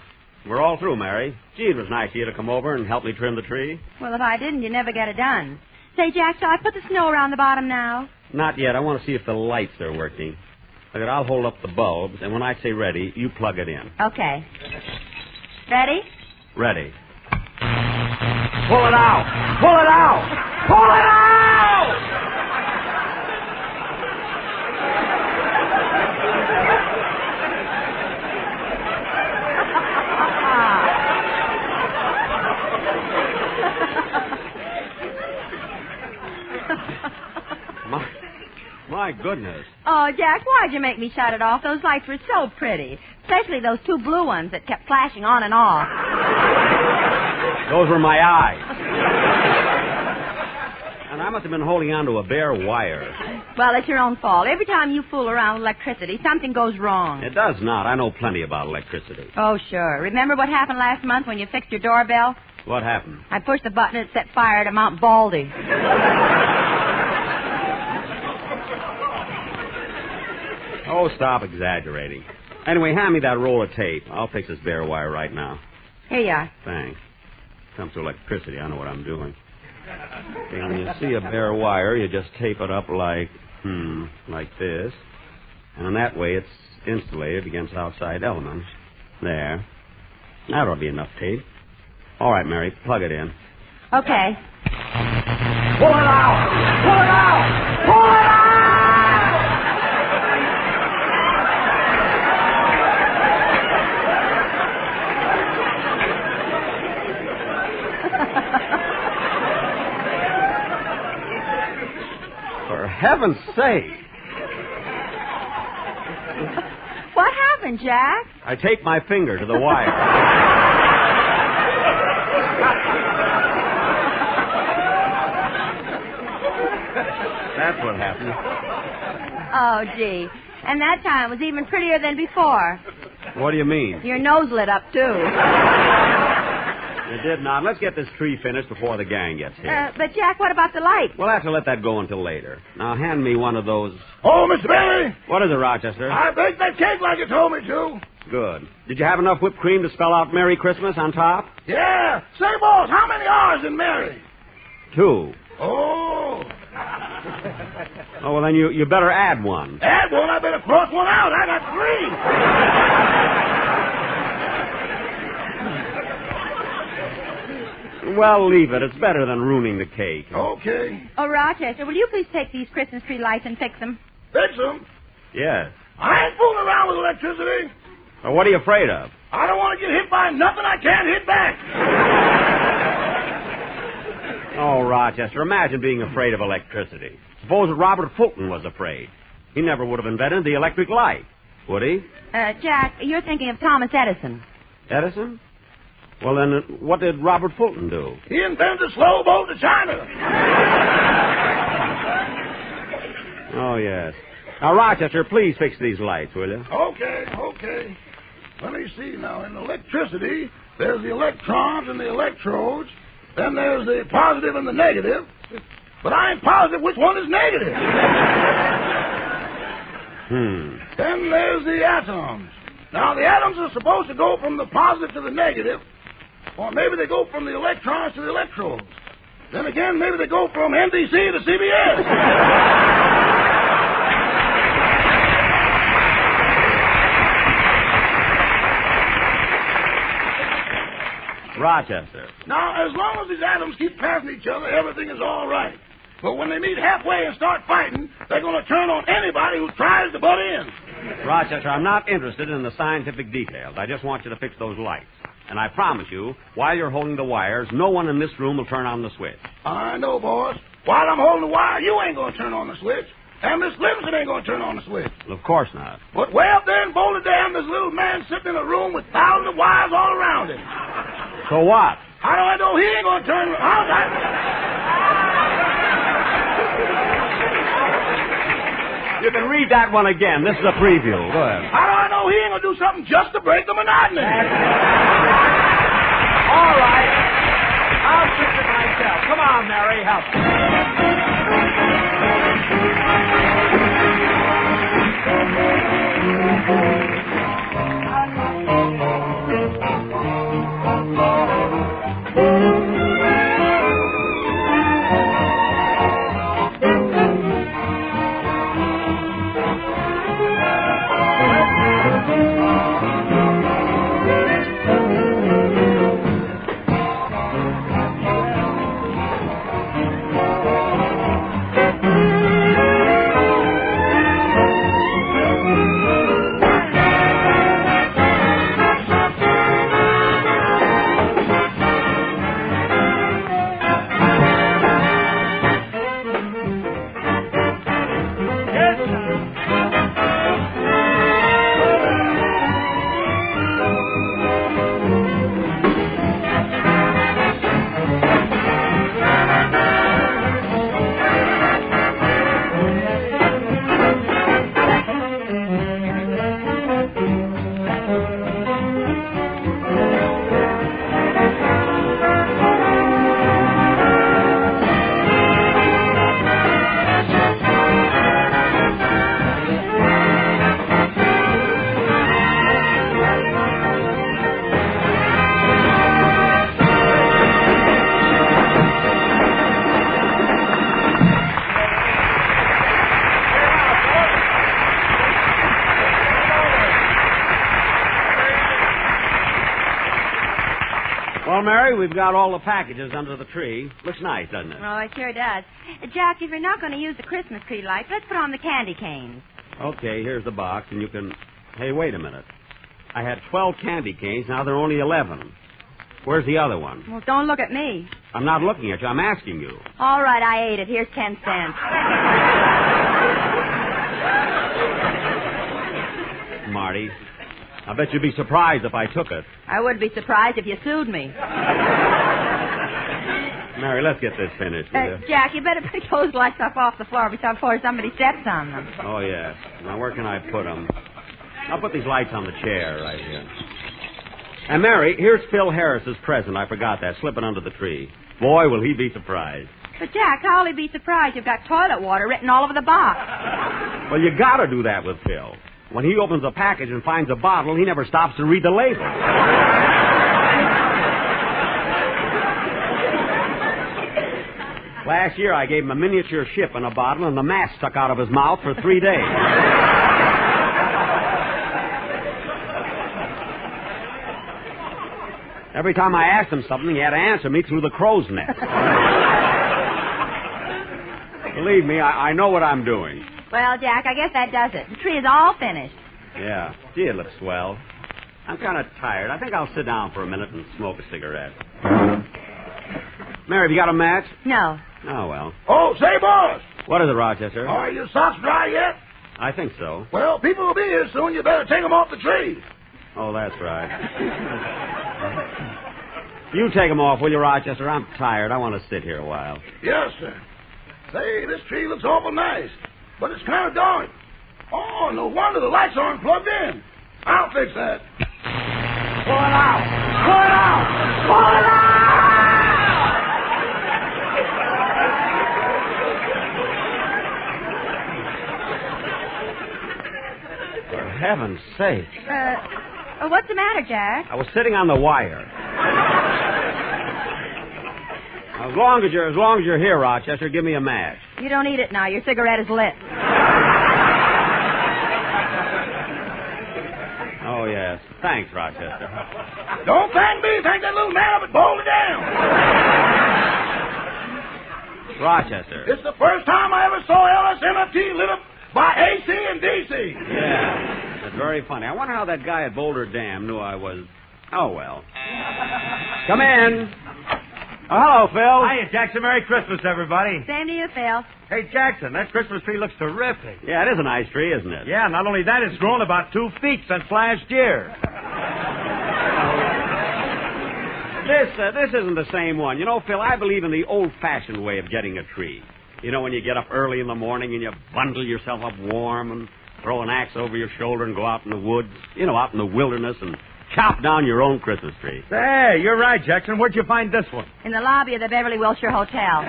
we're all through, Mary. Gee, it was nice of you to come over and help me trim the tree. Well, if I didn't, you'd never get it done. Say, Jack, shall I put the snow around the bottom now? Not yet. I want to see if the lights are working. Look, I'll hold up the bulbs, and when I say ready, you plug it in. Okay. Ready? Ready. Pull it out! Pull it out! Pull it out! My goodness. Oh, Jack, why'd you make me shut it off? Those lights were so pretty. Especially those two blue ones that kept flashing on and off. Those were my eyes. And I must have been holding on to a bare wire. Well, it's your own fault. Every time you fool around with electricity, something goes wrong. It does not. I know plenty about electricity. Oh, sure. Remember what happened last month when you fixed your doorbell? What happened? I pushed the button and it set fire to Mount Baldy. Oh, stop exaggerating. Anyway, hand me that roll of tape. I'll fix this bare wire right now. Here you are. Thanks. Comes to electricity, I know what I'm doing. Okay, when you see a bare wire, you just tape it up like this. And in that way, it's insulated against outside elements. There. That'll be enough tape. All right, Mary, plug it in. Okay. Pull it out! Pull it out! Pull it out! For heaven's sake. What happened, Jack? I taped my finger to the wire. That's what happened. Oh, gee. And that time was even prettier than before. What do you mean? Your nose lit up, too. It did not. Let's get this tree finished before the gang gets here. But, Jack, what about the light? We'll have to let that go until later. Now, hand me one of those... Oh, Mr. Bailey! What is it, Rochester? I baked that cake like you told me to. Good. Did you have enough whipped cream to spell out Merry Christmas on top? Yeah. Say, boss, how many R's in Mary? 2. Oh. Oh, well, then you better add one. Add one? I better cross one out. I got 3. Well, leave it. It's better than ruining the cake. Okay. Oh, Rochester, will you please take these Christmas tree lights and fix them? Fix them? Yes. I ain't fooling around with electricity. Well, what are you afraid of? I don't want to get hit by nothing I can't hit back. Oh, Rochester, imagine being afraid of electricity. Suppose Robert Fulton was afraid. He never would have invented the electric light, would he? Jack, you're thinking of Thomas Edison. Edison? Well, then, what did Robert Fulton do? He invented the slow boat to China. Oh, yes. Now, Rochester, please fix these lights, will you? Okay. Let me see now. In electricity, there's the electrons and the electrodes. Then there's the positive and the negative. But I ain't positive which one is negative. Then there's the atoms. Now, the atoms are supposed to go from the positive to the negative. Or maybe they go from the electrons to the electrodes. Then again, maybe they go from NBC to CBS. Rochester. Now, as long as these atoms keep passing each other, everything is all right. But when they meet halfway and start fighting, they're going to turn on anybody who tries to butt in. Rochester, I'm not interested in the scientific details. I just want you to fix those lights. And I promise you, while you're holding the wires, no one in this room will turn on the switch. I know, boss. While I'm holding the wire, you ain't going to turn on the switch. And Miss Livingston ain't going to turn on the switch. Well, of course not. But way up there in Boulder Dam, there's a little man sitting in a room with thousands of wires all around him. So what? How do I know he ain't going to turn... You can read that one again. This is a preview. Go ahead. How do I know he ain't going to do something just to break the monotony? All right. I'll fix it myself. Come on, Mary. Help Well, Mary, we've got all the packages under the tree. Looks nice, doesn't it? Oh, it sure does. Jack, if you're not going to use the Christmas tree lights, let's put on the candy canes. Okay, here's the box, and you can... Hey, wait a minute. I had 12 candy canes. Now there are only 11. Where's the other one? Well, don't look at me. I'm not looking at you. I'm asking you. All right, I ate it. Here's 10 cents. Marty, I bet you'd be surprised if I took it. I would be surprised if you sued me. Mary, let's get this finished, will you? Jack, you better pick those lights up off the floor before somebody steps on them. Oh, yes. Now, where can I put them? I'll put these lights on the chair right here. And, Mary, here's Phil Harris's present. I forgot that. Slip it under the tree. Boy, will he be surprised. But, Jack, how'll he be surprised? You've got toilet water written all over the box. Well, you gotta do that with Phil. When he opens a package and finds a bottle, he never stops to read the label. Last year, I gave him a miniature ship and a bottle, and the mask stuck out of his mouth for 3 days. Every time I asked him something, he had to answer me through the crow's nest. Believe me, I know what I'm doing. Well, Jack, I guess that does it. The tree is all finished. Yeah. Gee, it looks swell. I'm kind of tired. I think I'll sit down for a minute and smoke a cigarette. Mary, have you got a match? No. Oh, well. Oh, say, boss. What is it, Rochester? Are your socks dry yet? I think so. Well, people will be here soon. You better take them off the tree. Oh, that's right. You take them off, will you, Rochester? I'm tired. I want to sit here a while. Yes, sir. Say, this tree looks awful nice, but it's kind of dark. Oh, no wonder the lights aren't plugged in. I'll fix that. Pull it out! Pull it out! Pull it out! For heaven's sake. What's the matter, Jack? I was sitting on the wire. As long as you're here, Rochester, give me a match. You don't need it now. Your cigarette is lit. Oh, yes. Thanks, Rochester. Don't thank me. Thank that little man up at Boulder Dam. Rochester. It's the first time I ever saw LSMFT lit up by AC and DC. Yeah. That's very funny. I wonder how that guy at Boulder Dam knew I was... Oh, well. Come in. Oh, hello, Phil. Hiya, Jackson. Merry Christmas, everybody. Same to you, Phil. Hey, Jackson, that Christmas tree looks terrific. Yeah, it is a nice tree, isn't it? Yeah, not only that, it's grown about 2 feet since last year. This isn't the same one. You know, Phil, I believe in the old-fashioned way of getting a tree. You know, when you get up early in the morning and you bundle yourself up warm and throw an axe over your shoulder and go out in the woods, you know, out in the wilderness and chop down your own Christmas tree. Hey, you're right, Jackson. Where'd you find this one? In the lobby of the Beverly Wilshire Hotel.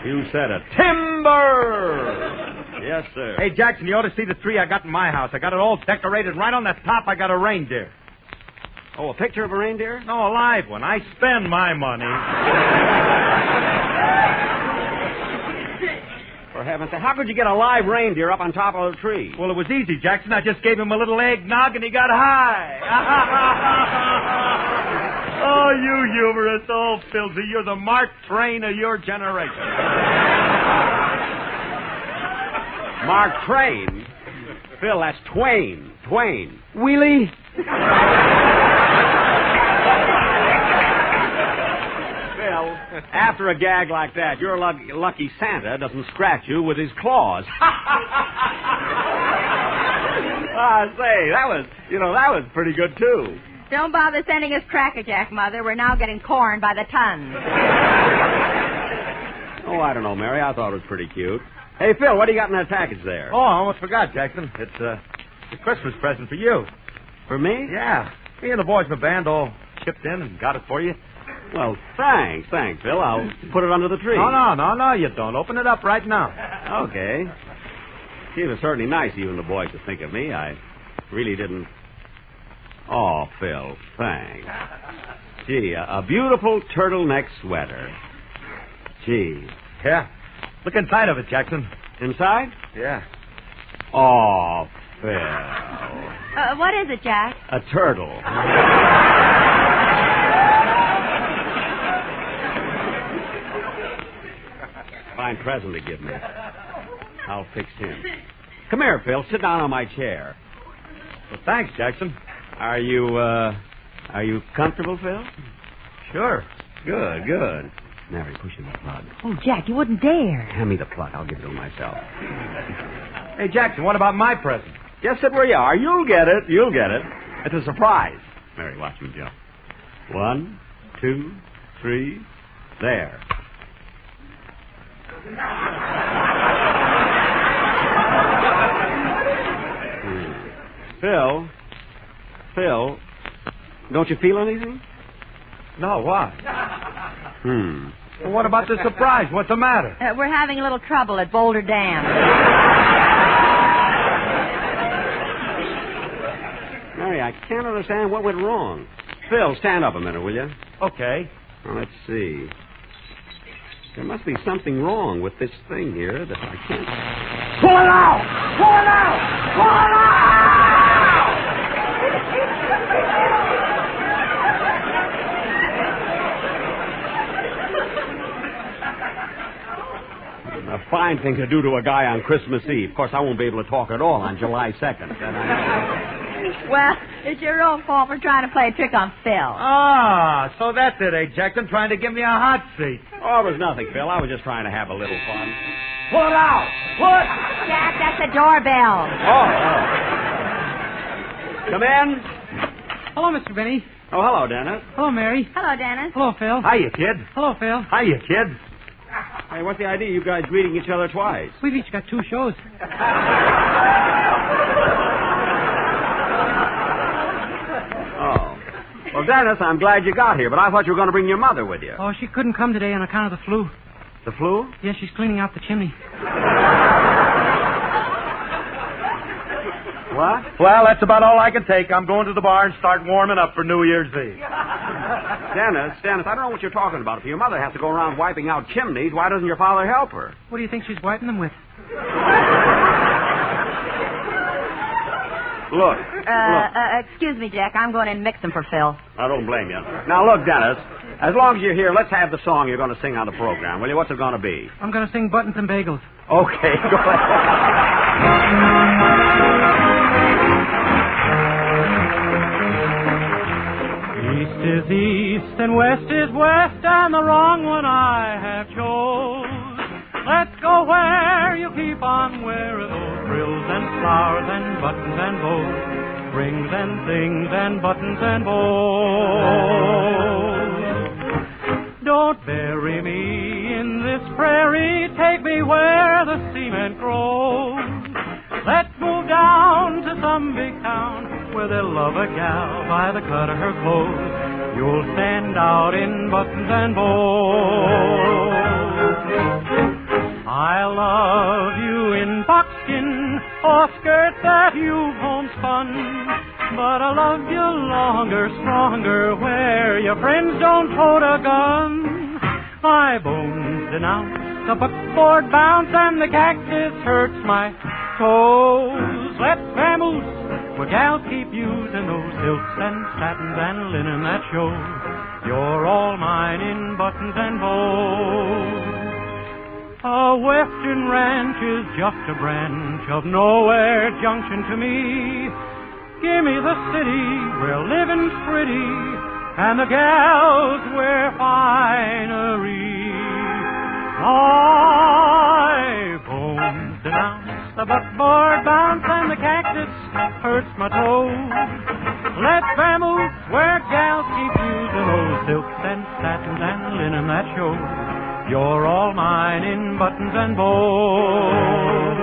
You said it. Timber! Yes, sir. Hey, Jackson, you ought to see the tree I got in my house. I got it all decorated. Right on the top, I got a reindeer. Oh, a picture of a reindeer? No, a live one. I spend my money. For heaven's sake, how could you get a live reindeer up on top of the tree? Well, it was easy, Jackson. I just gave him a little eggnog and he got high. Oh, you humorous old Philsy. You're the Mark Twain of your generation. Mark Twain? Phil, that's Twain. Twain. Wheelie? Phil, after a gag like that, you're lucky Santa doesn't scratch you with his claws. Say, that was pretty good, too. Don't bother sending us Cracker Jack, Mother. We're now getting corn by the ton. Oh, I don't know, Mary. I thought it was pretty cute. Hey, Phil, what do you got in that package there? Oh, I almost forgot, Jackson. It's a Christmas present for you. For me? Yeah. Me and the boys in the band all chipped in and got it for you. Well, thanks, Phil. I'll put it under the tree. No, you don't. Open it up right now. Okay. Gee, it was certainly nice of you and the boys to think of me. I really didn't... Oh, Phil, thanks. Gee, a beautiful turtleneck sweater. Gee. Yeah. Look inside of it, Jackson. Inside? Yeah. Oh, Phil. What is it, Jack? A turtle. Fine present to give me. I'll fix him. Come here, Phil. Sit down on my chair. Well, thanks, Jackson. Are you comfortable, Phil? Sure. Good. Mary, push in the plug. Oh, Jack, you wouldn't dare. Hand me the plug. I'll give it to him myself. Hey, Jackson, what about my present? Just sit where you are. You'll get it. It's a surprise. Mary, watch me jump. 1, 2, 3, there. Phil, don't you feel anything? No, what? Well, what about the surprise? What's the matter? We're having a little trouble at Boulder Dam. Mary, I can't understand what went wrong. Phil, stand up a minute, will you? Okay. Well, let's see. There must be something wrong with this thing here that I can't... Pull it out! Pull it out! Pull it out! A fine thing to do to a guy on Christmas Eve. Of course, I won't be able to talk at all on July 2nd. Well, It's your own fault for trying to play a trick on Phil. Ah, so that's it, eh, Jackson? Trying to give me a hot seat. Oh, it was nothing, Phil. I was just trying to have a little fun. Put out! Put! Jack, that's the doorbell. Come in. Hello, Mr. Benny. Oh, hello, Dennis. Hello, Mary. Hello, Dennis. Hello, Phil. Hiya, kid. Hello, Phil. Hiya, kid. Hey, what's the idea? You guys greeting each other twice. We've each got 2 shows. Oh. Well, Dennis, I'm glad you got here, but I thought you were going to bring your mother with you. Oh, she couldn't come today on account of the flu. The flu? Yes, she's cleaning out the chimney. What? Well, that's about all I can take. I'm going to the bar and start warming up for New Year's Eve. Dennis, I don't know what you're talking about. If your mother has to go around wiping out chimneys, why doesn't your father help her? What do you think she's wiping them with? Look. Excuse me, Jack. I'm going in and mix them for Phil. I don't blame you. Now, look, Dennis, as long as you're here, let's have the song you're going to sing on the program, will you? What's it going to be? I'm going to sing Buttons and Bagels. Okay, go ahead. East is east and west is west, and the wrong one I have chose. Let's go where you keep on wearing those frills and flowers and buttons and bows, rings and things and buttons and bows. Don't bury me in this prairie, take me where the cement grows. Let's move down to some big town where they'll love a gal by the cut of her clothes. You'll stand out in buttons and bows. I love you in buckskin or skirts that you've homespun, but I love you longer, stronger, where your friends don't hold a gun. My bones denounce the buckboard bounce and the cactus hurts my toes. Let's vamoose where gals keep using those silks and satins and linen that shows you're all mine in buttons and bows. A western ranch is just a branch of nowhere junction to me. Give me the city where living's pretty and the gals wear finery. My bones denounce the buckboard bounce and the cactus hurts my toes. Let's vamoose where gals keep using those silks and satins and linen that shows you're all mine in buttons and bows.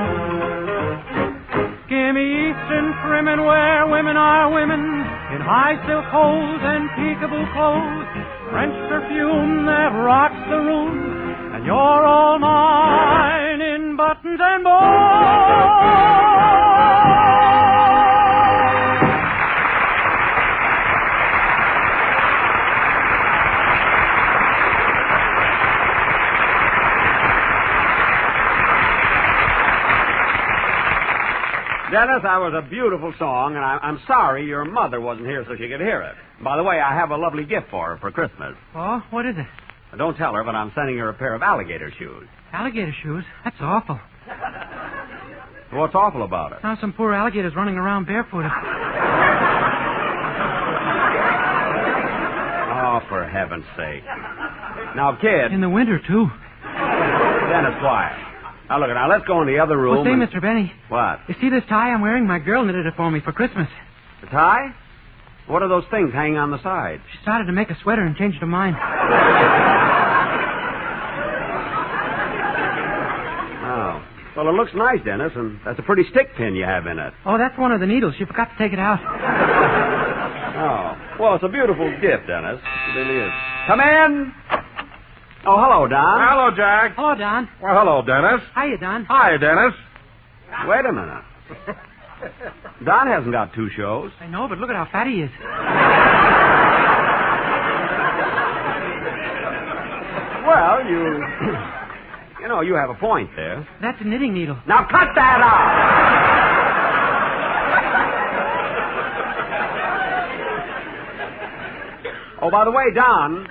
Give me eastern trimming where women are women in high silk hose and peekaboo clothes, French perfume that rocks the room, and you're all mine in buttons and bows. Dennis, that was a beautiful song, and I'm sorry your mother wasn't here so she could hear it. By the way, I have a lovely gift for her for Christmas. Oh, what is it? Don't tell her, but I'm sending her a pair of alligator shoes. Alligator shoes? That's awful. What's awful about it? Now some poor alligators running around barefooted. Oh, for heaven's sake. Now, kid. In the winter, too. Dennis, quiet. Now, let's go in the other room. Well, say, Mr. Benny. What? You see this tie I'm wearing? My girl knitted it for me for Christmas. The tie? What are those things hanging on the side? She started to make a sweater and changed her mind. Oh. Well, it looks nice, Dennis, and that's a pretty stick pin you have in it. Oh, that's one of the needles. She forgot to take it out. Oh. Well, it's a beautiful gift, Dennis. It really is. Come in. Oh, hello, Don. Hello, Jack. Hello, Don. Well, hello, Dennis. Hiya, Don. Hi, Dennis. Wait a minute. Don hasn't got 2 shows. I know, but look at how fat he is. Well, you have a point there. That's a knitting needle. Now cut that out! Oh, by the way, Don,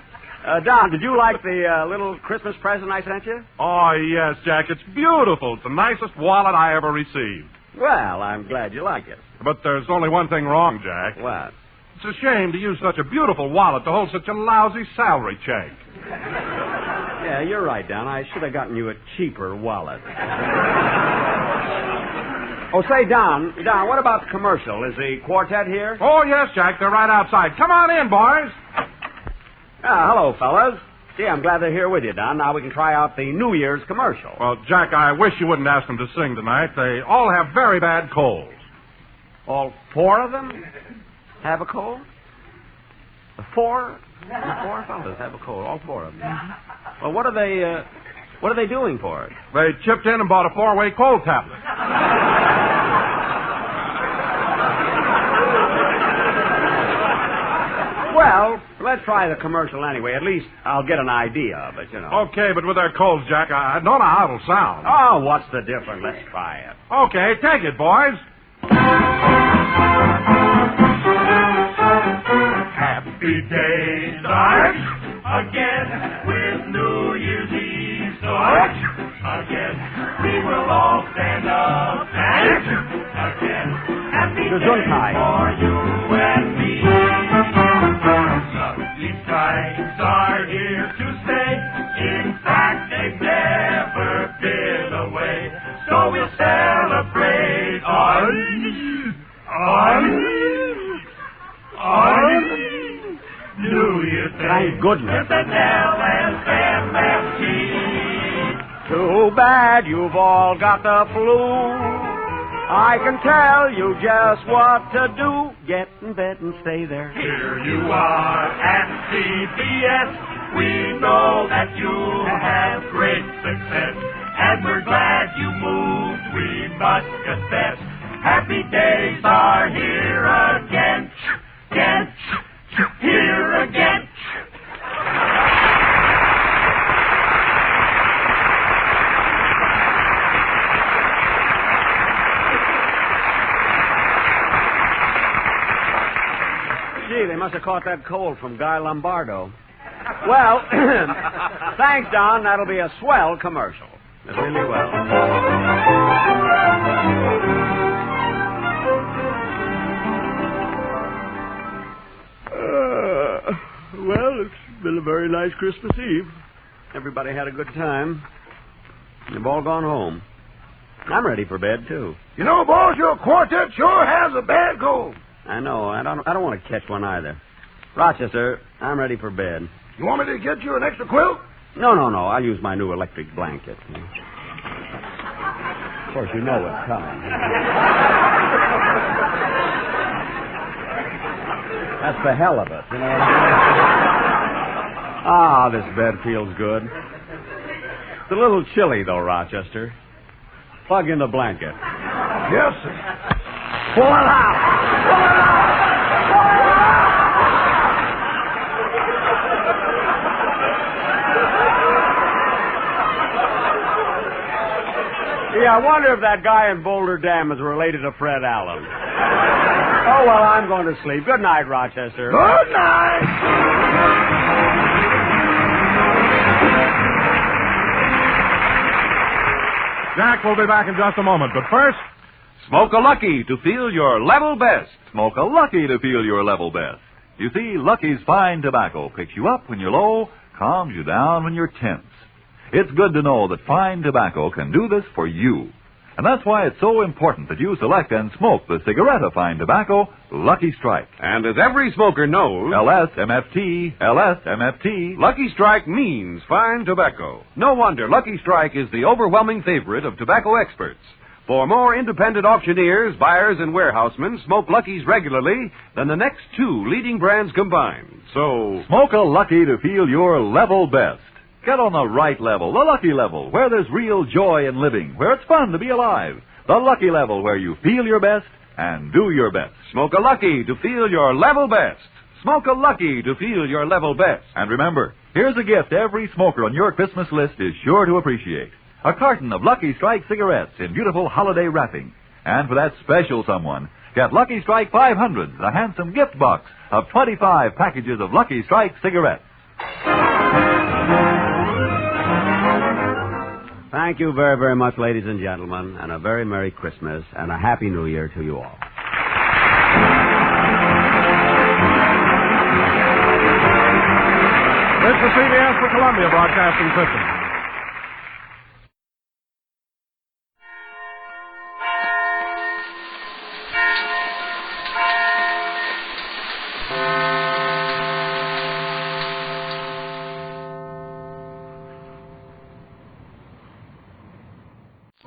did you like the little Christmas present I sent you? Oh, yes, Jack. It's beautiful. It's the nicest wallet I ever received. Well, I'm glad you like it. But there's only one thing wrong, Jack. What? It's a shame to use such a beautiful wallet to hold such a lousy salary check. Yeah, you're right, Don. I should have gotten you a cheaper wallet. Oh, say, Don, what about the commercial? Is the quartet here? Oh, yes, Jack. They're right outside. Come on in, boys. Hello, fellas. Gee, I'm glad they're here with you, Don. Now we can try out the New Year's commercial. Well, Jack, I wish you wouldn't ask them to sing tonight. They all have very bad colds. All four of them have a cold? The four fellas have a cold, all four of them. Well, what are they doing for it? They chipped in and bought a 4-way cold tablet. Well, let's try the commercial anyway. At least I'll get an idea of it, you know. Okay, but with their colds, Jack, I don't know how it'll sound. Oh, what's the difference? Let's try it. Okay, take it, boys. Happy days start again with New Year's Eve start again. We will all stand up and again. Happy days for you and me. Lucky strikes are here to stay. In fact, they've never been away. So we'll celebrate on New Year's Day. Thank goodness. With an LSMFT. Too bad you've all got the flu. I can tell you just what to do. Get in bed and stay there. Here you are at CBS. We know that you have great success. And we're glad you moved, we must confess. Happy days are here again. Here again. Gee, they must have caught that cold from Guy Lombardo. Well, thanks, Don. That'll be a swell commercial. It really will. Well, it's been a very nice Christmas Eve. Everybody had a good time. They've all gone home. I'm ready for bed, too. You know, boss, your quartet sure has a bad cold. I know. I don't want to catch one either. Rochester, I'm ready for bed. You want me to get you an extra quilt? No. I'll use my new electric blanket. Of course, you know what's coming. That's the hell of it, you know what I mean? Ah, this bed feels good. It's a little chilly, though, Rochester. Plug in the blanket. Yes, sir. Pull it out! Pull it out! Yeah, I wonder if that guy in Boulder Dam is related to Fred Allen. Oh, well, I'm going to sleep. Good night, Rochester. Good night. Jack will be back in just a moment, but first... Smoke a Lucky to feel your level best. Smoke a Lucky to feel your level best. You see, Lucky's fine tobacco picks you up when you're low, calms you down when you're tense. It's good to know that fine tobacco can do this for you. And that's why it's so important that you select and smoke the cigarette of fine tobacco, Lucky Strike. And as every smoker knows... LSMFT. Lucky Strike means fine tobacco. No wonder Lucky Strike is the overwhelming favorite of tobacco experts. For more independent auctioneers, buyers, and warehousemen smoke Lucky's regularly than the next two leading brands combined. So... Smoke a Lucky to feel your level best. Get on the right level, the Lucky level, where there's real joy in living, where it's fun to be alive. The Lucky level, where you feel your best and do your best. Smoke a Lucky to feel your level best. Smoke a Lucky to feel your level best. And remember, here's a gift every smoker on your Christmas list is sure to appreciate. A carton of Lucky Strike cigarettes in beautiful holiday wrapping. And for that special someone, get Lucky Strike 500, a handsome gift box of 25 packages of Lucky Strike cigarettes. Thank you very, very much, ladies and gentlemen, and a very Merry Christmas and a Happy New Year to you all. This is CBS, the Columbia Broadcasting System.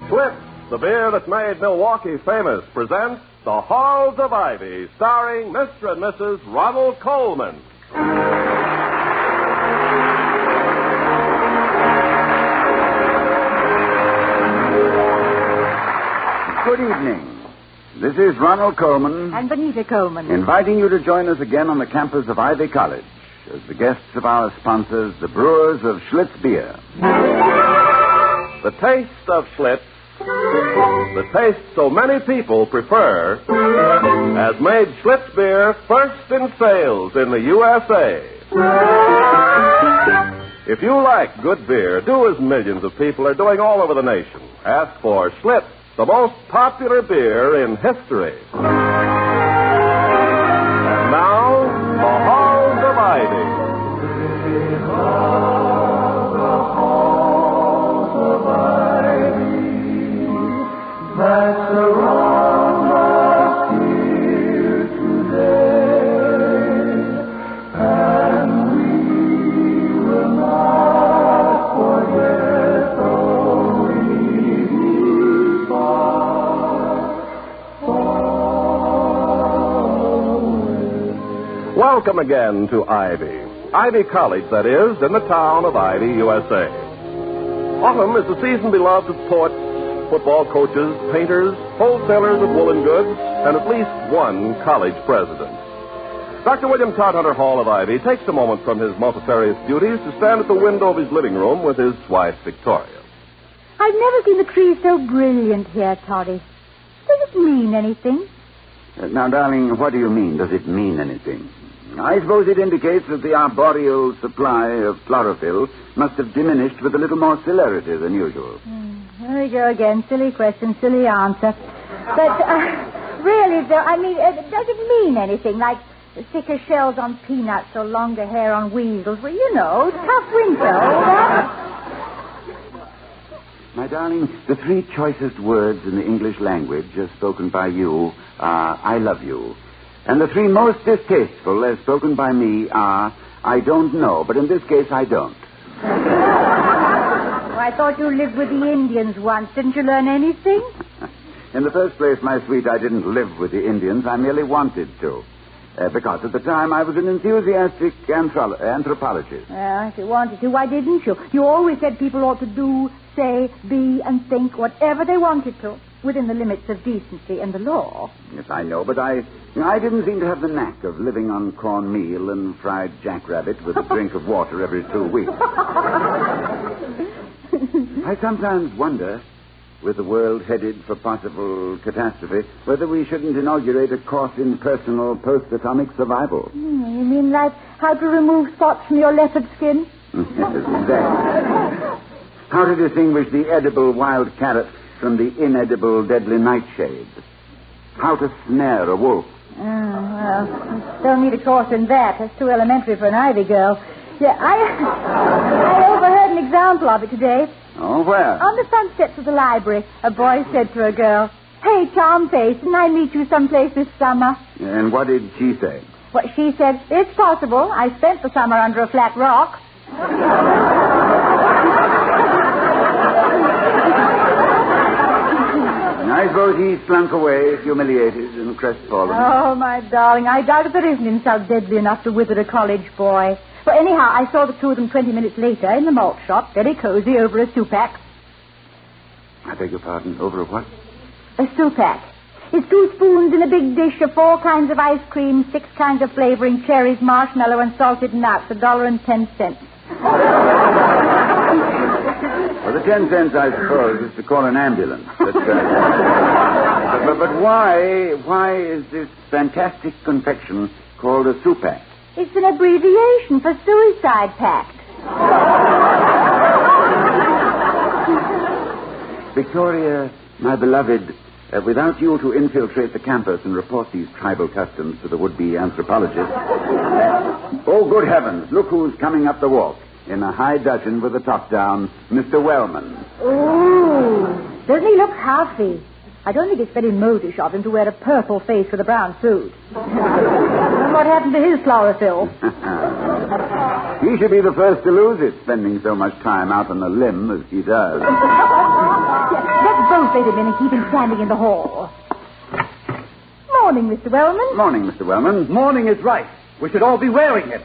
Schlitz, the beer that made Milwaukee famous, presents The Halls of Ivy, starring Mr. and Mrs. Ronald Colman. Good evening. This is Ronald Colman. And Benita Colman. Inviting you to join us again on the campus of Ivy College as the guests of our sponsors, the brewers of Schlitz Beer. The taste of Schlitz, the taste so many people prefer, has made Schlitz beer first in sales in the USA. If you like good beer, do as millions of people are doing all over the nation. Ask for Schlitz, the most popular beer in history. And now, the Halls of Ivy. That surround us here today, and we will not forget though we be far away. Welcome again to Ivy. Ivy College, that is, in the town of Ivy, USA. Autumn is the season beloved of poets, football coaches, painters, wholesalers of woolen goods, and at least one college president. Dr. William Todhunter Hall of Ivy takes a moment from his multifarious duties to stand at the window of his living room with his wife, Victoria. I've never seen the trees so brilliant here, Toddy. Does it mean anything? Now, darling, what do you mean? Does it mean anything? I suppose it indicates that the arboreal supply of chlorophyll must have diminished with a little more celerity than usual. There we go again. Silly question, silly answer. But, really, though, I mean, does it mean anything? Like thicker shells on peanuts or longer hair on weasels? Well, you know, tough winter, all that. My darling, the three choicest words in the English language as spoken by you are, I love you. And the three most distasteful as spoken by me are, I don't know, but in this case, I don't. I thought you lived with the Indians once. Didn't you learn anything? In the first place, my sweet, I didn't live with the Indians. I merely wanted to. Because at the time I was an enthusiastic anthropologist. Well, if you wanted to, why didn't you? You always said people ought to do, say, be, and think whatever they wanted to, within the limits of decency and the law. Yes, I know, but I didn't seem to have the knack of living on cornmeal and fried jackrabbit with a drink of water every 2 weeks. I sometimes wonder, with the world headed for possible catastrophe, whether we shouldn't inaugurate a course in personal post-atomic survival. You mean like how to remove spots from your leopard skin? Yes, exactly. How to distinguish the edible wild carrot from the inedible deadly nightshade. How to snare a wolf. Well, don't need a course in that. That's too elementary for an Ivy girl. Yeah, I overheard an example of it today. Oh, where? On the front steps of the library, a boy said to a girl, "Hey, charm face, didn't I meet you someplace this summer?" And what did she say? Well, she said, "It's possible. I spent the summer under a flat rock." I suppose he slunk away, humiliated and crestfallen. Oh, my darling, I doubt if there is an insult deadly enough to wither a college boy. But anyhow, I saw the two of them 20 minutes later in the malt shop, very cozy, over a soup-pack. I beg your pardon, over a what? A soup-pack. It's 2 spoons in a big dish of 4 kinds of ice cream, 6 kinds of flavoring, cherries, marshmallow, and salted nuts, $1.10. Well, the 10 cents, I suppose, is to call an ambulance. But why is this fantastic confection called a soup-pack? It's an abbreviation for suicide pact. Victoria, my beloved, without you to infiltrate the campus and report these tribal customs to the would-be anthropologists. Oh, good heavens, look who's coming up the walk. In a high dudgeon with the top down, Mr. Wellman. Oh, doesn't he look healthy? I don't think it's very modish of him to wear a purple face with a brown suit. What happened to his chlorophyll? He should be the first to lose it, spending so much time out on the limb as he does. Let's both wait a minute, keep him standing in the hall. Morning, Mr. Wellman. Morning, Mr. Wellman. Morning is right. We should all be wearing it.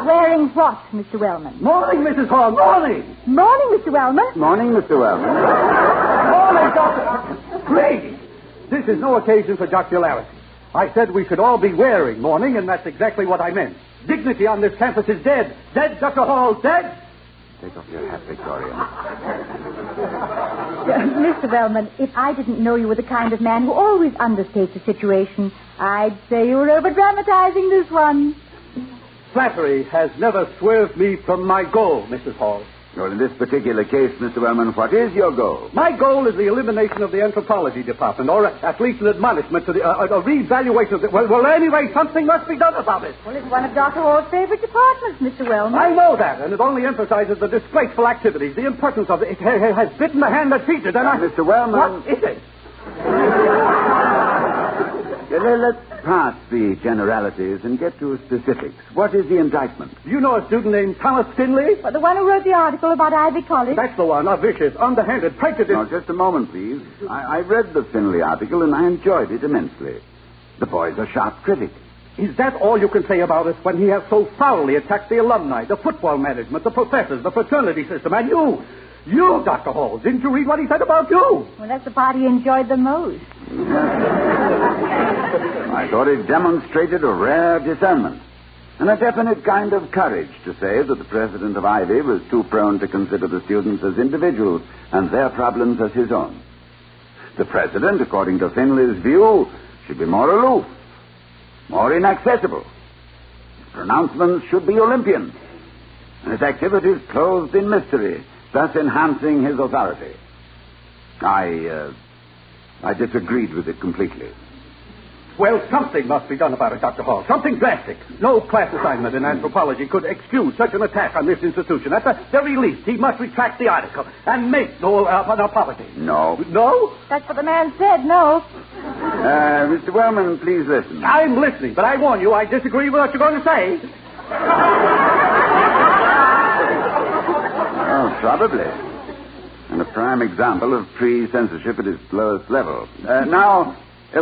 Wearing what, Mr. Wellman? Morning, Mrs. Hall. Morning. Morning, Mr. Wellman. Morning, Mr. Wellman. Morning, Doctor. Please. This is no occasion for jocularity. I said we should all be wearing mourning, and that's exactly what I meant. Dignity on this campus is dead. Dead, Dr. Hall, dead. Take off your hat, Victoria. Mr. Wellman, if I didn't know you were the kind of man who always understates a situation, I'd say you were over-dramatizing this one. Flattery has never swerved me from my goal, Mrs. Hall. Well, in this particular case, Mr. Wellman, what is your goal? My goal is the elimination of the anthropology department, or at least an admonishment to the a reevaluation of the... Well, anyway, something must be done about it. Well, it's one of Dr. Hall's favorite departments, Mr. Wellman. I know that, and it only emphasizes the disgraceful activities, the impertinence of it. It has bitten the hand that feeds it, and Mr. Wellman... What is it? Let's pass the generalities and get to specifics. What is the indictment? You know a student named Thomas Finley? Well, the one who wrote the article about Ivy College? That's the one, a vicious, underhanded, prejudiced... No, just a moment, please. I read the Finley article, and I enjoyed it immensely. The boy's a sharp critic. Is that all you can say about it when he has so foully attacked the alumni, the football management, the professors, the fraternity system, and you? You, Dr. Hall. Didn't you read what he said about you? Well, that's the part he enjoyed the most. I thought it demonstrated a rare discernment and a definite kind of courage to say that the president of Ivy was too prone to consider the students as individuals and their problems as his own. The president, according to Finley's view, should be more aloof, more inaccessible. His pronouncements should be Olympian, and his activities clothed in mystery, thus enhancing his authority. I disagreed with it completely. Well, something must be done about it, Dr. Hall. Something drastic. No class assignment in anthropology could excuse such an attack on this institution. At the very least, he must retract the article and make no apology. No. No? That's what the man said, no. Mr. Wellman, please listen. I'm listening, but I warn you, I disagree with what you're going to say. Oh, probably. And a prime example of pre-censorship at its lowest level.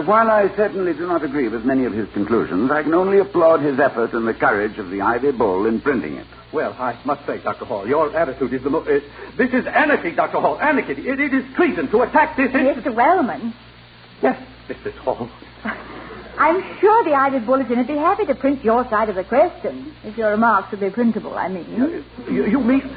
While I certainly do not agree with many of his conclusions, I can only applaud his effort and the courage of the Ivy Bull in printing it. Well, I must say, Dr. Hall, your attitude is the most... this is anarchy, Dr. Hall, anarchy. It is treason to attack this... Mr. Wellman. Yes, Mrs. Hall. I'm sure the Ivy Bulletin would be happy to print your side of the question, if your remarks would be printable, I mean. You mean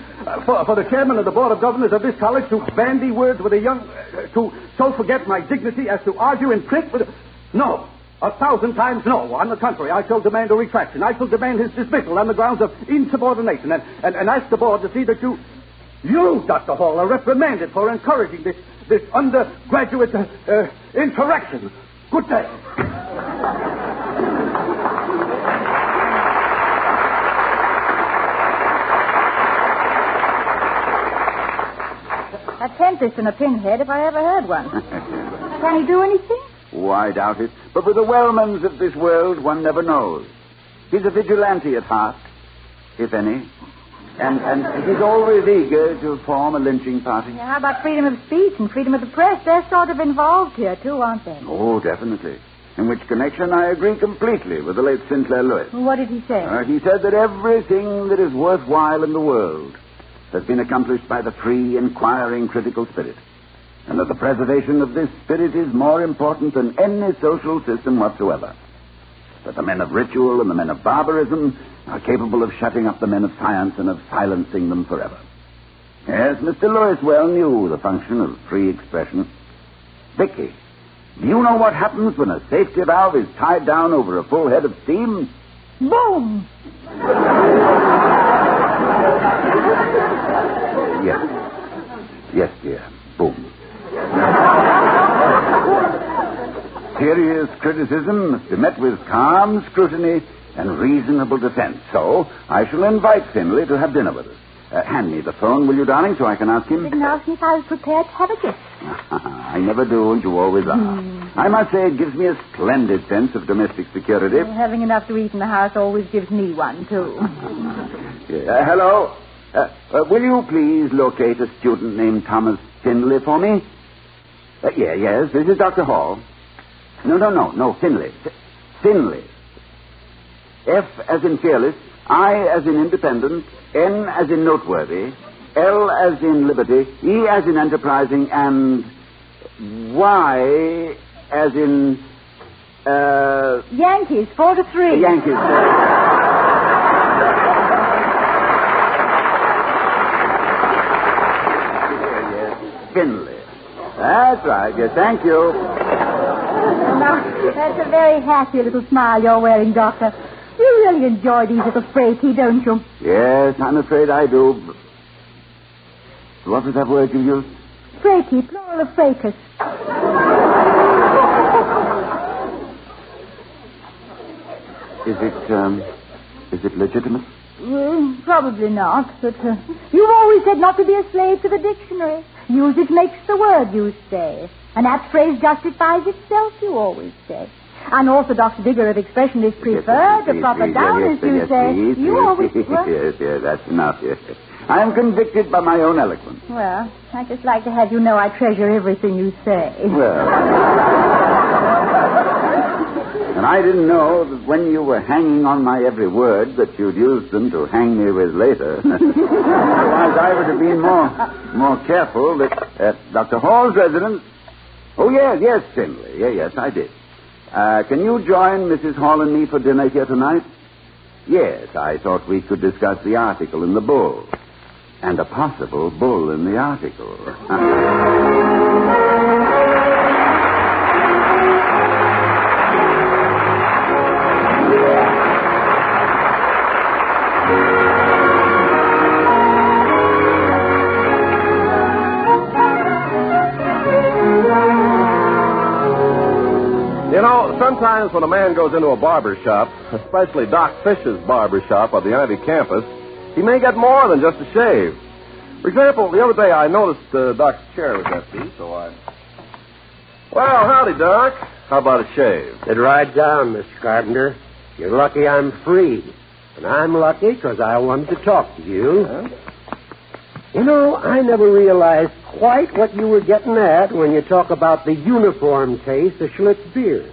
for the chairman of the board of governors of this college to bandy words with a young... to so forget my dignity as to argue in print with... No. 1,000 times no. On the contrary, I shall demand a retraction. I shall demand his dismissal on the grounds of insubordination and ask the board to see that you, Dr. Hall, are reprimanded for encouraging this undergraduate insurrection. Good day. A tempest and a pinhead, if I ever heard one. Can he do anything? Oh, I doubt it. But with the Wellmans of this world, one never knows. He's a vigilante at heart, if any. And he's always eager to form a lynching party. Yeah, how about freedom of speech and freedom of the press? They're sort of involved here, too, aren't they? Oh, definitely. In which connection I agree completely with the late Sinclair Lewis. What did he say? He said that everything that is worthwhile in the world has been accomplished by the free, inquiring, critical spirit. And that the preservation of this spirit is more important than any social system whatsoever. That the men of ritual and the men of barbarism are capable of shutting up the men of science and of silencing them forever. Yes, Mr. Lewis well knew the function of free expression. Vicky, do you know what happens when a safety valve is tied down over a full head of steam? Boom! Yes. Yes, dear. Boom. Serious criticism must be met with calm scrutiny and reasonable defense. So, I shall invite Finley to have dinner with us. Hand me the phone, will you, darling, so I can ask him? You didn't ask me if I was prepared to have a gift. I never do, and you always are. I must say it gives me a splendid sense of domestic security. Well, having enough to eat in the house always gives me one, too. Hello? Will you please locate a student named Thomas Finley for me? Yes, this is Dr. Hall. No, Finley. Finley. F as in fearless, I as in independent, N as in noteworthy, L as in liberty, E as in enterprising, and Y as in, Yankees, 4-3. Yankees. Yes, Finley. That's right, yes, thank you. Now, that's a very happy little smile you're wearing, Doctor. You really enjoy these little frati, don't you? Yes, I'm afraid I do. What was that word you used? Frati, plural of fracas. Is it legitimate? Probably not, but you've always said not to be a slave to the dictionary. Usage makes the word, you say. An apt phrase justifies itself, you always say. Unorthodox vigor of expression is preferred. The proper down, you say. You always... Yes, that's enough, yes. I am convicted by my own eloquence. Well, I'd just like to have you know I treasure everything you say. Well... And I didn't know that when you were hanging on my every word that you'd use them to hang me with later. Otherwise, I would have been more careful that Dr. Hall's residence... Oh, yes, Finley. Yes, I did. Can you join Mrs. Hall and me for dinner here tonight? Yes, I thought we could discuss the article in the Bull. And a possible bull in the article. You know, sometimes when a man goes into a barber shop, especially Doc Fish's barber shop on the Ivy campus, he may get more than just a shave. For example, the other day I noticed Doc's chair was empty, so I... Well, howdy, Doc. How about a shave? Sit right down, Mr. Carpenter. You're lucky I'm free. And I'm lucky because I wanted to talk to you. Huh? You know, I never realized quite what you were getting at when you talk about the uniform taste of Schlitz beer.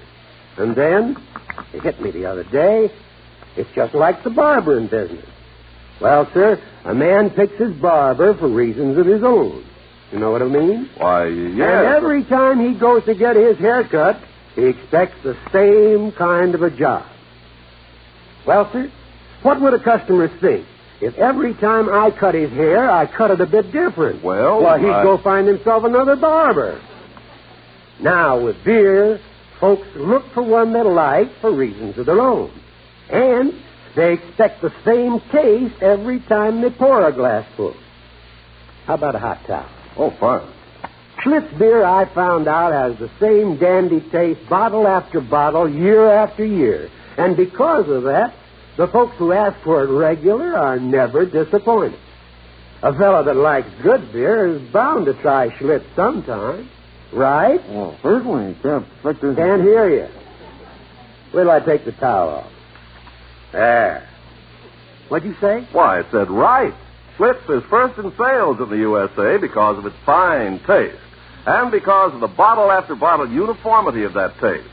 And then, it hit me the other day, it's just like the barbering business. Well, sir, a man picks his barber for reasons of his own. You know what I mean? Why, yes. And every time he goes to get his hair cut, he expects the same kind of a job. Well, sir, what would a customer think if every time I cut his hair, I cut it a bit different? Well, he'd go find himself another barber. Now, with beer, folks look for one they like for reasons of their own. And they expect the same taste every time they pour a glassful. How about a hot towel? Oh, fine. Schlitz beer, I found out, has the same dandy taste bottle after bottle, year after year. And because of that, the folks who ask for it regular are never disappointed. A fellow that likes good beer is bound to try Schlitz sometime. Right? Well, certainly. Can't hear you. Wait till I take the towel off. There. What'd you say? Why, I said right. Schlitz is first in sales in the USA because of its fine taste and because of the bottle after bottle uniformity of that taste.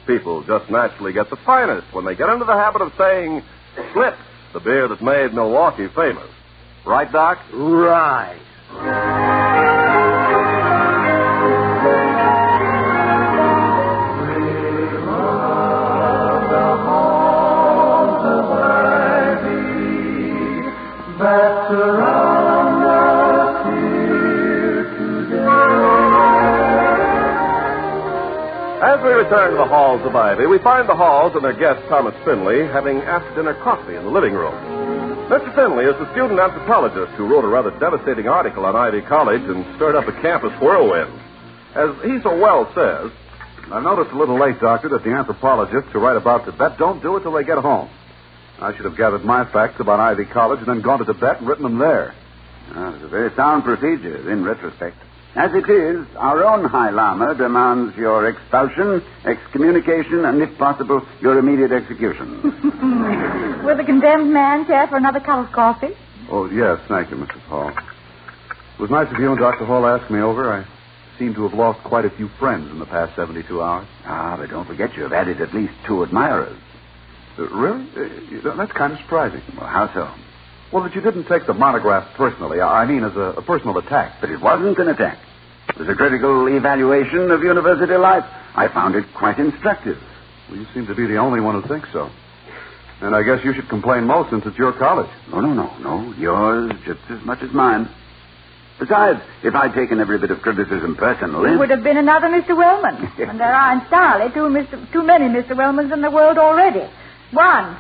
People just naturally get the finest when they get into the habit of saying Schlitz, the beer that made Milwaukee famous. Right, Doc? Right. As we return to the halls of Ivy, we find the Halls and their guest, Thomas Finley, having after-dinner coffee in the living room. Mr. Finley is the student anthropologist who wrote a rather devastating article on Ivy College and stirred up a campus whirlwind. As he so well says, I noticed a little late, Doctor, that the anthropologists who write about Tibet don't do it till they get home. I should have gathered my facts about Ivy College and then gone to Tibet and written them there. It's a very sound procedure, in retrospect. As it is, our own High Lama demands your expulsion, excommunication, and, if possible, your immediate execution. Will the condemned man care for another cup of coffee? Oh, yes, thank you, Mrs. Hall. It was nice of you and Dr. Hall asking me over. I seem to have lost quite a few friends in the past 72 hours. But don't forget you've added at least 2 admirers. Really? That's kind of surprising. Well, how so? Well, that you didn't take the monograph personally. I mean, as a personal attack. But it wasn't an attack. It was a critical evaluation of university life. I found it quite instructive. Well, you seem to be the only one who thinks so. And I guess you should complain most since it's your college. No. Yours just as much as mine. Besides, if I'd taken every bit of criticism personally... It would have been another Mr. Wellman. And there are entirely too many Mr. Wellmans in the world already. One.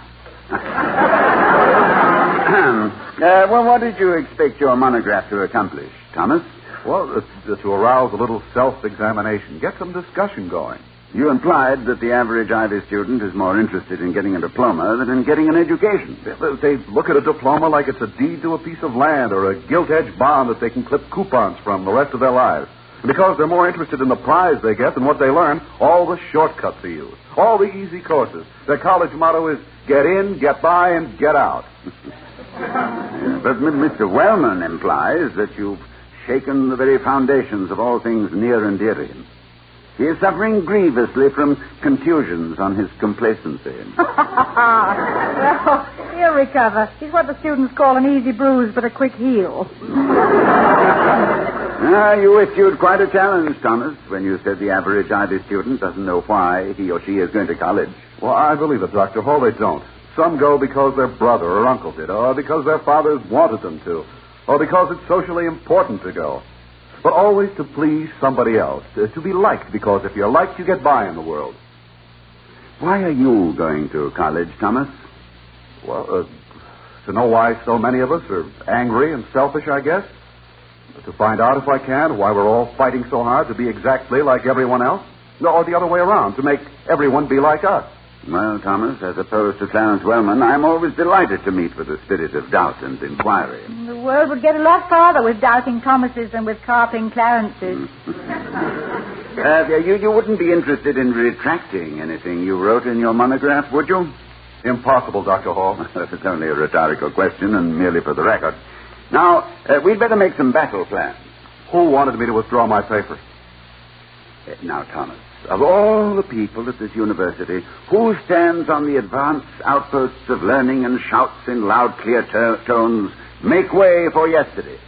Well, what did you expect your monograph to accomplish, Thomas? Well, to arouse a little self-examination, get some discussion going. You implied that the average Ivy student is more interested in getting a diploma than in getting an education. They look at a diploma like it's a deed to a piece of land or a gilt-edged bond that they can clip coupons from the rest of their lives. And because they're more interested in the prize they get than what they learn, all the shortcuts they use, all the easy courses. Their college motto is get in, get by, and get out. But Mr. Wellman implies that you've shaken the very foundations of all things near and dear to him. He is suffering grievously from contusions on his complacency. Well, he'll recover. He's what the students call an easy bruise but a quick heal. You issued quite a challenge, Thomas, when you said the average Ivy student doesn't know why he or she is going to college. Well, I believe it, Dr. Hall. They don't. Some go because their brother or uncle did, or because their fathers wanted them to, or because it's socially important to go. But always to please somebody else, to be liked, because if you're liked, you get by in the world. Why are you going to college, Thomas? Well, to know why so many of us are angry and selfish, I guess. To find out, if I can, why we're all fighting so hard to be exactly like everyone else. Or the other way around, to make everyone be like us. Well, Thomas, as opposed to Clarence Wellman, I'm always delighted to meet with a spirit of doubt and inquiry. The world would get a lot farther with doubting Thomases than with carping Clarences. You wouldn't be interested in retracting anything you wrote in your monograph, would you? Impossible, Dr. Hall. It's only a rhetorical question and merely for the record. Now, we'd better make some battle plans. Who wanted me to withdraw my paper? Now, Thomas, of all the people at this university, who stands on the advance outposts of learning and shouts in loud, clear tones, make way for yesterday?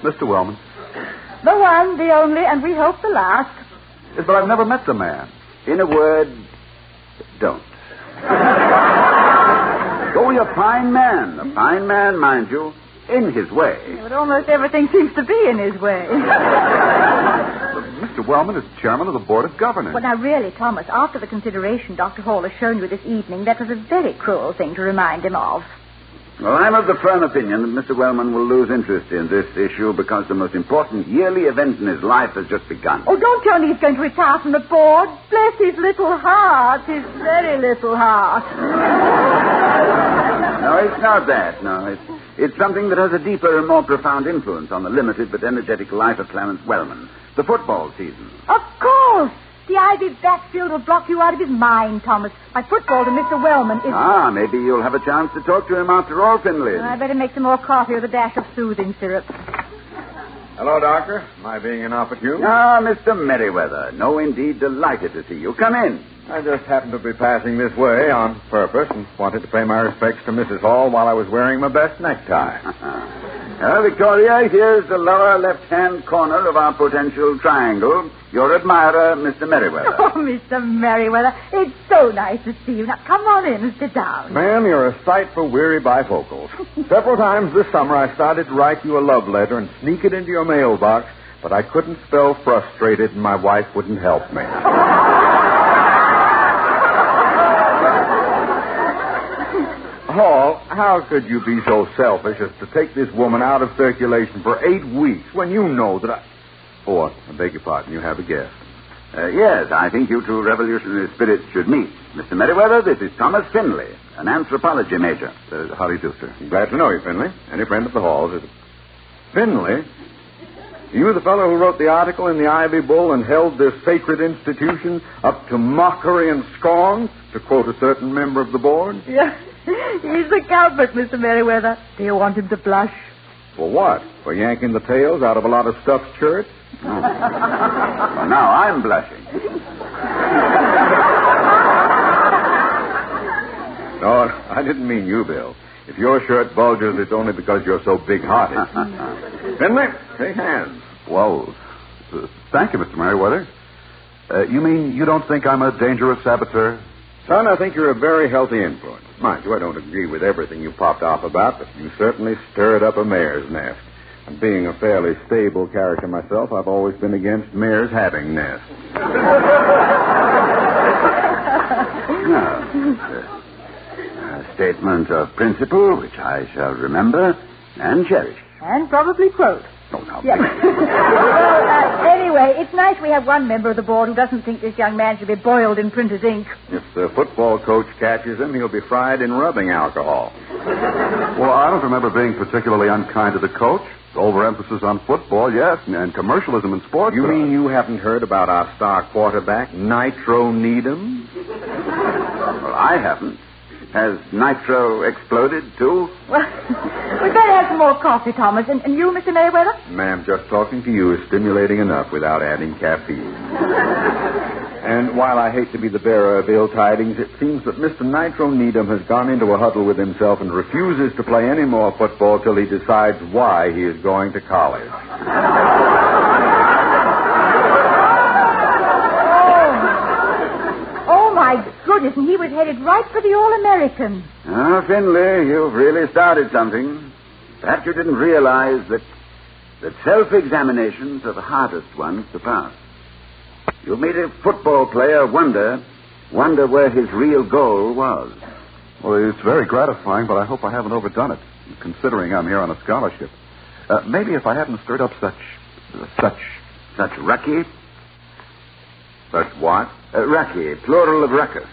Mr. Wellman. The one, the only, and we hope the last. Yes, but I've never met the man. In a word, don't. Oh, a fine man, mind you, in his way. Yeah, but almost everything seems to be in his way. Mr. Wellman is chairman of the Board of Governors. Well, now, really, Thomas, after the consideration Dr. Hall has shown you this evening, that was a very cruel thing to remind him of. Well, I'm of the firm opinion that Mr. Wellman will lose interest in this issue because the most important yearly event in his life has just begun. Oh, don't tell me he's going to retire from the board. Bless his little heart, his very little heart. No, it's not that. No, it's something that has a deeper and more profound influence on the limited but energetic life of Clarence Wellman. The football season. Of course. The Ivy backfield will block you out of his mind, Thomas. My football to Mr. Wellman is... Maybe you'll have a chance to talk to him after all, Finley. I better make some more coffee with a dash of soothing syrup. Hello, Doctor. Am I being inopportune? Mr. Merriweather. No, indeed, delighted to see you. Come in. I just happened to be passing this way on purpose and wanted to pay my respects to Mrs. Hall while I was wearing my best necktie. Victoria, here's the lower left-hand corner of our potential triangle. Your admirer, Mr. Merriweather. Oh, Mr. Merriweather, it's so nice to see you. Now, come on in and sit down. Ma'am, you're a sight for weary bifocals. Several times this summer I started to write you a love letter and sneak it into your mailbox, but I couldn't spell frustrated and my wife wouldn't help me. Hall, how could you be so selfish as to take this woman out of circulation for 8 weeks when you know that I... Oh, I beg your pardon. You have a guest. Yes, I think you two revolutionary spirits should meet. Mr. Merriweather, this is Thomas Finley, an anthropology major. How do you do, sir? Glad to know you, Finley. Any friend of the Halls? Finley? You the fellow who wrote the article in the Ivy Bull and held this sacred institution up to mockery and scorn, to quote a certain member of the board? Yeah, he's the culprit, Mr. Merriweather. Do you want him to blush? For what? For yanking the tails out of a lot of stuffed shirts? Well, now I'm blushing. No, I didn't mean you, Bill. If your shirt bulges, it's only because you're so big-hearted. Finley, shake hands. Well, thank you, Mr. Merriweather. You mean you don't think I'm a dangerous saboteur? Son, I think you're a very healthy influence. Mind you, I don't agree with everything you popped off about, but you certainly stirred up a mare's nest. And being a fairly stable character myself, I've always been against mares having nests. A statement of principle which I shall remember and cherish. And probably quote. Oh, no. Yes. Well, anyway, it's nice we have one member of the board who doesn't think this young man should be boiled in printer's ink. If the football coach catches him, he'll be fried in rubbing alcohol. Well, I don't remember being particularly unkind to the coach. Overemphasis on football, yes, and commercialism in sports. You mean you haven't heard about our star quarterback, Nitro Needham? Well, I haven't. Has Nitro exploded, too? Well, we'd better have some more coffee, Thomas. And you, Mr. Merriweather? Ma'am, just talking to you is stimulating enough without adding caffeine. And while I hate to be the bearer of ill tidings, it seems that Mr. Nitro Needham has gone into a huddle with himself and refuses to play any more football till he decides why he is going to college. Oh, my goodness, and he was headed right for the All-American. Oh, Finley, you've really started something. Perhaps you didn't realize that self-examinations are the hardest ones to pass. You made a football player wonder where his real goal was. Well, it's very gratifying, but I hope I haven't overdone it, considering I'm here on a scholarship. Maybe if I hadn't stirred up such rucky? Such what? Rucky, plural of ruckus.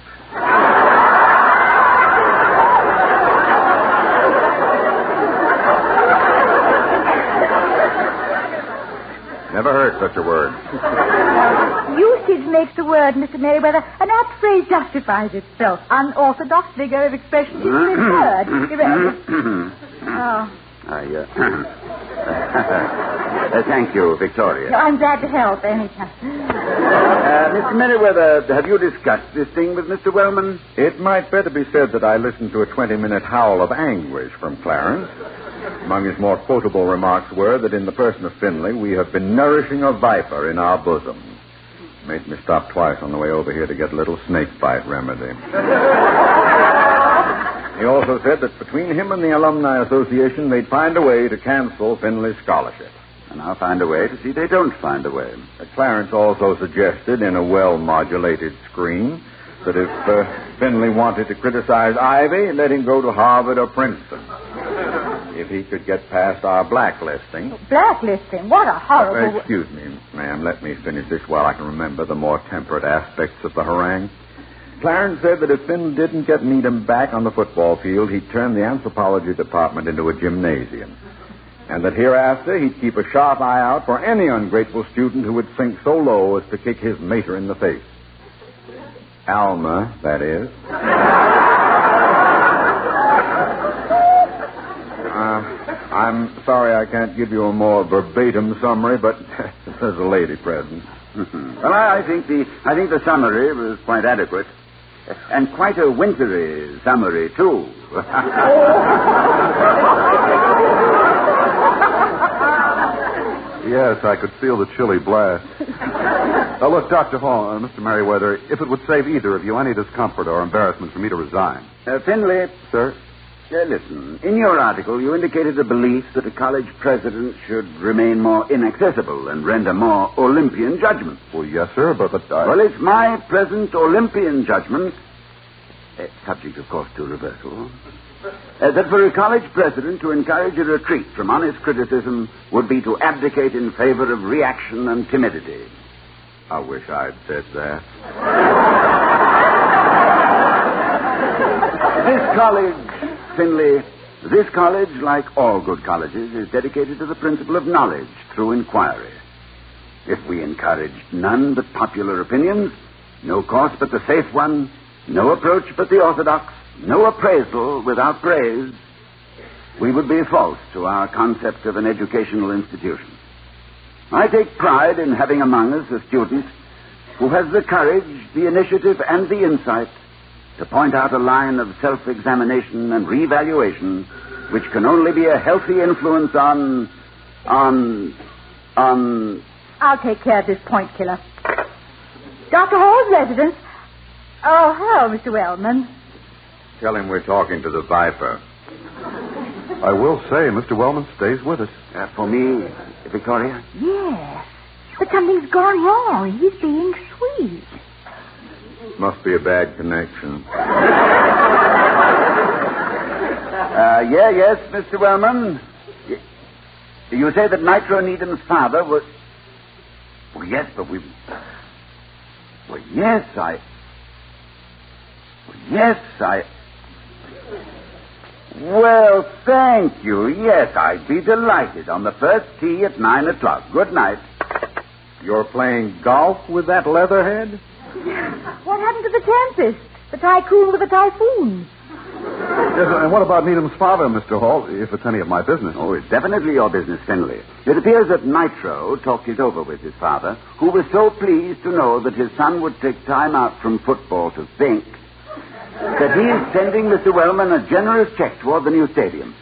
Never heard such a word. Usage makes the word, Mr. Merriweather. An apt phrase justifies itself. Unorthodox figure of expression is preferred. Thank you, Victoria. No, I'm glad to help anytime. Mr. Merriweather, have you discussed this thing with Mr. Wellman? It might better be said that I listened to a 20-minute howl of anguish from Clarence. Among his more quotable remarks were that in the person of Finley, we have been nourishing a viper in our bosom. Made me stop twice on the way over here to get a little snake bite remedy. He also said that between him and the Alumni Association, they'd find a way to cancel Finley's scholarship. And I'll find a way to see they don't find a way. Clarence also suggested in a well-modulated scream that if Finley wanted to criticize Ivy, let him go to Harvard or Princeton. If he could get past our blacklisting. Blacklisting? What a horrible... Excuse me, ma'am. Let me finish this while I can remember the more temperate aspects of the harangue. Clarence said that if Finn didn't get Needham back on the football field, he'd turn the anthropology department into a gymnasium. And that hereafter he'd keep a sharp eye out for any ungrateful student who would sink so low as to kick his mater in the face. Alma, that is. I'm sorry I can't give you a more verbatim summary, but there's a lady present. Well, I think the summary was quite adequate. And quite a wintry summary, too. Yes, I could feel the chilly blast. Look, Dr. Hall, Mr. Merriweather, if it would save either of you any discomfort or embarrassment for me to resign. Finley. Sir? Listen, in your article, you indicated a belief that a college president should remain more inaccessible and render more Olympian judgment. Well, yes, sir, but I... Well, it's my present Olympian judgment, subject, of course, to reversal, That for a college president to encourage a retreat from honest criticism would be to abdicate in favor of reaction and timidity. I wish I'd said that. This college, Finley, this college, like all good colleges, is dedicated to the principle of knowledge through inquiry. If we encouraged none but popular opinions, no course but the safe one, no approach but the orthodox, no appraisal without praise, we would be false to our concept of an educational institution. I take pride in having among us a student who has the courage, the initiative, and the insight to point out a line of self-examination and reevaluation which can only be a healthy influence on... I'll take care of this point killer. Dr. Hall's residence. Oh, hello, Mr. Wellman. Tell him we're talking to the Viper. I will say, Mr. Wellman stays with us. For me, Victoria? Yes. But something's gone wrong. He's being sweet. Must be a bad connection. Yes, Mr. Wellman. You say that Nitro Needham's father was... Well, yes, but we... Well, yes, I... Well, thank you. Yes, I'd be delighted on the first tee at 9 o'clock. Good night. You're playing golf with that leatherhead? What happened to the Tempest? The tycoon with the typhoon? Yes, and what about Needham's father, Mr. Hall, if it's any of my business? Oh, it's definitely your business, Finley. It appears that Nitro talked it over with his father, who was so pleased to know that his son would take time out from football to think, that he is sending Mr. Wellman a generous check toward the new stadium.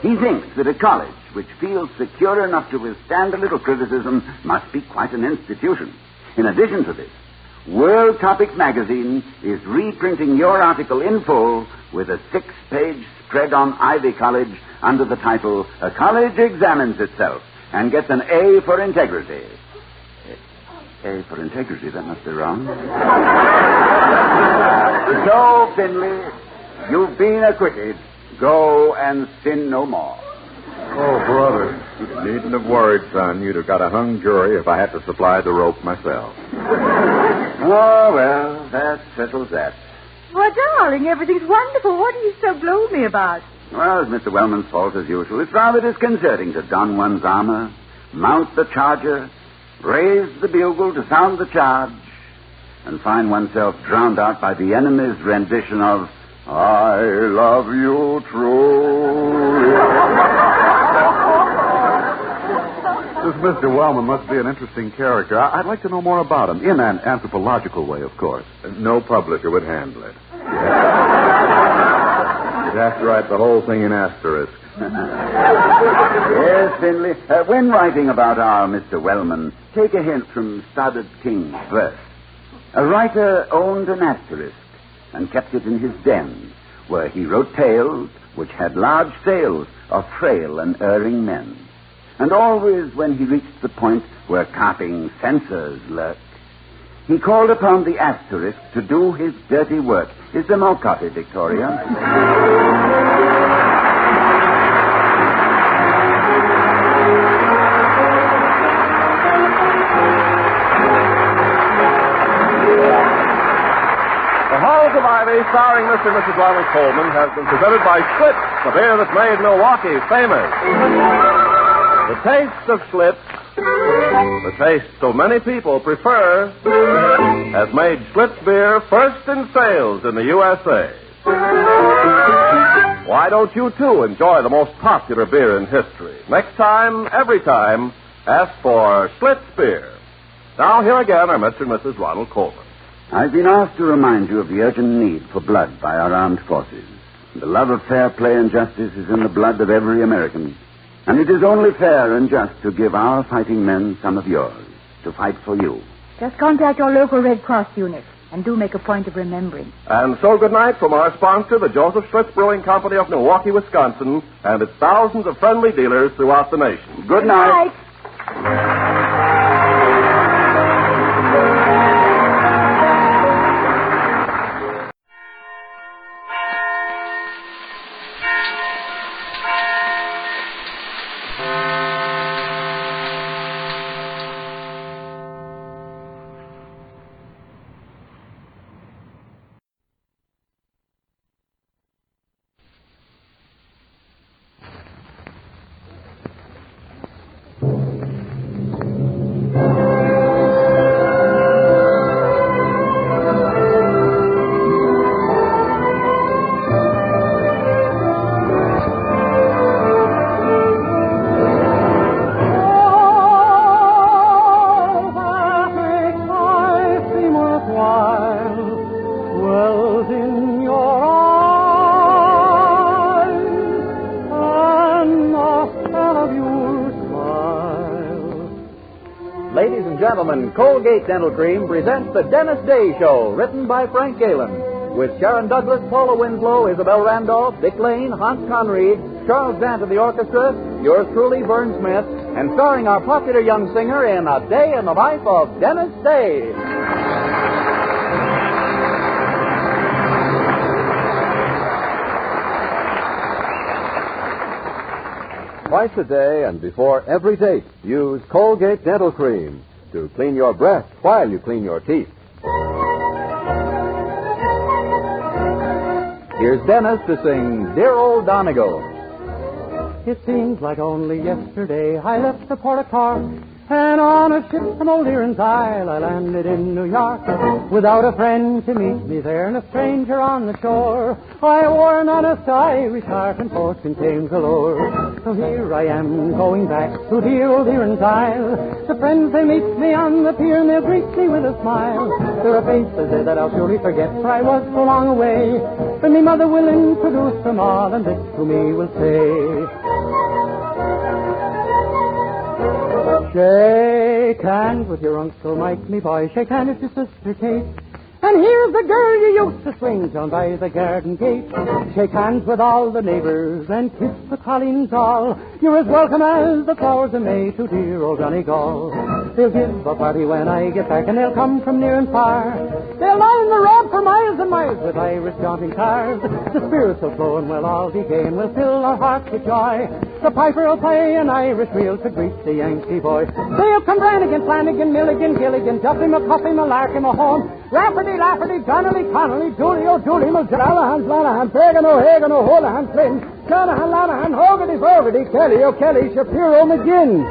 He thinks that a college which feels secure enough to withstand a little criticism must be quite an institution. In addition to this, World Topics magazine is reprinting your article in full with a 6-page spread on Ivy College under the title, A College Examines Itself and Gets an A for Integrity. A for integrity, that must be wrong. So, Finley, you've been acquitted. Go and sin no more. Oh, brother. You needn't have worried, son. You'd have got a hung jury if I had to supply the rope myself. Oh, well, that settles that. Well, darling, everything's wonderful. What are you so gloomy about? Well, it's Mr. Wellman's fault as usual. It's rather disconcerting to don one's armor, mount the charger, raise the bugle to sound the charge, and find oneself drowned out by the enemy's rendition of I Love You Truly. This Mr. Wellman must be an interesting character. I'd like to know more about him, in an anthropological way, of course. No publisher would handle it. You'd have to write the whole thing in asterisk. Yes, Finley. When writing about our Mr. Wellman, take a hint from Stoddard King's verse. A writer owned an asterisk and kept it in his den, where he wrote tales which had large sails of frail and erring men. And always when he reached the point where carping censors lurk, he called upon the asterisk to do his dirty work. Is there more coffee, Victoria? Of Ivy, starring Mr. and Mrs. Ronald Coleman, has been presented by Schlitz, the beer that made Milwaukee famous. The taste of Schlitz, the taste so many people prefer, has made Schlitz beer first in sales in the USA. Why don't you, too, enjoy the most popular beer in history? Next time, every time, ask for Schlitz beer. Now, here again are Mr. and Mrs. Ronald Coleman. I've been asked to remind you of the urgent need for blood by our armed forces. The love of fair play and justice is in the blood of every American. And it is only fair and just to give our fighting men some of yours, to fight for you. Just contact your local Red Cross unit, and do make a point of remembering. And so good night from our sponsor, the Joseph Schlitz Brewing Company of Milwaukee, Wisconsin, and its thousands of friendly dealers throughout the nation. Good night. gentlemen, Colgate Dental Cream presents the Dennis Day Show, written by Frank Galen, with Sharon Douglas, Paula Winslow, Isabel Randolph, Dick Lane, Hans Conried, Charles Dant of the orchestra, yours truly, Vern Smith, and starring our popular young singer in A Day in the Life of Dennis Day. Twice a day and before every date, use Colgate Dental Cream to clean your breath while you clean your teeth. Here's Dennis to sing Dear Old Donegal. It seems like only yesterday I left the port of Cork, and on a ship from Old Erin's Isle I landed in New York. Without a friend to meet me there and a stranger on the shore, I wore an honest Irish heart and fortune came galore. So here I am going back to dear Old Erin's Isle. The friends they meet me on the pier and they'll greet me with a smile. There are faces there that I'll surely forget, for I was so long away. But me mother will introduce them all, and this to me will say, shake hands with your Uncle Mike, me boy. Shake hands with your sister Kate. And here's the girl you used to swing down by the garden gate. Shake hands with all the neighbors and kiss the colleens all. You're as welcome as the flowers in May to dear old Donegal. They'll give a party when I get back, and they'll come from near and far. They'll line the road for miles and miles with Irish jaunting cars. The spirits will flow and we'll all be gay and we'll fill our hearts with joy. The piper will play an Irish reel to greet the Yankee boy. They'll come Brannigan, Flanagan, Milligan, Gilligan, Duffy, McCuffy, Malarkey, Mahone, Rafferty, Lafferty, Donnelly, Connolly, Dooley, O'Dooley, Callahan, Flanahan, Fagan, O'Hagan, O'Holahan, Flynn, Shanahan, Lanahan, Hogarty, Fogarty, Kelly, O'Kelly, Shapiro, McGinn.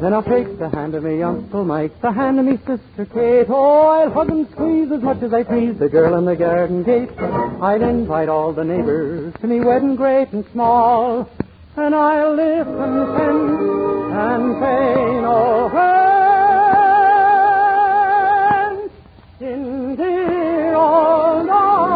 Then I'll shake the hand of me Uncle Mike, the hand of me sister Kate. Oh, I'll hug and squeeze as much as I please the girl in the garden gate. I'll invite all the neighbors to me wedding great and small, and I'll listen, send, and pay no hand in dear old Donegal.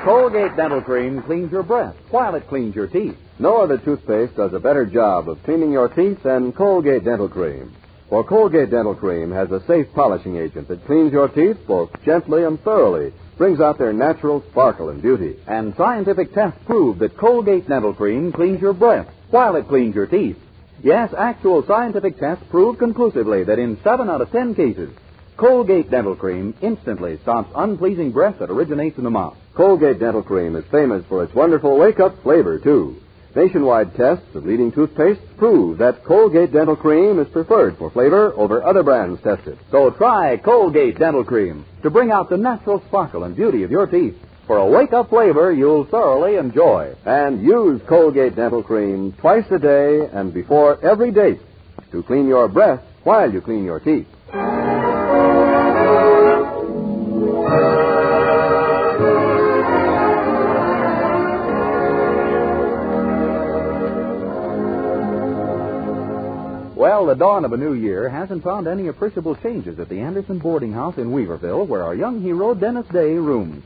Colgate Dental Cream cleans your breath while it cleans your teeth. No other toothpaste does a better job of cleaning your teeth than Colgate Dental Cream. For Colgate Dental Cream has a safe polishing agent that cleans your teeth both gently and thoroughly, brings out their natural sparkle and beauty. And scientific tests prove that Colgate Dental Cream cleans your breath while it cleans your teeth. Yes, actual scientific tests prove conclusively that in 7 out of 10 cases, Colgate Dental Cream instantly stops unpleasing breath that originates in the mouth. Colgate Dental Cream is famous for its wonderful wake-up flavor, too. Nationwide tests of leading toothpastes prove that Colgate Dental Cream is preferred for flavor over other brands tested. So try Colgate Dental Cream to bring out the natural sparkle and beauty of your teeth. For a wake-up flavor you'll thoroughly enjoy. And use Colgate Dental Cream twice a day and before every date to clean your breath while you clean your teeth. Well, the dawn of a new year hasn't found any appreciable changes at the Anderson boarding house in Weaverville, where our young hero, Dennis Day, rooms.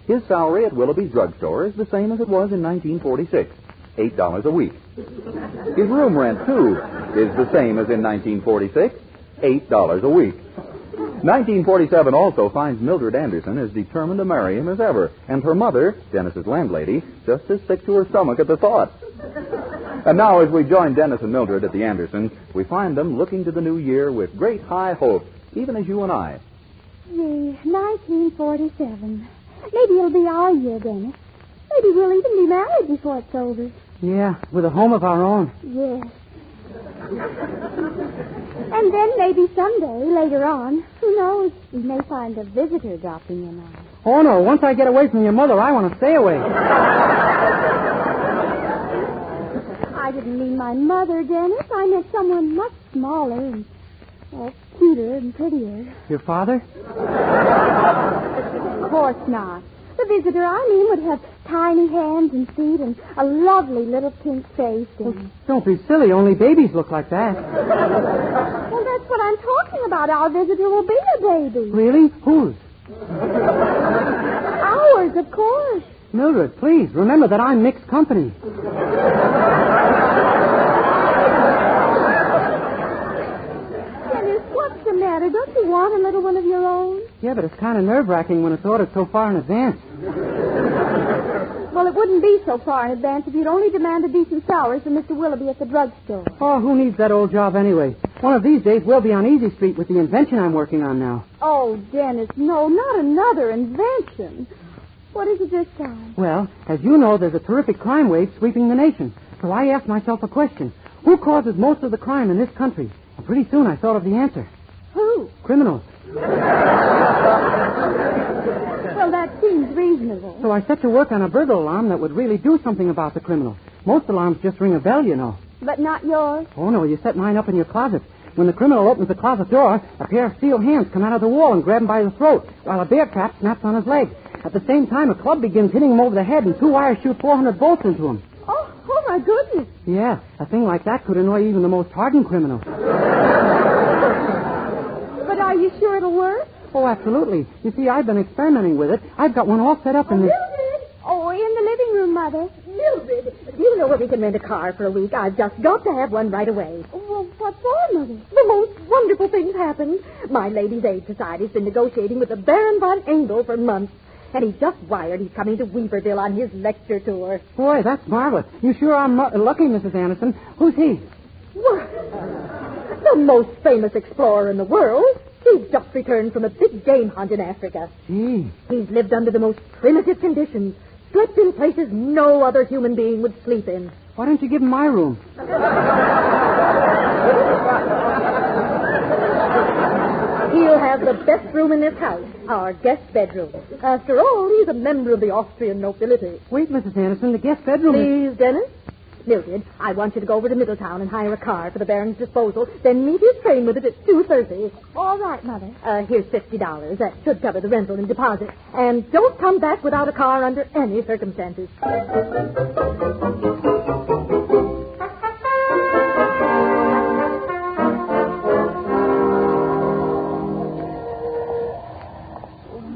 His salary at Willoughby's drugstore is the same as it was in 1946, $8 a week. His room rent, too, is the same as in 1946, $8 a week. 1947 also finds Mildred Anderson as determined to marry him as ever, and her mother, Dennis's landlady, just as sick to her stomach at the thought. And now, as we join Dennis and Mildred at the Andersons, we find them looking to the new year with great high hopes, even as you and I. Gee, 1947. Maybe it'll be our year, Dennis. Maybe we'll even be married before it's over. Yeah, with a home of our own. Yes. And then maybe someday, later on, who knows, we may find a visitor dropping in on us. Oh, no, once I get away from your mother, I want to stay away. I didn't mean my mother, Dennis. I meant someone much smaller and cuter and prettier. Your father? Of course not. The visitor, Eileen, would have tiny hands and feet and a lovely little pink face. And... Don't be silly. Only babies look like that. Well, that's what I'm talking about. Our visitor will be a baby. Really? Whose? Ours, of course. Mildred, please, remember that I'm mixed company. Dennis, what's the matter? Don't you want a little one of your own? Yeah, but it's kind of nerve-wracking when it's ordered so far in advance. Well, it wouldn't be so far in advance if you'd only demand a decent salary from Mr. Willoughby at the drugstore. Oh, who needs that old job anyway? One of these days, we'll be on Easy Street with the invention I'm working on now. Oh, Dennis, no, not another invention. What is it this time? Well, as you know, there's a terrific crime wave sweeping the nation. So I asked myself a question. Who causes most of the crime in this country? And pretty soon I thought of the answer. Who? Criminals. Well, that seems reasonable. So I set to work on a burglar alarm that would really do something about the criminals. Most alarms just ring a bell, you know. But not yours? Oh, no, you set mine up in your closet. When the criminal opens the closet door, a pair of steel hands come out of the wall and grab him by the throat, while a bear trap snaps on his leg. At the same time, a club begins hitting him over the head, and 2 wires shoot 400 bolts into him. Oh, my goodness. Yeah, a thing like that could annoy even the most hardened criminal. But are you sure it'll work? Oh, absolutely. You see, I've been experimenting with it. I've got one all set up in this... Mildred! Oh, in the living room, Mother. Mildred, do you know where we can rent a car for a week? I've just got to have one right away. Well, what for, Mother? The most wonderful thing's happened. My Ladies' Aid Society's been negotiating with the Baron von Engel for months. And he just wired he's coming to Weaverville on his lecture tour. Boy, that's marvelous. You sure are lucky, Mrs. Anderson. Who's he? What? The most famous explorer in the world. He's just returned from a big game hunt in Africa. Gee. He's lived under the most primitive conditions, slept in places no other human being would sleep in. Why don't you give him my room? He'll have the best room in this house, our guest bedroom. After all, he's a member of the Austrian nobility. Wait, Mrs. Anderson, the guest bedroom Please, Dennis. Mildred, I want you to go over to Middletown and hire a car for the Baron's disposal, then meet his train with it at 2:30. All right, Mother. Here's $50. That should cover the rental and deposit. And don't come back without a car under any circumstances.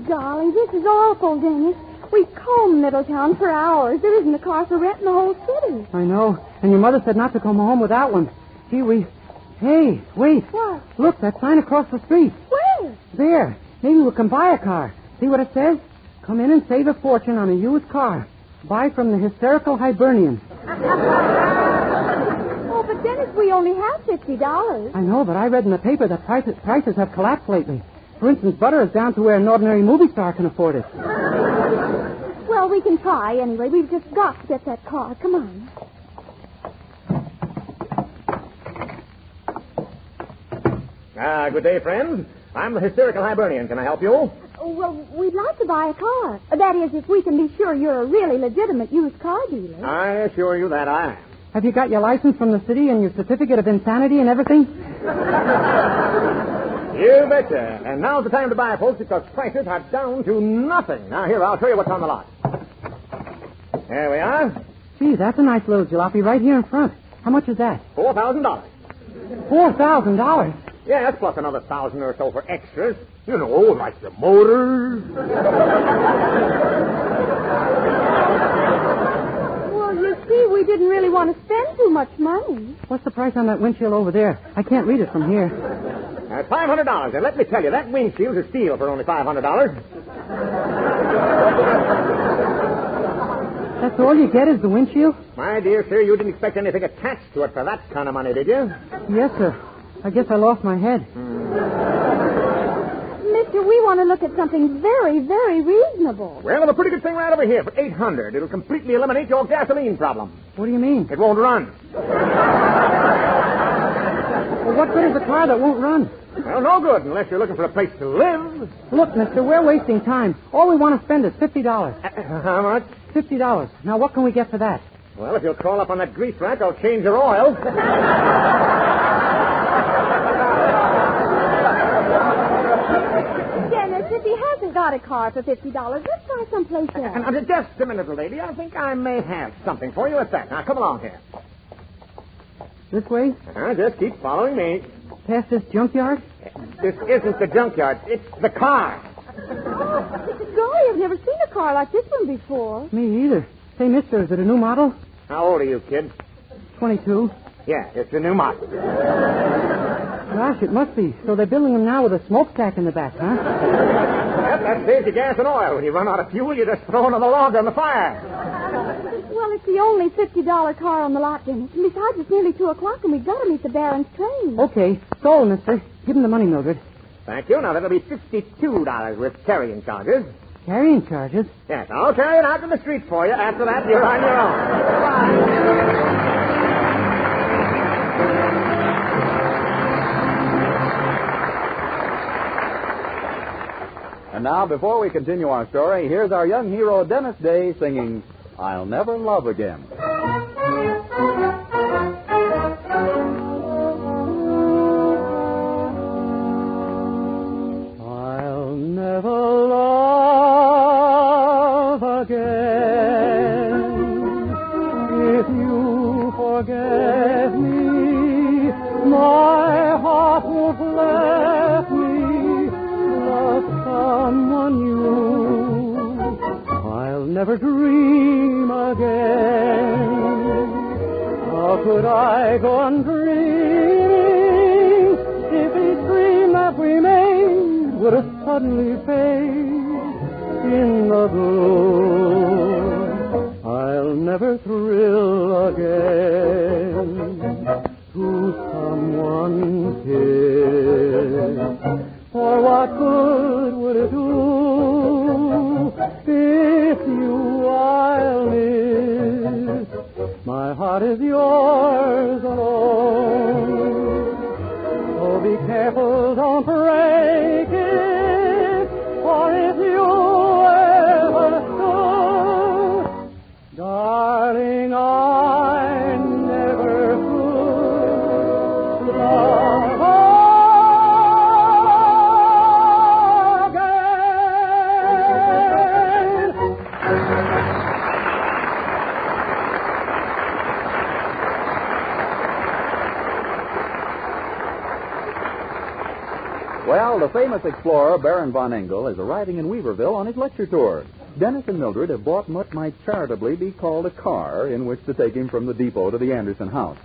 Golly, this is awful, Dennis. We've combed Middletown for hours. There isn't a car for rent in the whole city. I know. And your mother said not to come home without one. Gee, Hey, wait. What? Look, that sign across the street. Where? There. Maybe we can buy a car. See what it says? Come in and save a fortune on a used car. Buy from the hysterical Hibernian. Oh, but Dennis, we only have $50. I know, but I read in the paper that prices have collapsed lately. For instance, butter is down to where an ordinary movie star can afford it. Well, we can try anyway. We've just got to get that car. Come on. Good day, friends. I'm the hysterical Hibernian. Can I help you? Well, we'd like to buy a car. That is, if we can be sure you're a really legitimate used car dealer. I assure you that I am. Have you got your license from the city and your certificate of insanity and everything? You betcha. And now's the time to buy, folks, because prices are down to nothing. Now, here, I'll show you what's on the lot. There we are. Gee, that's a nice little jalopy right here in front. How much is that? $4,000. $4,000? Yes, plus another 1,000 or so for extras. You know, like the motor. Well, you see, we didn't really want to spend too much money. What's the price on that windshield over there? I can't read it from here. That's $500. And let me tell you, that windshield is steel for only $500. That's all you get is the windshield? My dear sir, you didn't expect anything attached to it for that kind of money, did you? Yes, sir. I guess I lost my head. Mister, we want to look at something very, very reasonable. Well, I have a pretty good thing right over here for $800. It'll completely eliminate your gasoline problem. What do you mean? It won't run. Well, what good is a car that won't run? Well, no good unless you're looking for a place to live. Look, mister, we're wasting time. All we want to spend is $50. How much? $50. Now, what can we get for that? Well, if you'll crawl up on that grease rack, I'll change your oil. Dennis, if he hasn't got a car for $50, let's try someplace else. And just a minute, lady. I think I may have something for you at that. Now, come along here. This way? Just keep following me. Past this junkyard? This isn't the junkyard. It's the car. Golly, I've never seen a car like this one before. Me either. Say, mister, is it a new model? How old are you, kid? 22. Yeah, it's a new model. Gosh, it must be. So they're building them now with a smokestack in the back, huh? That saves you gas and oil. When you run out of fuel, you just throw another log on the fire. Well, it's the only $50 car on the lot, Dennis. And besides, it's nearly 2 o'clock, and we've got to meet the Baron's train. Okay. Sold, mister. Give him the money, Mildred. Thank you. Now, that'll be $52 with carrying charges. Carrying charges? Yes, I'll carry it out to the street for you. After that, you're on your own. Bye. And now, before we continue our story, here's our young hero, Dennis Day, singing I'll Never Love Again. I'll never love again if you forget me. My heart won't let me love someone new. I'll never dream again. How could I go on dreaming if each dream that remained would have suddenly fade in the gloom? I'll never thrill again to someone's kiss. For what good would it do if you I'll miss? My heart is yours alone. So be careful, don't break it. For if you ever do, darling, I never could love. Well, the famous explorer Baron von Engel is arriving in Weaverville on his lecture tour. Dennis and Mildred have bought what might charitably be called a car in which to take him from the depot to the Anderson house.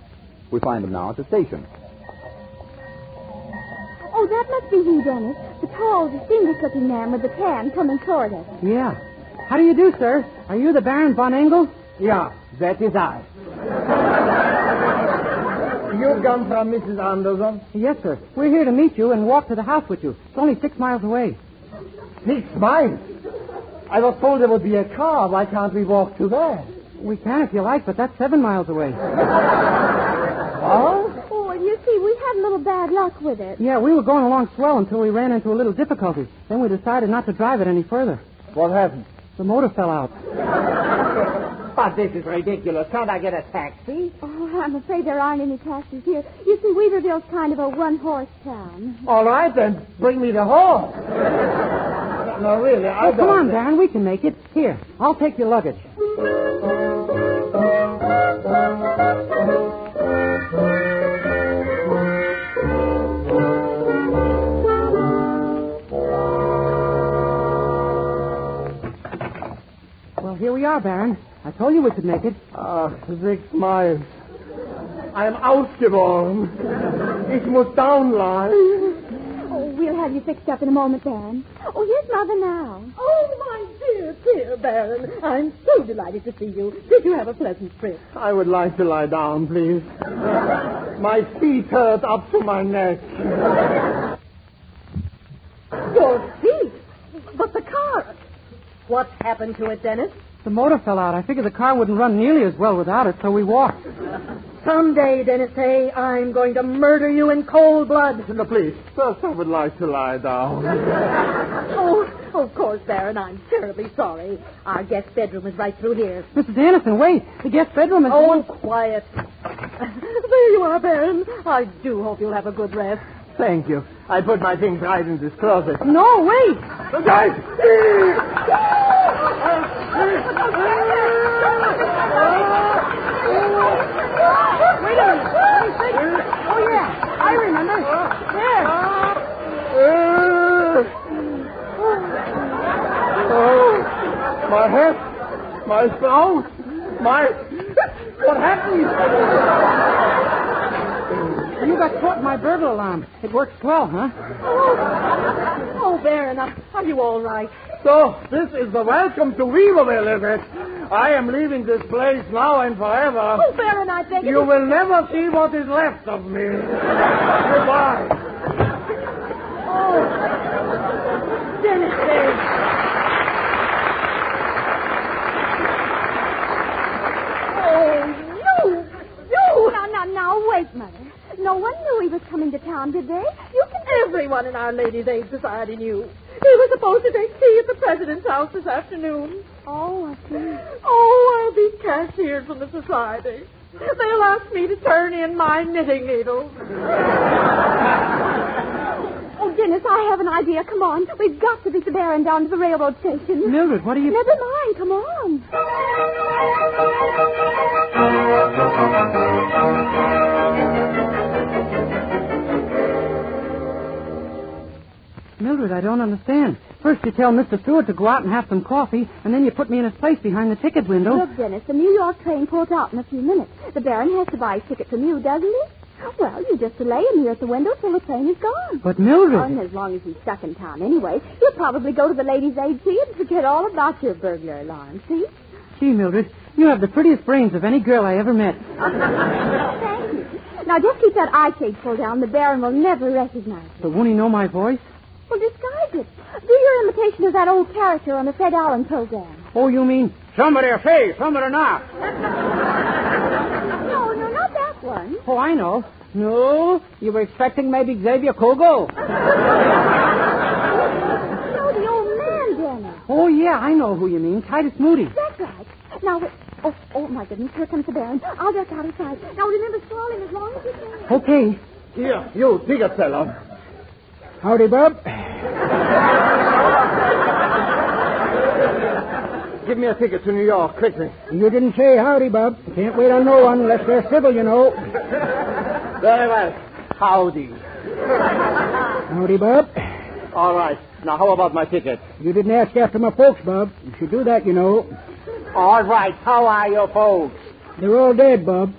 We find them now at the station. Oh, that must be he, Dennis. The tall, distinguished-looking man with the tan coming toward us. Yeah. How do you do, sir? Are you the Baron von Engel? Yeah, that is I. You come from Mrs. Anderson? Yes, sir. We're here to meet you and walk to the house with you. It's only 6 miles away. 6 miles? I was told there would be a car. Why can't we walk to there? We can if you like, but that's 7 miles away. Oh? Oh, and you see, we had a little bad luck with it. Yeah, we were going along swell until we ran into a little difficulty. Then we decided not to drive it any further. What happened? The motor fell out. But this is ridiculous. Can't I get a taxi? Oh, I'm afraid there aren't any taxis here. You see, Weaverville's kind of a one-horse town. All right, then. Bring me the horse. No, really, I don't... Come on, Baron. We can make it. Here, I'll take your luggage. Well, here we are, Baron. I told you we could make it. 6 miles. I'm ausgeboren. Ich muss downline. Oh, we'll have you fixed up in a moment, Baron. Oh, here's Mother now. Oh, my dear, dear Baron. I'm so delighted to see you. Did you have a pleasant trip? I would like to lie down, please. My feet hurt up to my neck. Your feet? But the car... What's happened to it, Dennis? The motor fell out. I figured the car wouldn't run nearly as well without it, so we walked. Someday, Dennis Hay, I'm going to murder you in cold blood. No, please. First, I would like to lie down. Oh, of course, Baron. I'm terribly sorry. Our guest bedroom is right through here. Mrs. Anderson, wait. The guest bedroom is... Oh, quiet. There you are, Baron. I do hope you'll have a good rest. Thank you. I put my things right in this closet. No, wait. Guys! Wait a minute. Let me think. Oh, yeah. I remember. There. Oh, my head, my snout, what happened? You got caught in my burglar alarm. It works well, huh? Oh, Baron, are you all right? So, this is the welcome to Weaverville, is it? I am leaving this place now and forever. Oh, Baron, I beg you will never see what is left of me. Goodbye. Oh, Dennis, Oh, you! Now, wait, Mother. No one knew he was coming to town, did they? Everyone in our Ladies' Aid Society knew. He was supposed to take tea at the president's house this afternoon. Oh, I see. Oh, I'll be cashiered from the society. They'll ask me to turn in my knitting needles. Oh, Dennis, I have an idea. Come on. We've got to beat the Baron down to the railroad station. Mildred, what are you... Never mind. Come on. Mildred, I don't understand. First you tell Mr. Stewart to go out and have some coffee, and then you put me in his place behind the ticket window. Look, Dennis, the New York train pulls out in a few minutes. The Baron has to buy his ticket from you, doesn't he? Well, you just delay him here at the window till the train is gone. But, Mildred... Oh, and as long as he's stuck in town anyway, he'll probably go to the Ladies' Aid Tea and forget all about your burglar alarm, see? Gee, Mildred, you have the prettiest brains of any girl I ever met. Thank you. Now, just keep that eye shade pulled down. The Baron will never recognize you. But won't he know my voice? Well, disguise it. Do your imitation of that old character on the Fred Allen program. Oh, you mean, somebody a Faye, somebody not. No, not that one. Oh, I know. No, you were expecting maybe Xavier Kogo. No, the old man, Dennis. Oh, yeah, I know who you mean. Titus Moody. That's right. Now, oh, my goodness, here comes the Baron. I'll just out of sight. Now, remember, stall him as long as you can. Okay. Here, you, ticket seller. Howdy, Bub. Give me a ticket to New York, quickly. You didn't say howdy, Bub. Can't wait on no one unless they're civil, you know. Very well. Howdy. Howdy, Bub. All right. Now, how about my ticket? You didn't ask after my folks, Bub. You should do that, you know. All right. How are your folks? They're all dead, Bub.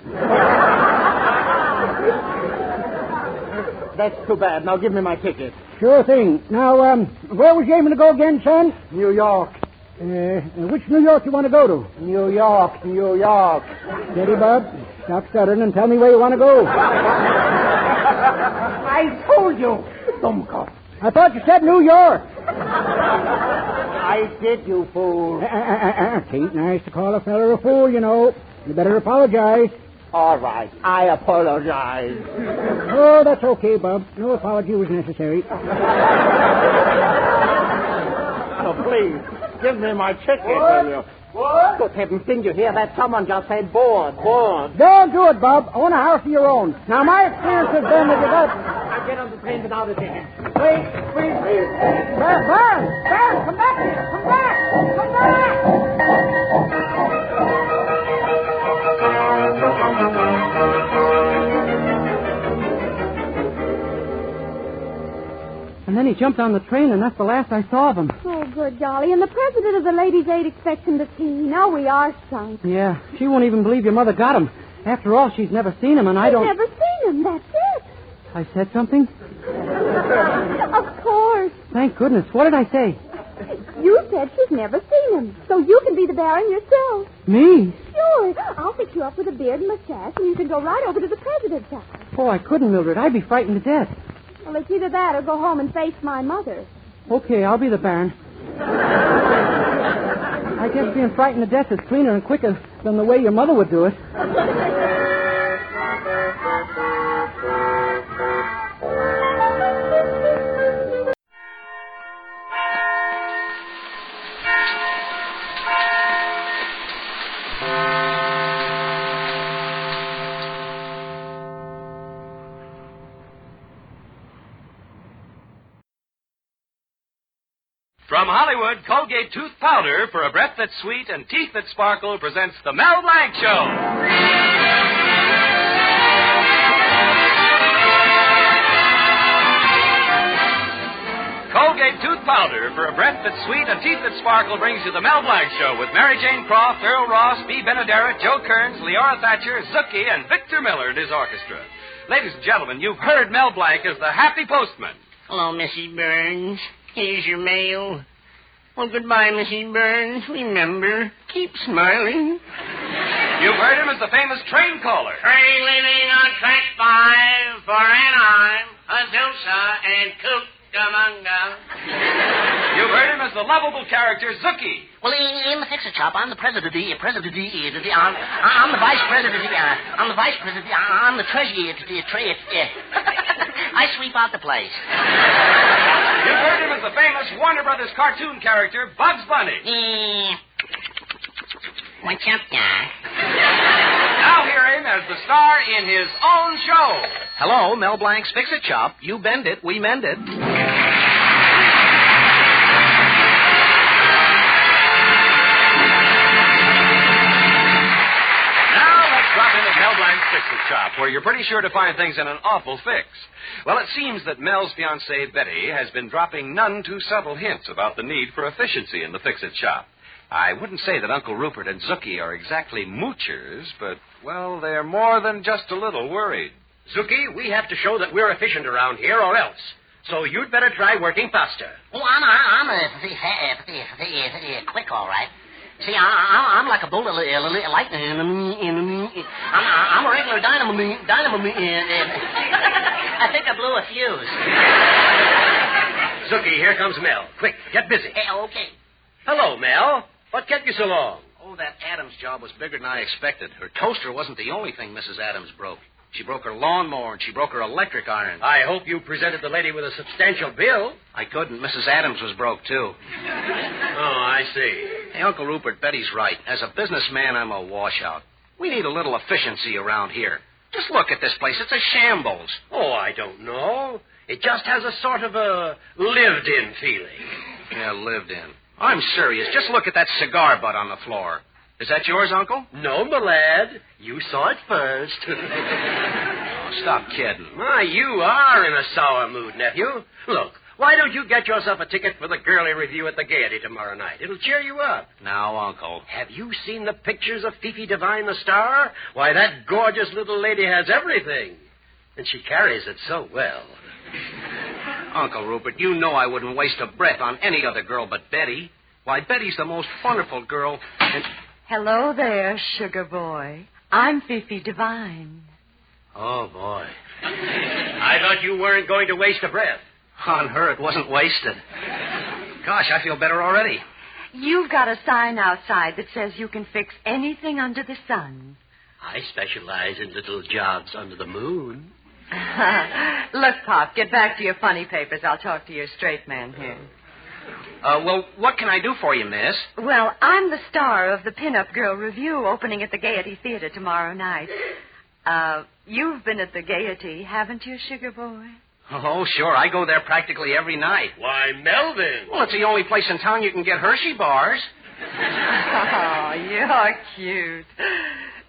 That's too bad. Now, give me my ticket. Sure thing. Now, where was you aiming to go again, son? New York. Which New York you want to go to? New York. Steady, Bub. Stop stuttering and tell me where you want to go. I told you. Dumko. I thought you said New York. I did, you fool. Tain't nice to call a fella a fool, you know. You better apologize. All right. I apologize. Oh, that's okay, Bub. No apology was necessary. So please, give me my ticket, will you? What? Good heavens, didn't you hear that? Someone just said board. Don't do it, Bub. Own a house of your own. Now, my experience has been that you got... I'll get on the train without a ticket. Wait. Burn, come back here. Come back. And then he jumped on the train, and that's the last I saw of him. Oh, good golly. And the president of the Ladies' Aid expects him to tea. Now we are sunk. Yeah, she won't even believe your mother got him. After all, she's never seen him, and I don't... I've never seen him, that's it. I said something? Of course. Thank goodness. What did I say? You said she's never seen him, so you can be the Baron yourself. Me? Sure. I'll fix you up with a beard and mustache, and you can go right over to the president's house. Oh, I couldn't, Mildred. I'd be frightened to death. Well, it's either that or go home and face my mother. Okay, I'll be the Baron. I guess being frightened to death is cleaner and quicker than the way your mother would do it. From From Hollywood, Colgate Tooth Powder for a breath that's sweet and teeth that sparkle presents the Mel Blanc Show. Colgate Tooth Powder for a breath that's sweet and teeth that sparkle brings you the Mel Blanc Show with Mary Jane Croft, Earl Ross, B. Benaderet, Joe Kearns, Leora Thatcher, Zookie, and Victor Miller and his orchestra. Ladies and gentlemen, you've heard Mel Blanc as the happy postman. Hello, Mrs. Burns. Here's your mail. Well, goodbye, Mrs. Burns. Remember, keep smiling. You've heard him as the famous train caller. Train leaving on track 5 for Anaheim, Azusa, and Cucamonga. You've heard him as the lovable character Zookie. Well, in the fix-it shop, I'm the president. I'm the vice president. I'm the vice president. I'm the treasurer. I sweep out the place. You've heard him as the famous Warner Brothers cartoon character Bugs Bunny. What's up, guy? Now hear him as the star in his own show. Hello, Mel Blanc's Fix-It Shop. You bend it, we mend it. Mel Blanc's Fix-It Shop, where you're pretty sure to find things in an awful fix. Well, it seems that Mel's fiancée, Betty, has been dropping none too subtle hints about the need for efficiency in the Fix-It Shop. I wouldn't say that Uncle Rupert and Zookie are exactly moochers, but, well, they're more than just a little worried. Zookie, we have to show that we're efficient around here or else. So you'd better try working faster. Oh, I'm quick, all right. See, I'm like a bolt of lightning. I'm a regular dynamo. I think I blew a fuse. Zookie, here comes Mel. Quick, get busy. Hey, okay. Hello, Mel. What kept you so long? Oh, that Adams job was bigger than I expected. Her toaster wasn't the only thing Mrs. Adams broke. She broke her lawnmower, and she broke her electric iron. I hope you presented the lady with a substantial bill. I couldn't. Mrs. Adams was broke, too. Oh, I see. Hey, Uncle Rupert, Betty's right. As a businessman, I'm a washout. We need a little efficiency around here. Just look at this place. It's a shambles. Oh, I don't know. It just has a sort of a lived-in feeling. Yeah, lived in. I'm serious. Just look at that cigar butt on the floor. Is that yours, Uncle? No, my lad. You saw it first. Oh, stop kidding. My, you are in a sour mood, nephew. Look, why don't you get yourself a ticket for the girly review at the Gaiety tomorrow night? It'll cheer you up. Now, Uncle. Have you seen the pictures of Fifi Divine, the star? Why, that gorgeous little lady has everything. And she carries it so well. Uncle Rupert, you know I wouldn't waste a breath on any other girl but Betty. Why, Betty's the most wonderful girl. And... Hello there, sugar boy. I'm Fifi Divine. Oh, boy. I thought you weren't going to waste a breath. On her, it wasn't wasted. Gosh, I feel better already. You've got a sign outside that says you can fix anything under the sun. I specialize in little jobs under the moon. Look, Pop, get back to your funny papers. I'll talk to your straight man here. Well, what can I do for you, miss? Well, I'm the star of the Pin-Up Girl Review opening at the Gaiety Theater tomorrow night. You've been at the Gaiety, haven't you, sugar boy? Oh, sure. I go there practically every night. Why, Melvin. Well, it's the only place in town you can get Hershey bars. Oh, you're cute.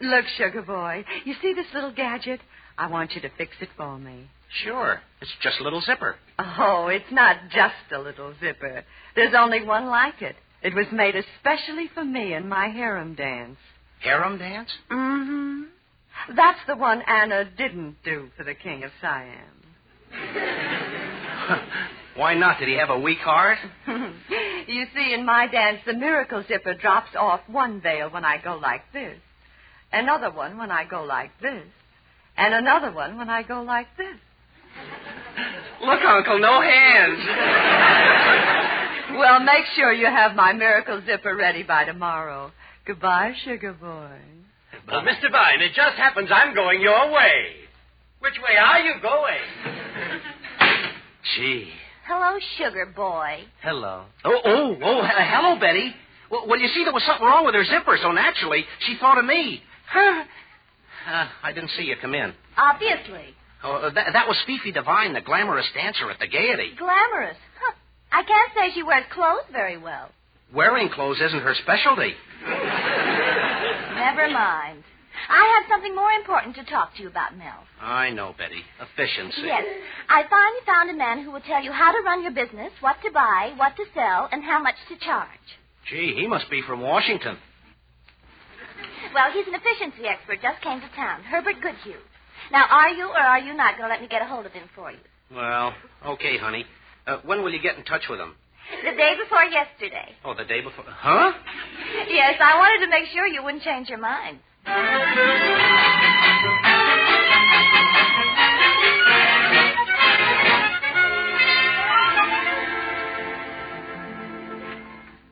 Look, sugar boy, you see this little gadget? I want you to fix it for me. Sure. It's just a little zipper. Oh, it's not just a little zipper. There's only one like it. It was made especially for me in my harem dance. Harem dance? Mm-hmm. That's the one Anna didn't do for the King of Siam. Why not? Did he have a weak heart? You see, in my dance, the miracle zipper drops off one veil when I go like this, another one when I go like this, and another one when I go like this. Look, Uncle, no hands. Well, make sure you have my miracle zipper ready by tomorrow. Goodbye, sugar boy. Well, Miss Divine, it just happens I'm going your way. Which way are you going? Gee. Hello, sugar boy. Hello. Hello, Betty. Well, you see, there was something wrong with her zipper, so naturally, she thought of me. I didn't see you come in. Obviously. Oh, that was Fifi Divine, the glamorous dancer at the Gaiety. Glamorous? Huh. I can't say she wears clothes very well. Wearing clothes isn't her specialty. Never mind. I have something more important to talk to you about, Mel. I know, Betty. Efficiency. Yes. I finally found a man who will tell you how to run your business, what to buy, what to sell, and how much to charge. Gee, he must be from Washington. Well, he's an efficiency expert, just came to town. Herbert Goodhue. Now, are you or are you not going to let me get a hold of him for you? Well, okay, honey. When will you get in touch with him? The day before yesterday. Oh, the day before... Huh? Yes, I wanted to make sure you wouldn't change your mind.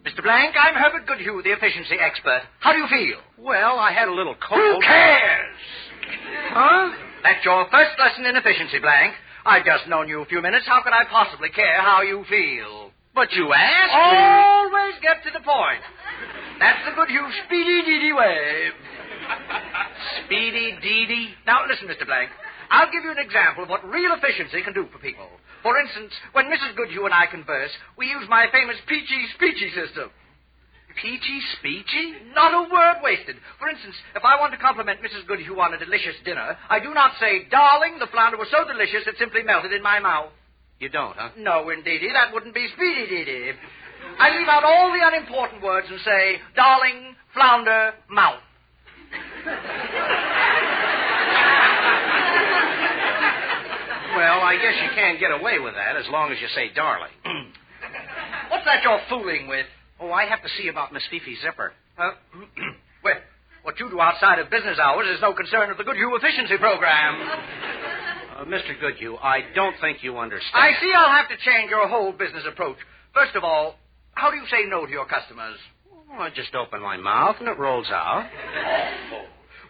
Mr. Blanc, I'm Herbert Goodhue, the efficiency expert. How do you feel? Well, I had a little cold. Who cares? Huh? That's your first lesson in efficiency, Blanc. I've just known you a few minutes. How could I possibly care how you feel? But you asked me. Always get to the point. That's the Goodhue speedy-deedy way. Speedy-deedy? Now, listen, Mr. Blanc. I'll give you an example of what real efficiency can do for people. For instance, when Mrs. Goodhue and I converse, we use my famous peachy-speechy system. Peachy-speechy? Not a word wasted. For instance, if I want to compliment Mrs. Goodhue on a delicious dinner, I do not say, "Darling, the flounder was so delicious it simply melted in my mouth." You don't, huh? No, indeedy. That wouldn't be speedy-deedy. I leave out all the unimportant words and say, "Darling, flounder, mouth." Well, I guess you can get away with that as long as you say darling. What's that you're fooling with? Oh, I have to see about Miss Fifi's zipper. Well, what you do outside of business hours is no concern of the Goodhue efficiency program. Mr. Goodhue, I don't think you understand. I see I'll have to change your whole business approach. First of all, how do you say no to your customers? Oh, I just open my mouth and it rolls out.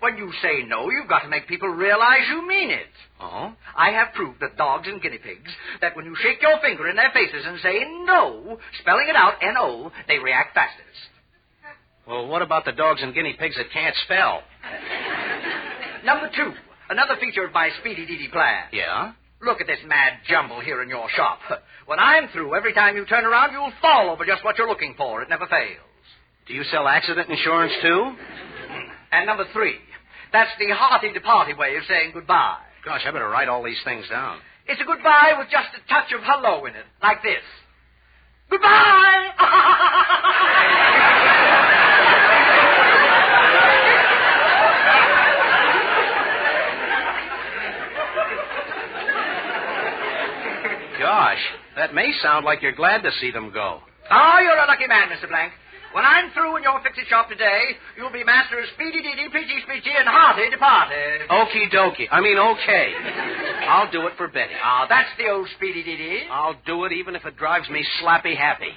When you say no, you've got to make people realize you mean it. Oh? I have proved that dogs and guinea pigs, that when you shake your finger in their faces and say no, spelling it out, N-O, they react fastest. Well, what about the dogs and guinea pigs that can't spell? Number 2, another feature of my speedy-deedy plan. Yeah? Look at this mad jumble here in your shop. When I'm through, every time you turn around, you'll fall over just what you're looking for. It never fails. Do you sell accident insurance, too? And number 3, that's the hearty-departy way of saying goodbye. Gosh, I better write all these things down. It's a goodbye with just a touch of hello in it, like this. Goodbye! Gosh, that may sound like you're glad to see them go. Oh, you're a lucky man, Mr. Blanc. When I'm through in your fix-it shop today, you'll be master of speedy-deedy, peachy-speechy, and hearty-departy. Okie dokie. Okay. I'll do it for Betty. Ah, that's the old speedy-deedy. I'll do it even if it drives me slappy happy.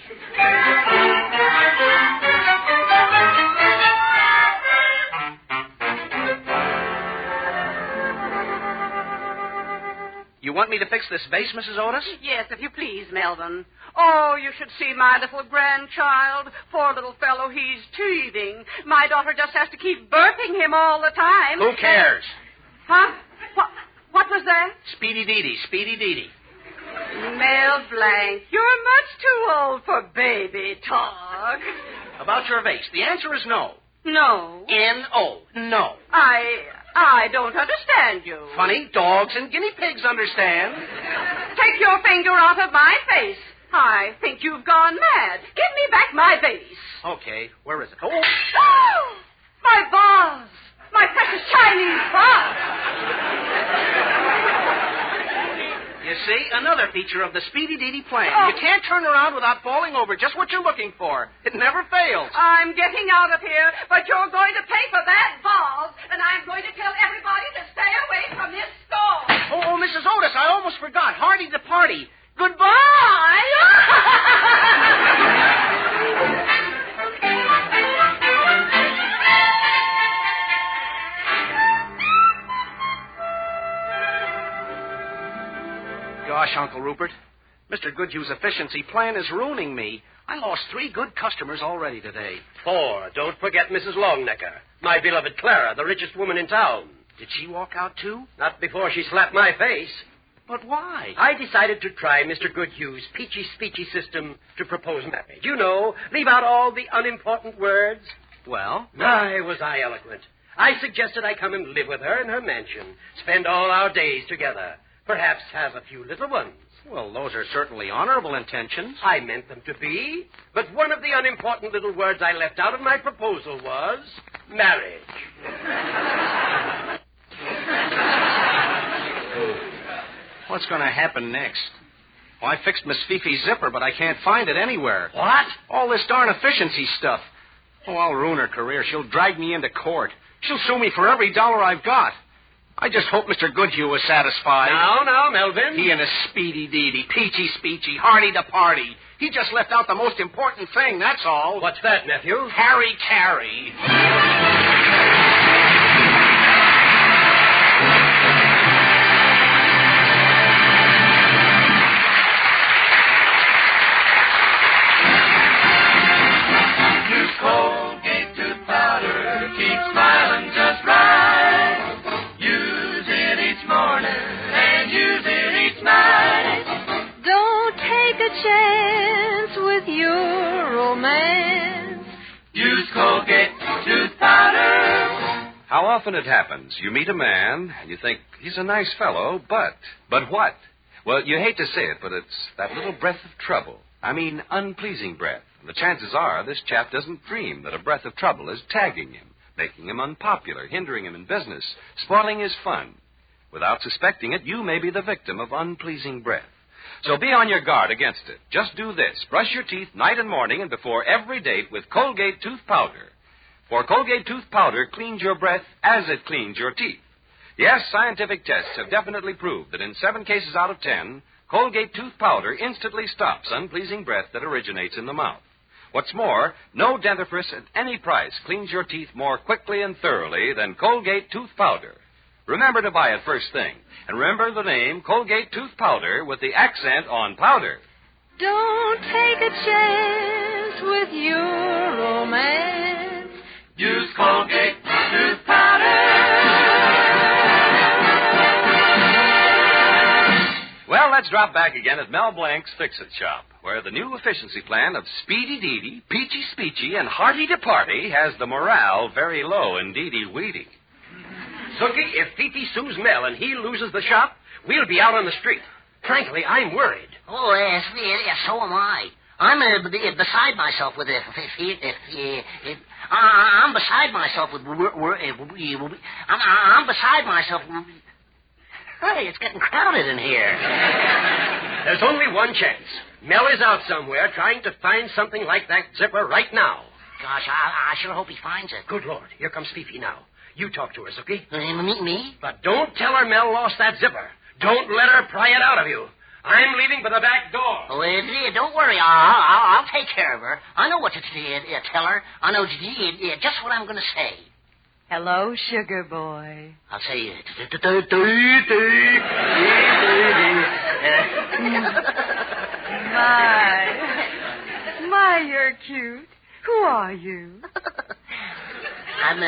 You want me to fix this vase, Mrs. Otis? Yes, if you please, Melvin. Oh, you should see my little grandchild. Poor little fellow, he's teething. My daughter just has to keep burping him all the time. Who cares? Huh? What was that? Speedy-deedy, speedy-deedy. Mel Blanc, you're much too old for baby talk. About your vase, the answer is no. No. N-O. No. I don't understand you. Funny, dogs and guinea pigs understand. Take your finger out of my face. I think you've gone mad. Give me back my vase. Okay, where is it? Oh! My vase! My precious Chinese vase! You see, another feature of the speedy-deedy plan. You can't turn around without falling over just what you're looking for. It never fails. I'm getting out of here, but you're going to pay for that vase, and I'm going to tell everybody to stay away from this store. Oh, Mrs. Otis, I almost forgot. Hardy the party. Goodbye! Gosh, Uncle Rupert, Mr. Goodhue's efficiency plan is ruining me. I lost 3 good customers already today. 4. Don't forget Mrs. Longnecker, my beloved Clara, the richest woman in town. Did she walk out, too? Not before she slapped my face. But why? I decided to try Mr. Goodhue's peachy-speechy system to propose marriage. You know, leave out all the unimportant words. Well? Was I eloquent. I suggested I come and live with her in her mansion, spend all our days together, perhaps have a few little ones. Well, those are certainly honorable intentions. I meant them to be, but one of the unimportant little words I left out of my proposal was marriage. What's going to happen next? Well, I fixed Miss Fifi's zipper, but I can't find it anywhere. What? All this darn efficiency stuff. Oh, I'll ruin her career. She'll drag me into court. She'll sue me for every dollar I've got. I just hope Mr. Goodhue was satisfied. Now, Melvin. He and his speedy deedy, peachy speechy, hardy to party. He just left out the most important thing, that's all. What's that, nephew? Harry Carey. Colgate tooth powder, keep smiling just right. Use it each morning and use it each night. Don't take a chance with your romance. Use Colgate tooth powder. How often it happens, you meet a man and you think he's a nice fellow, but what? Well, you hate to say it, but it's that little breath of trouble. I mean, unpleasing breath. The chances are this chap doesn't dream that a breath of trouble is tagging him, making him unpopular, hindering him in business, spoiling his fun. Without suspecting it, you may be the victim of unpleasing breath. So be on your guard against it. Just do this. Brush your teeth night and morning and before every date with Colgate tooth powder. For Colgate tooth powder cleans your breath as it cleans your teeth. Yes, scientific tests have definitely proved that in 7 cases out of 10, Colgate tooth powder instantly stops unpleasing breath that originates in the mouth. What's more, no dentifrice at any price cleans your teeth more quickly and thoroughly than Colgate tooth powder. Remember to buy it first thing. And remember the name Colgate tooth powder with the accent on powder. Don't take a chance with your romance. Use Colgate tooth powder. Well, let's drop back again at Mel Blanc's Fix-It Shop, where the new efficiency plan of Speedy Deedy, Peachy Speechy, and Hearty to Party has the morale very low in Deedy Weedy. Zookie, if Fifi sues Mel and he loses the shop, we'll be out on the street. Frankly, I'm worried. Oh, yes, so am I. I'm beside myself with it. I'm beside myself with. I'm beside myself. Hey, it's getting crowded in here. There's only one chance. Mel is out somewhere trying to find something like that zipper right now. Gosh, I sure hope he finds it. Good Lord, here comes Fifi now. You talk to her, Zookie. Me? But don't tell her Mel lost that zipper. Don't let her pry it out of you. I'm leaving for the back door. Oh, don't worry. I'll take care of her. I know what to tell her. I know just what I'm going to say. Hello, sugar boy. I'll say My, you're cute. Who are you? I'm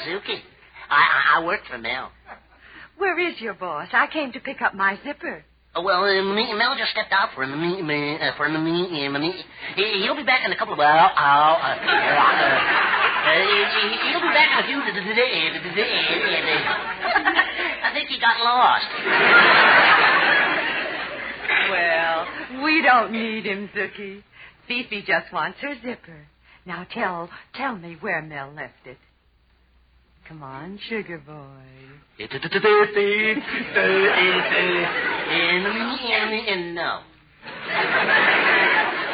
Zuki. I work for Mel. Where is your boss? I came to pick up my zipper. Well, Mel just stepped out for a minute. He'll be back in a couple of hours. He'll be back in a few days. I think he got lost. Well, we don't need him, Zookie. Fifi just wants her zipper. Now tell me where Mel left it. Come on, sugar boy. No.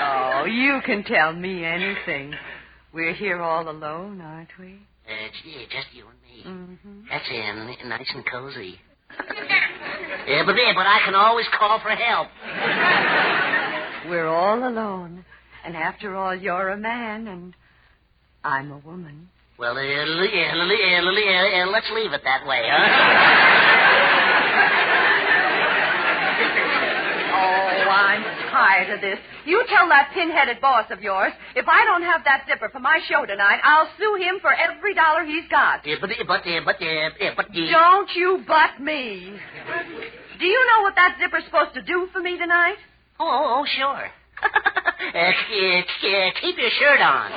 Oh, you can tell me anything. We're here all alone, aren't we? Just you and me. Mm-hmm. That's nice and cozy. But I can always call for help. We're all alone. And after all, you're a man, and I'm a woman. Well, let's leave it that way, huh? Oh, I'm tired of this. You tell that pin-headed boss of yours, if I don't have that zipper for my show tonight, I'll sue him for every dollar he's got. Don't you butt me. Do you know what that zipper's supposed to do for me tonight? Oh, sure. Keep your shirt on.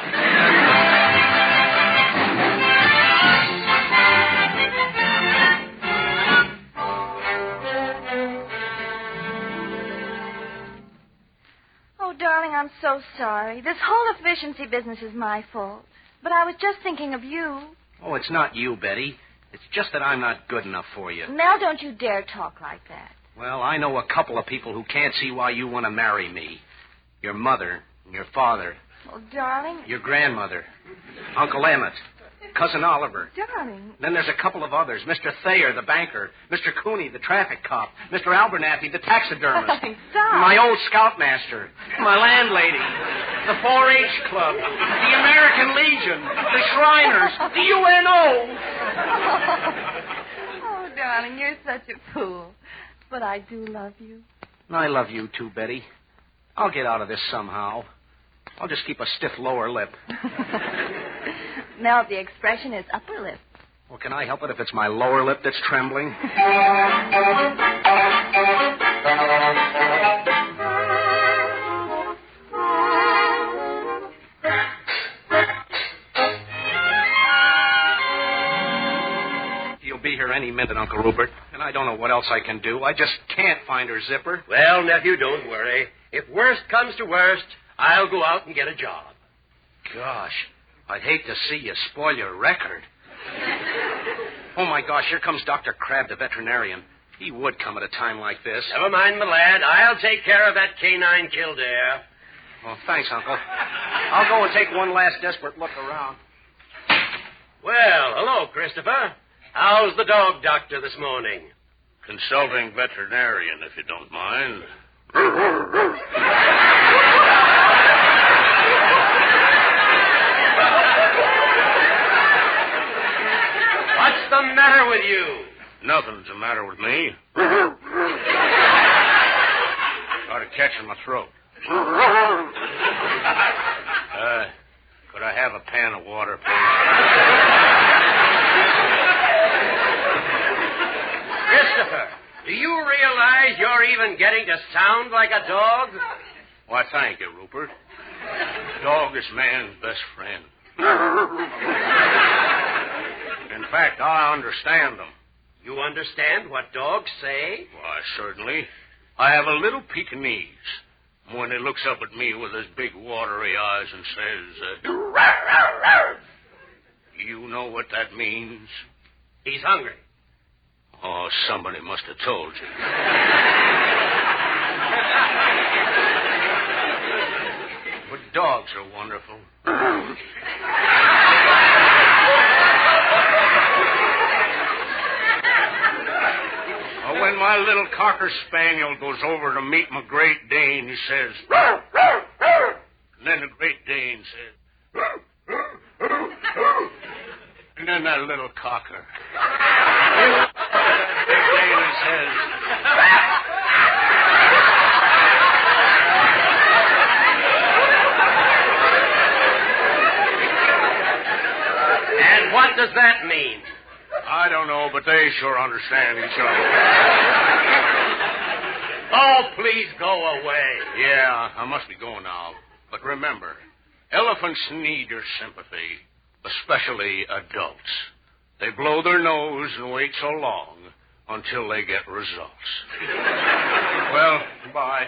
Oh, darling, I'm so sorry. This whole efficiency business is my fault. But I was just thinking of you. Oh, it's not you, Betty. It's just that I'm not good enough for you. Mel, don't you dare talk like that. Well, I know a couple of people who can't see why you want to marry me. Your mother, your father, Oh, darling. your grandmother, Uncle Emmett, Cousin Oliver. Darling. Then there's a couple of others. Mr. Thayer, the banker. Mr. Cooney, the traffic cop. Mr. Abernathy, the taxidermist. Stop. My old scoutmaster. My landlady. The 4-H Club. The American Legion. The Shriners. The UNO. Oh, darling, you're such a fool. But I do love you. I love you too, Betty. I'll get out of this somehow. I'll just keep a stiff lower lip. Mel, the expression is upper lip. Well, can I help it if it's my lower lip that's trembling? You'll be here any minute, Uncle Rupert, and I don't know what else I can do. I just can't find her zipper. Well, nephew, don't worry. If worst comes to worst, I'll go out and get a job. Gosh, I'd hate to see you spoil your record. Oh, my gosh, here comes Dr. Crabb, the veterinarian. He would come at a time like this. Never mind, my lad. I'll take care of that canine Kildare. Well, thanks, Uncle. I'll go and take one last desperate look around. Well, hello, Christopher. How's the dog doctor this morning? Consulting veterinarian, if you don't mind. What's the matter with you? Nothing's the matter with me. Started catching my throat. Could I have a pan of water, please? Christopher, do you realize you're even getting to sound like a dog? Why, thank you, Rupert. Dog is man's best friend. In fact, I understand them. You understand what dogs say? Why, certainly. I have a little Pekingese. When he looks up at me with his big watery eyes and says, you know what that means? He's hungry. Oh, somebody must have told you. But dogs are wonderful. When my little Cocker Spaniel goes over to meet my Great Dane, he says, "Row, row, row." And then the Great Dane says, "Row, row, row, row." And then that little Cocker. Great Dane says, And what does that mean? I don't know, but they sure understand each other. Oh, please go away. Yeah, I must be going now. But remember, elephants need your sympathy, especially adults. They blow their nose and wait so long until they get results. Well, bye.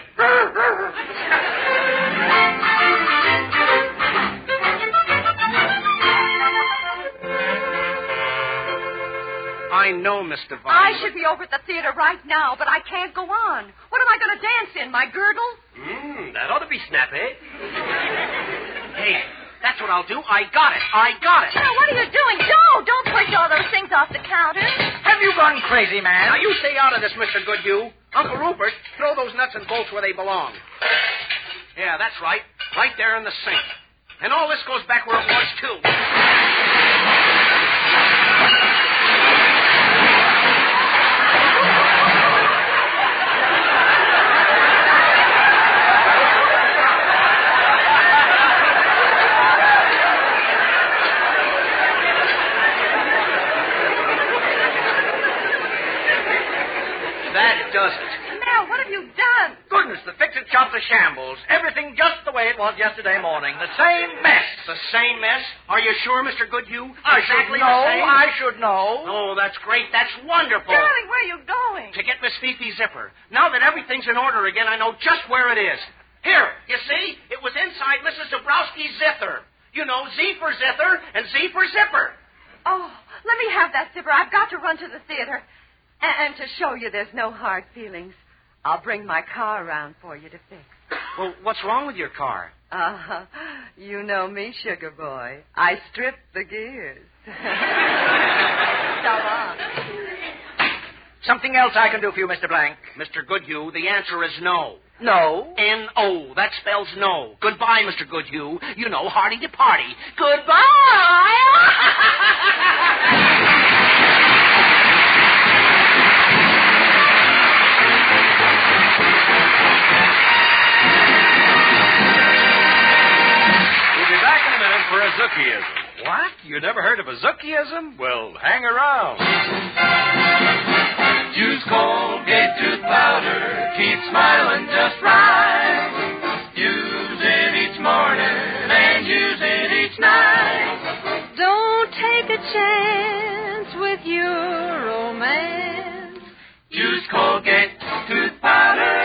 I know, Miss Devine. I should be over at the theater right now, but I can't go on. What am I going to dance in, my girdle? That ought to be snappy. Hey, that's what I'll do. I got it. Now, what are you doing? Don't push all those things off the counter. Have you gone crazy, man? Now, you stay out of this, Mr. Goodhue. Uncle Rupert, throw those nuts and bolts where they belong. Yeah, that's right. Right there in the sink. And all this goes back where it was, too. does it. Mel, what have you done? Goodness, the fix-it shop's a shambles. Everything just the way it was yesterday morning. The same mess. The same mess? Are you sure, Mr. Goodhue? I Exactly should know. the same? I should know. Oh, that's great. That's wonderful. Darling, where are you going? To get Miss Fifi's zipper. Now that everything's in order again, I know just where it is. Here, you see? It was inside Mrs. Dabrowski's zither. You know, Z for zither and Z for zipper. Oh, let me have that zipper. I've got to run to the theater. And to show you there's no hard feelings, I'll bring my car around for you to fix. Well, what's wrong with your car? You know me, sugar boy. I strip the gears. So long. Something else I can do for you, Mr. Blank. Mr. Goodhue, the answer is no. No? N-O. That spells no. Goodbye, Mr. Goodhue. You know, hearty to party. Goodbye! For a Zookieism. What? You never heard of a Zookieism? Well, hang around. Use Colgate tooth powder. Keep smiling just right. Use it each morning and use it each night. Don't take a chance with your romance. Use Colgate tooth powder.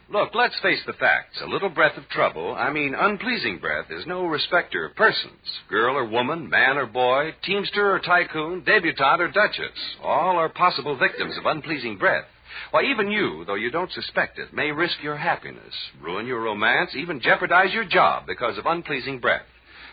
Look, let's face the facts. A little breath of trouble, unpleasing breath, is no respecter of persons. Girl or woman, man or boy, teamster or tycoon, debutante or duchess, all are possible victims of unpleasing breath. Why, even you, though you don't suspect it, may risk your happiness, ruin your romance, even jeopardize your job because of unpleasing breath.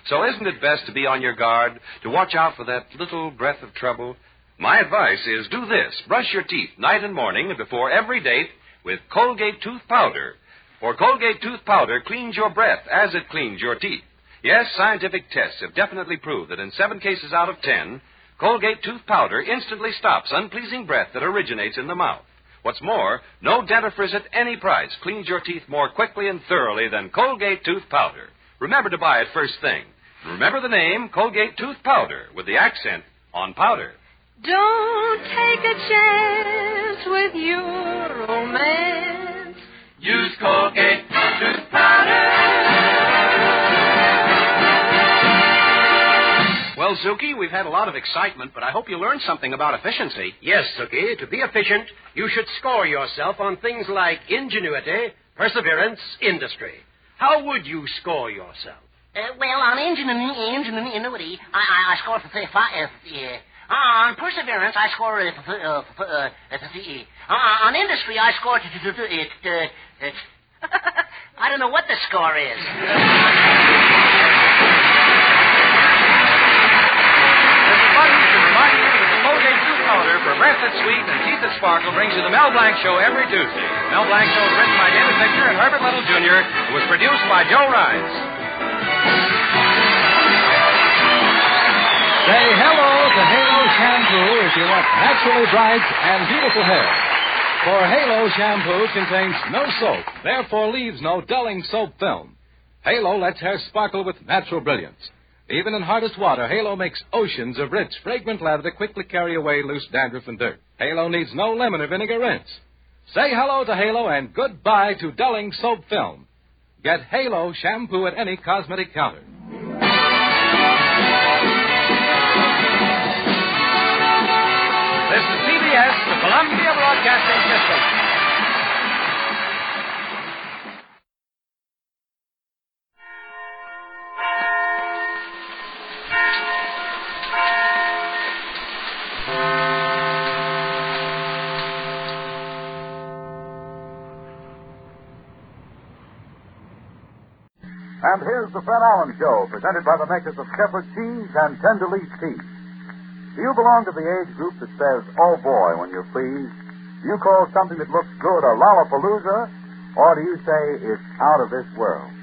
So isn't it best to be on your guard, to watch out for that little breath of trouble? My advice is do this. Brush your teeth night and morning and before every date with Colgate tooth powder. For Colgate tooth powder cleans your breath as it cleans your teeth. Yes, scientific tests have definitely proved that in 7 cases out of 10, Colgate tooth powder instantly stops unpleasing breath that originates in the mouth. What's more, no dentifrice at any price cleans your teeth more quickly and thoroughly than Colgate tooth powder. Remember to buy it first thing. Remember the name Colgate tooth powder with the accent on powder. Don't take a chance with your romance. Use Colgate tooth powder. Well, Zuki, we've had a lot of excitement, but I hope you learned something about efficiency. Yes, Suki. To be efficient, you should score yourself on things like ingenuity, perseverance, industry. How would you score yourself? Well, on ingenuity, I score for 35. On perseverance, I score on industry, I score I don't know what the score is. Colgate tooth powder for breath that's sweet and teeth that sparkle brings you the Mel Blanc Show every Tuesday. Mel Blanc Show is written by David Victor and Herbert Little Jr. It was produced by Joe Rice. Say hello to Halo Shampoo if you want naturally bright and beautiful hair. For Halo Shampoo contains no soap, therefore leaves no dulling soap film. Halo lets hair sparkle with natural brilliance. Even in hardest water, Halo makes oceans of rich, fragrant lather that quickly carry away loose dandruff and dirt. Halo needs no lemon or vinegar rinse. Say hello to Halo and goodbye to dulling soap film. Get Halo Shampoo at any cosmetic counter. This is CBS, the Columbia Broadcasting System. And here's the Fred Allen Show, presented by the makers of Shepherd cheese and Tenderleaf tea. Do you belong to the age group that says, oh boy, when you're pleased? Do you call something that looks good a lollapalooza? Or do you say it's out of this world?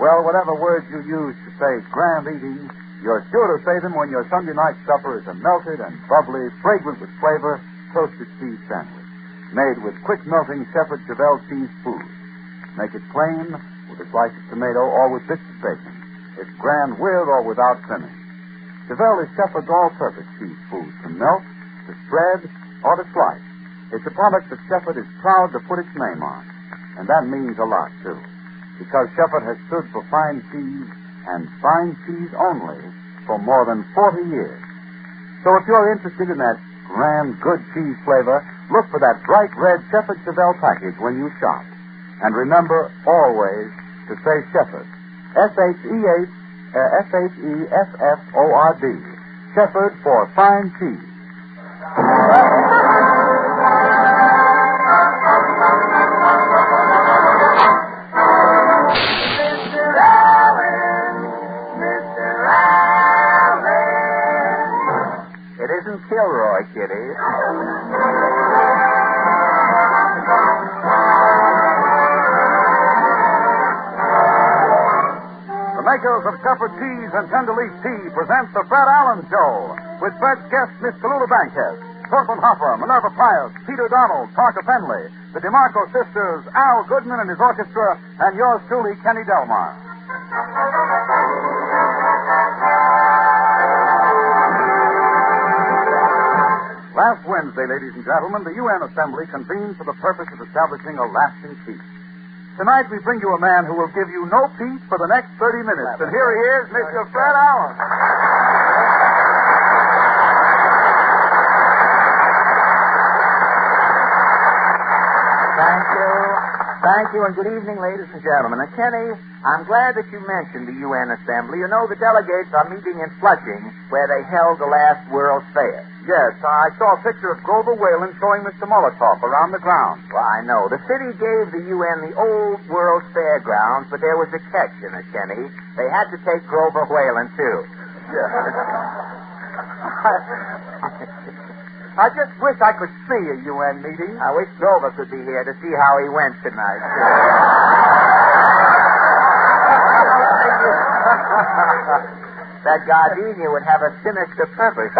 Well, whatever words you use to say grand eating, you're sure to say them when your Sunday night supper is a melted and bubbly, fragrant with flavor, toasted cheese sandwich, made with quick-melting Shepherd Chevelle cheese food. Make it plain, with a slice of tomato, or with bits of bacon. It's grand with or without trimming. Chevelle is Shepherd's all-purpose cheese food, to melt, to spread, or to slice. It's a product that Shefford is proud to put its name on. And that means a lot, too. Because Shefford has stood for fine cheese, and fine cheese only, for more than 40 years. So if you're interested in that grand, good cheese flavor, look for that bright red Shefford Chevelle package when you shop. And remember always to say Shefford. S-H-E-F-F-O-R-D. Shefford for fine cheese. It isn't Kilroy, Kitty. The makers of Shefford Cheese and Tenderleaf Tea present the Fred Allen Show with Fred's guest, Miss Tallulah Bankhead, Thornton Hopper, Minerva Pius, Peter Donald, Parker Penley, the DeMarco sisters, Al Goodman and his orchestra, and yours truly, Kenny Delmar. Last Wednesday, ladies and gentlemen, the UN Assembly convened for the purpose of establishing a lasting peace. Tonight, we bring you a man who will give you no peace for the next 30 minutes. And here he is, Mr. Fred Allen. Thank you, and good evening, ladies and gentlemen. And Kenny, I'm glad that you mentioned the UN Assembly. You know, the delegates are meeting in Flushing, where they held the last World's Fair. Yes, I saw a picture of Grover Whalen showing Mr. Molotov around the grounds. Well, I know. The city gave the UN the old World's Fairgrounds, but there was a catch in it, Kenny. They had to take Grover Whalen, too. I just wish I could see a UN meeting. I wish Grover could be here to see how he went tonight. That gardenia would have a sinister purpose.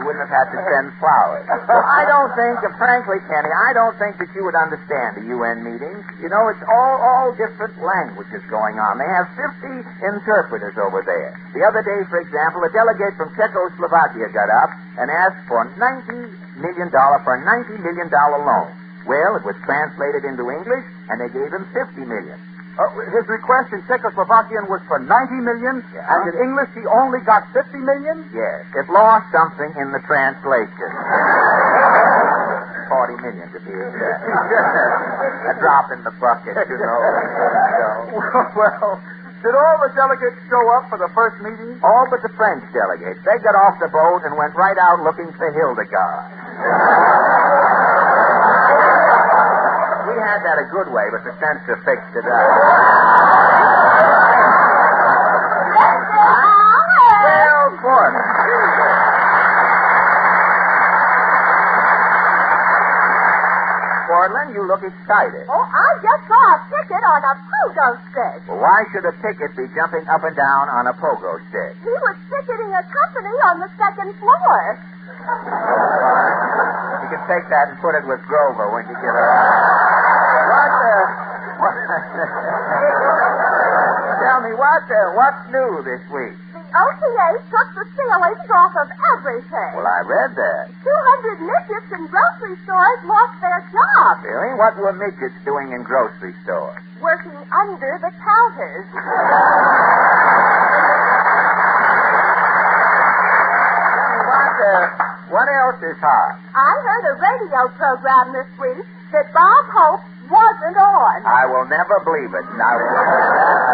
You wouldn't have had to send flowers. Well, I don't think, frankly, Kenny, I don't think that you would understand the UN meeting. You know, it's all different languages going on. They have 50 interpreters over there. The other day, for example, a delegate from Czechoslovakia got up and asked for $90 million for a $90 million loan. Well, it was translated into English, and they gave him $50 million. His request in Czechoslovakian was for $90 million, and in English he only got $50 million? Yes. It lost something in the translation. $40 million, to be exact. A drop in the bucket, you know. Well, did all the delegates show up for the first meeting? All but the French delegates. They got off the boat and went right out looking for Hildegard. We had that a good way, but the censor fixed it up. Well, Portland. Portland, you look excited. Oh, I just saw a ticket on a pogo stick. Well, why should a ticket be jumping up and down on a pogo stick? He was ticketing a company on the second floor. You can take that and put it with Grover when you get around. Tell me, what's new this week? The OTA took the ceilings off of everything. Well, I read that. 200 midgets in grocery stores lost their jobs. Really? What were midgets doing in grocery stores? Working under the counters. What else is hot? I heard a radio program this week that Bob Hope wasn't on. I will never believe it. I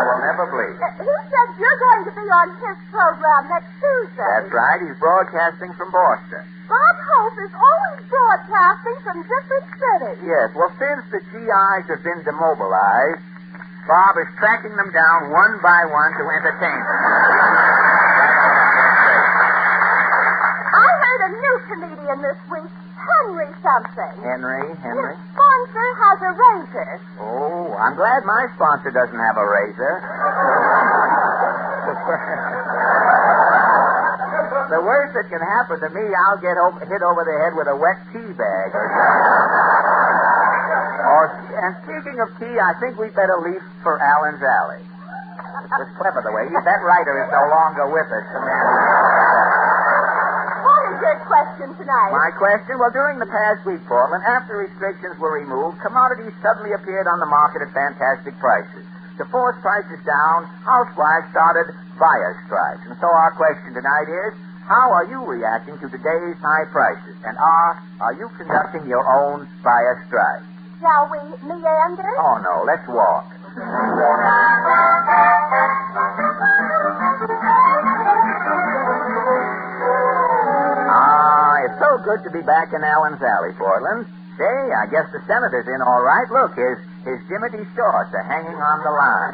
will never believe it. He said you're going to be on his program next Tuesday. That's right. He's broadcasting from Boston. Bob Hope is always broadcasting from different cities. Yes. Well, since the GIs have been demobilized, Bob is tracking them down one by one to entertain them. I heard a new comedian this week, Henry something. Henry? His sponsor has a razor. Oh, I'm glad my sponsor doesn't have a razor. The worst that can happen to me, I'll get hit over the head with a wet tea bag or something. And speaking of tea, I think we'd better leave for Allen's Alley. It's clever the way. That writer is no longer with us. The man. What is your question, question tonight? My question? Well, during the past week, Portland, after restrictions were removed, commodities suddenly appeared on the market at fantastic prices. To force prices down, housewives started buyer strikes. And so our question tonight is, how are you reacting to today's high prices? And are you conducting your own buyer strike? Shall we meander? Oh, no, let's walk. It's so good to be back in Allen's Alley, Portland. Say, I guess the senator's in all right. Look, his Jiminy shorts are hanging on the line.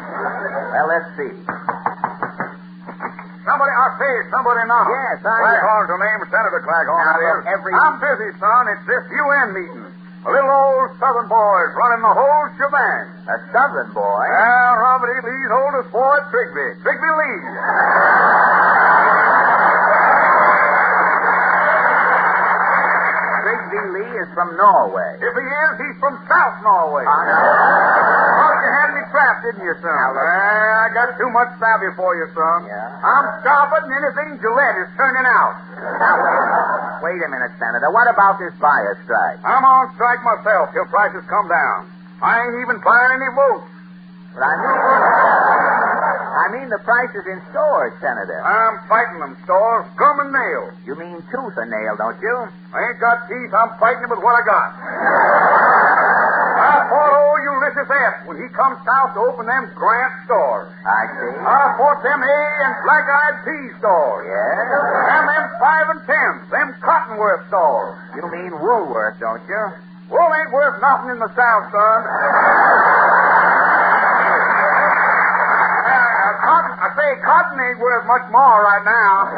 Well, let's see. Somebody now. Yes, Claghorn's the name, Senator Claghorn, that is. I'm busy, son. It's this UN meeting. A little old Southern boy's running the whole shebang. A Southern boy? Robert E. Lee's oldest boy, Trigby Lee. Trigby Lee is from Norway. If he is, he's from South Norway. Thought you had me trapped, didn't you, son? I got too much savvy for you, son. Yeah? I'm sharper than anything Gillette is turning out. Now, wait a minute, Senator. What about this buyer strike? I'm on strike myself till prices come down. I ain't even buying any votes. But I mean the prices in stores, Senator. I'm fighting them, stores, gum and nail. You mean tooth and nail, don't you? I ain't got teeth. I'm fighting them with what I got. I fought old Ulysses S. when he comes south to open them Grant stores. I see. I fought them A and black-eyed pea stores. Yes? And them 5 and 10s, them Cottonworth stores. You mean Woolworth, don't you? Wool ain't worth nothing in the South, son. Cotton ain't worth much more right now.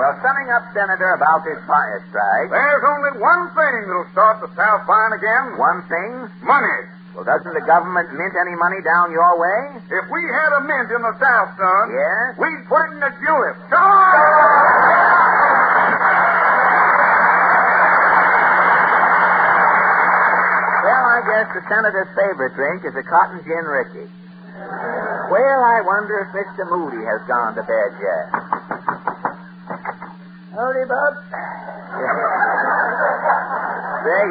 Well, summing up, Senator, about this buyer strike. There's only one thing that'll start the South buying again. One thing? Money. Well, doesn't the government mint any money down your way? If we had a mint in the South, son, yes? We'd put it in the julep. Well, I guess the senator's favorite drink is a cotton gin Ricky. Well, I wonder if Mr. Moody has gone to bed yet. Howdy, Bob. Say,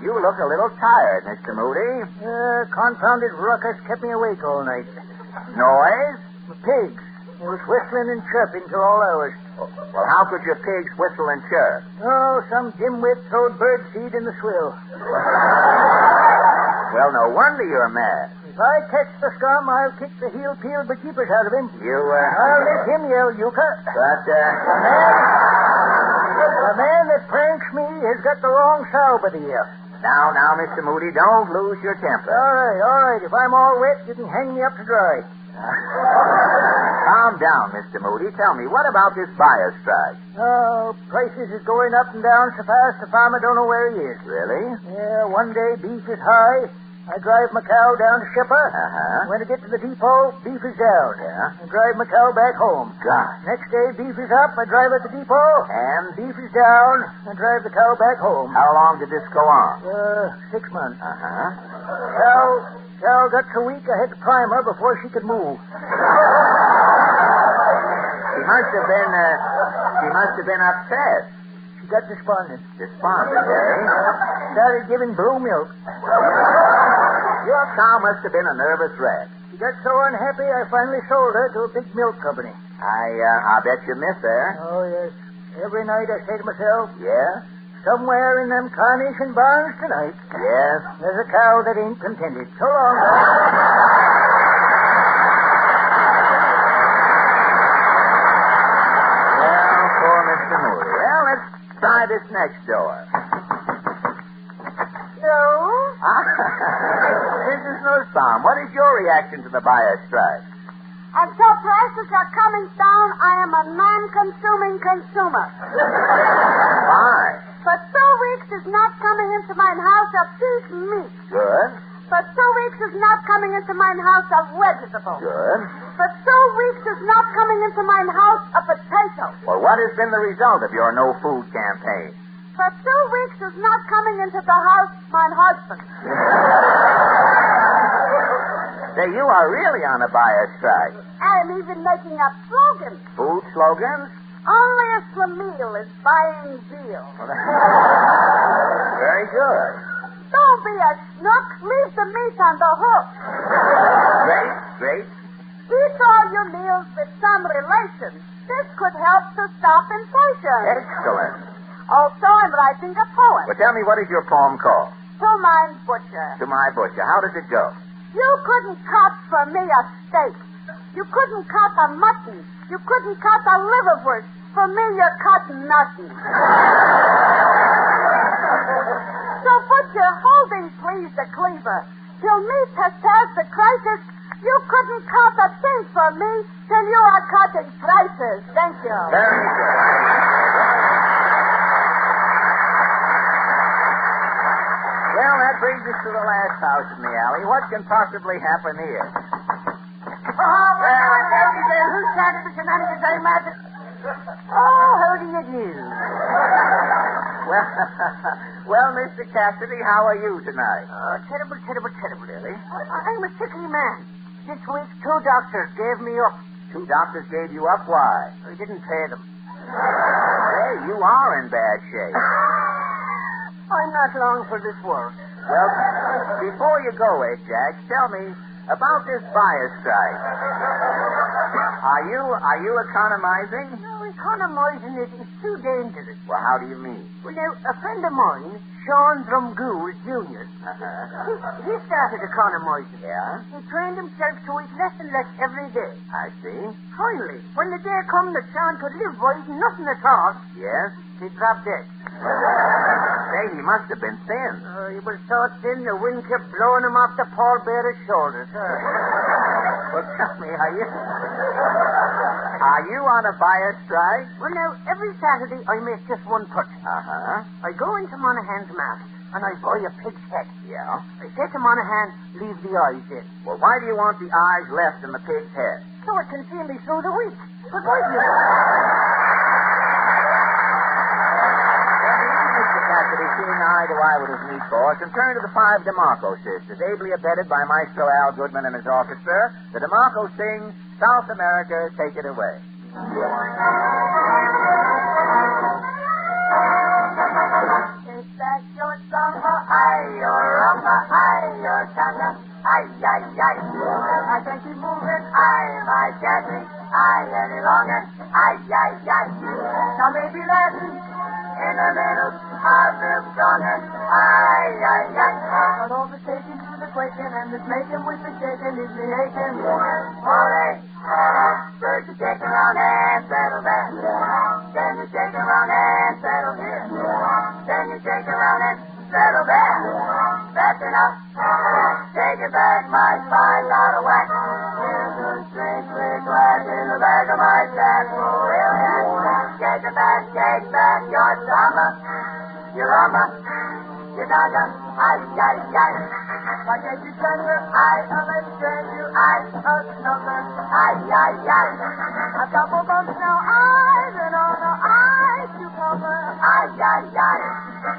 you look a little tired, Mr. Moody. Confounded ruckus kept me awake all night. Noise? The pigs. They was whistling and chirping till all hours. Well, how could your pigs whistle and chirp? Oh, some dimwit throwed bird seed in the swill. Well, no wonder you're mad. If I catch the scum, I'll kick the heel-peeled bejeepers out of him. I'll let him yell, Euchre. But, the man that pranks me has got the wrong sow by the ear. Now, Mr. Moody, don't lose your temper. All right. If I'm all wet, you can hang me up to dry. Calm down, Mr. Moody. Tell me, what about this buyer strike? Oh, prices is going up and down so fast the farmer don't know where he is. Really? Yeah, one day beef is high. I drive my cow down to Shipper. When I get to the depot, beef is down. Yeah? I drive my cow back home. God. Next day, beef is up. I drive at the depot. And? Beef is down. I drive the cow back home. How long did this go on? 6 months. Uh-huh. Cow got so weak I had to prime her before she could move. She must have been upset. She got despondent. Despondent, eh? Started giving blue milk. Your cow must have been a nervous wreck. She got so unhappy, I finally sold her to a big milk company. I bet you miss her. Oh, yes. Every night I say to myself, yeah? Somewhere in them carnation barns tonight, yes, there's a cow that ain't contented. So long, guys. Well, poor Mr. Moody. Well, let's try this next door. Mrs. Nussbaum, what is your reaction to the buyer strike? Until prices are coming down, I am a non-consuming consumer. Why? For 2 weeks is not coming into my house of beef meat. Good. For 2 weeks is not coming into my house of vegetables. Good. For 2 weeks is not coming into my house of potatoes. Well, what has been the result of your no-food campaign? For 2 weeks is not coming into the house my husband. Say, you are really on a buyer strike. I am even making up slogans. Food slogans? Only a Schlemiel is buying veal. Very good. Don't be a snook. Leave the meat on the hook. Great. Eat all your meals with some relation. This could help to stop inflation. Excellent. Also, I'm writing a poem. Well, tell me, what is your poem called? To my butcher. To my butcher. How does it go? You couldn't cut for me a steak. You couldn't cut a mutton. You couldn't cut a liverwurst. For me, you're cutting nothing. So, butcher, holding please the cleaver. Till meat has passed the crisis, you couldn't cut a thing for me till you are cutting prices. Thank you. Very good. Well, that brings us to the last house in the alley. What can possibly happen here? Who's started the shenanigans, eh, Magic? Oh, how do you do? Well, Mr. Cassidy, how are you tonight? Terrible, really. I'm a sickly man. This week, 2 doctors gave me up. 2 doctors gave you up? Why? I didn't pay them. Hey, you are in bad shape. I'm not long for this work. Well, before you go, Jack, tell me about this buyer strike. Are you economizing? No, economizing is too dangerous. Well, how do you mean? Well, now, a friend of mine, Sean Drumgoole Jr., he started economizing. Yeah? He trained himself to eat less and less every day. I see. Finally, when the day come that Sean could live by eating nothing at all, yes, he dropped dead. Say, he must have been thin. He was so thin the wind kept blowing him off the pallbearer's shoulders. Well, tell me, are you on a buyer strike? Well, now, every Saturday I make just one purchase. Uh-huh. I go into Monaghan's market and I buy a pig's head. Yeah? I say to Monaghan, leave the eyes in. Well, why do you want the eyes left in the pig's head? So it can see me through the week. But why do you... Cassidy, seeing eye to eye with his meat force, and turn to the 5 DeMarco sisters, ably abetted by Maestro Al Goodman and his orchestra. The DeMarco sing, South America, Take It Away. Is that your samba? Ay, your rumba, ay, your tanga, ay, ay, ay. I can't keep moving, ay, my Jesse, ay, any longer, ay, ay, ay. Now maybe Latin. In the middle, I feel stronger. Aye, aye, aye. But overtaking to the quaking and this making with the shaking is me aching. Ole, first you shake around and settle there. Then you shake around and settle here. Then you shake around and settle there. That's enough. Take it back, my spine's out of whack. Here's a straight click right in the back of my sack. Shake it back, your samba, your rumba, your danga, ay, ay, ay. Why can't you turn your eye, understand you, eye, a snooker, ay, ay, ay. A couple bumps, no eyes, and on the eye, cucumber, ay, ay, ay.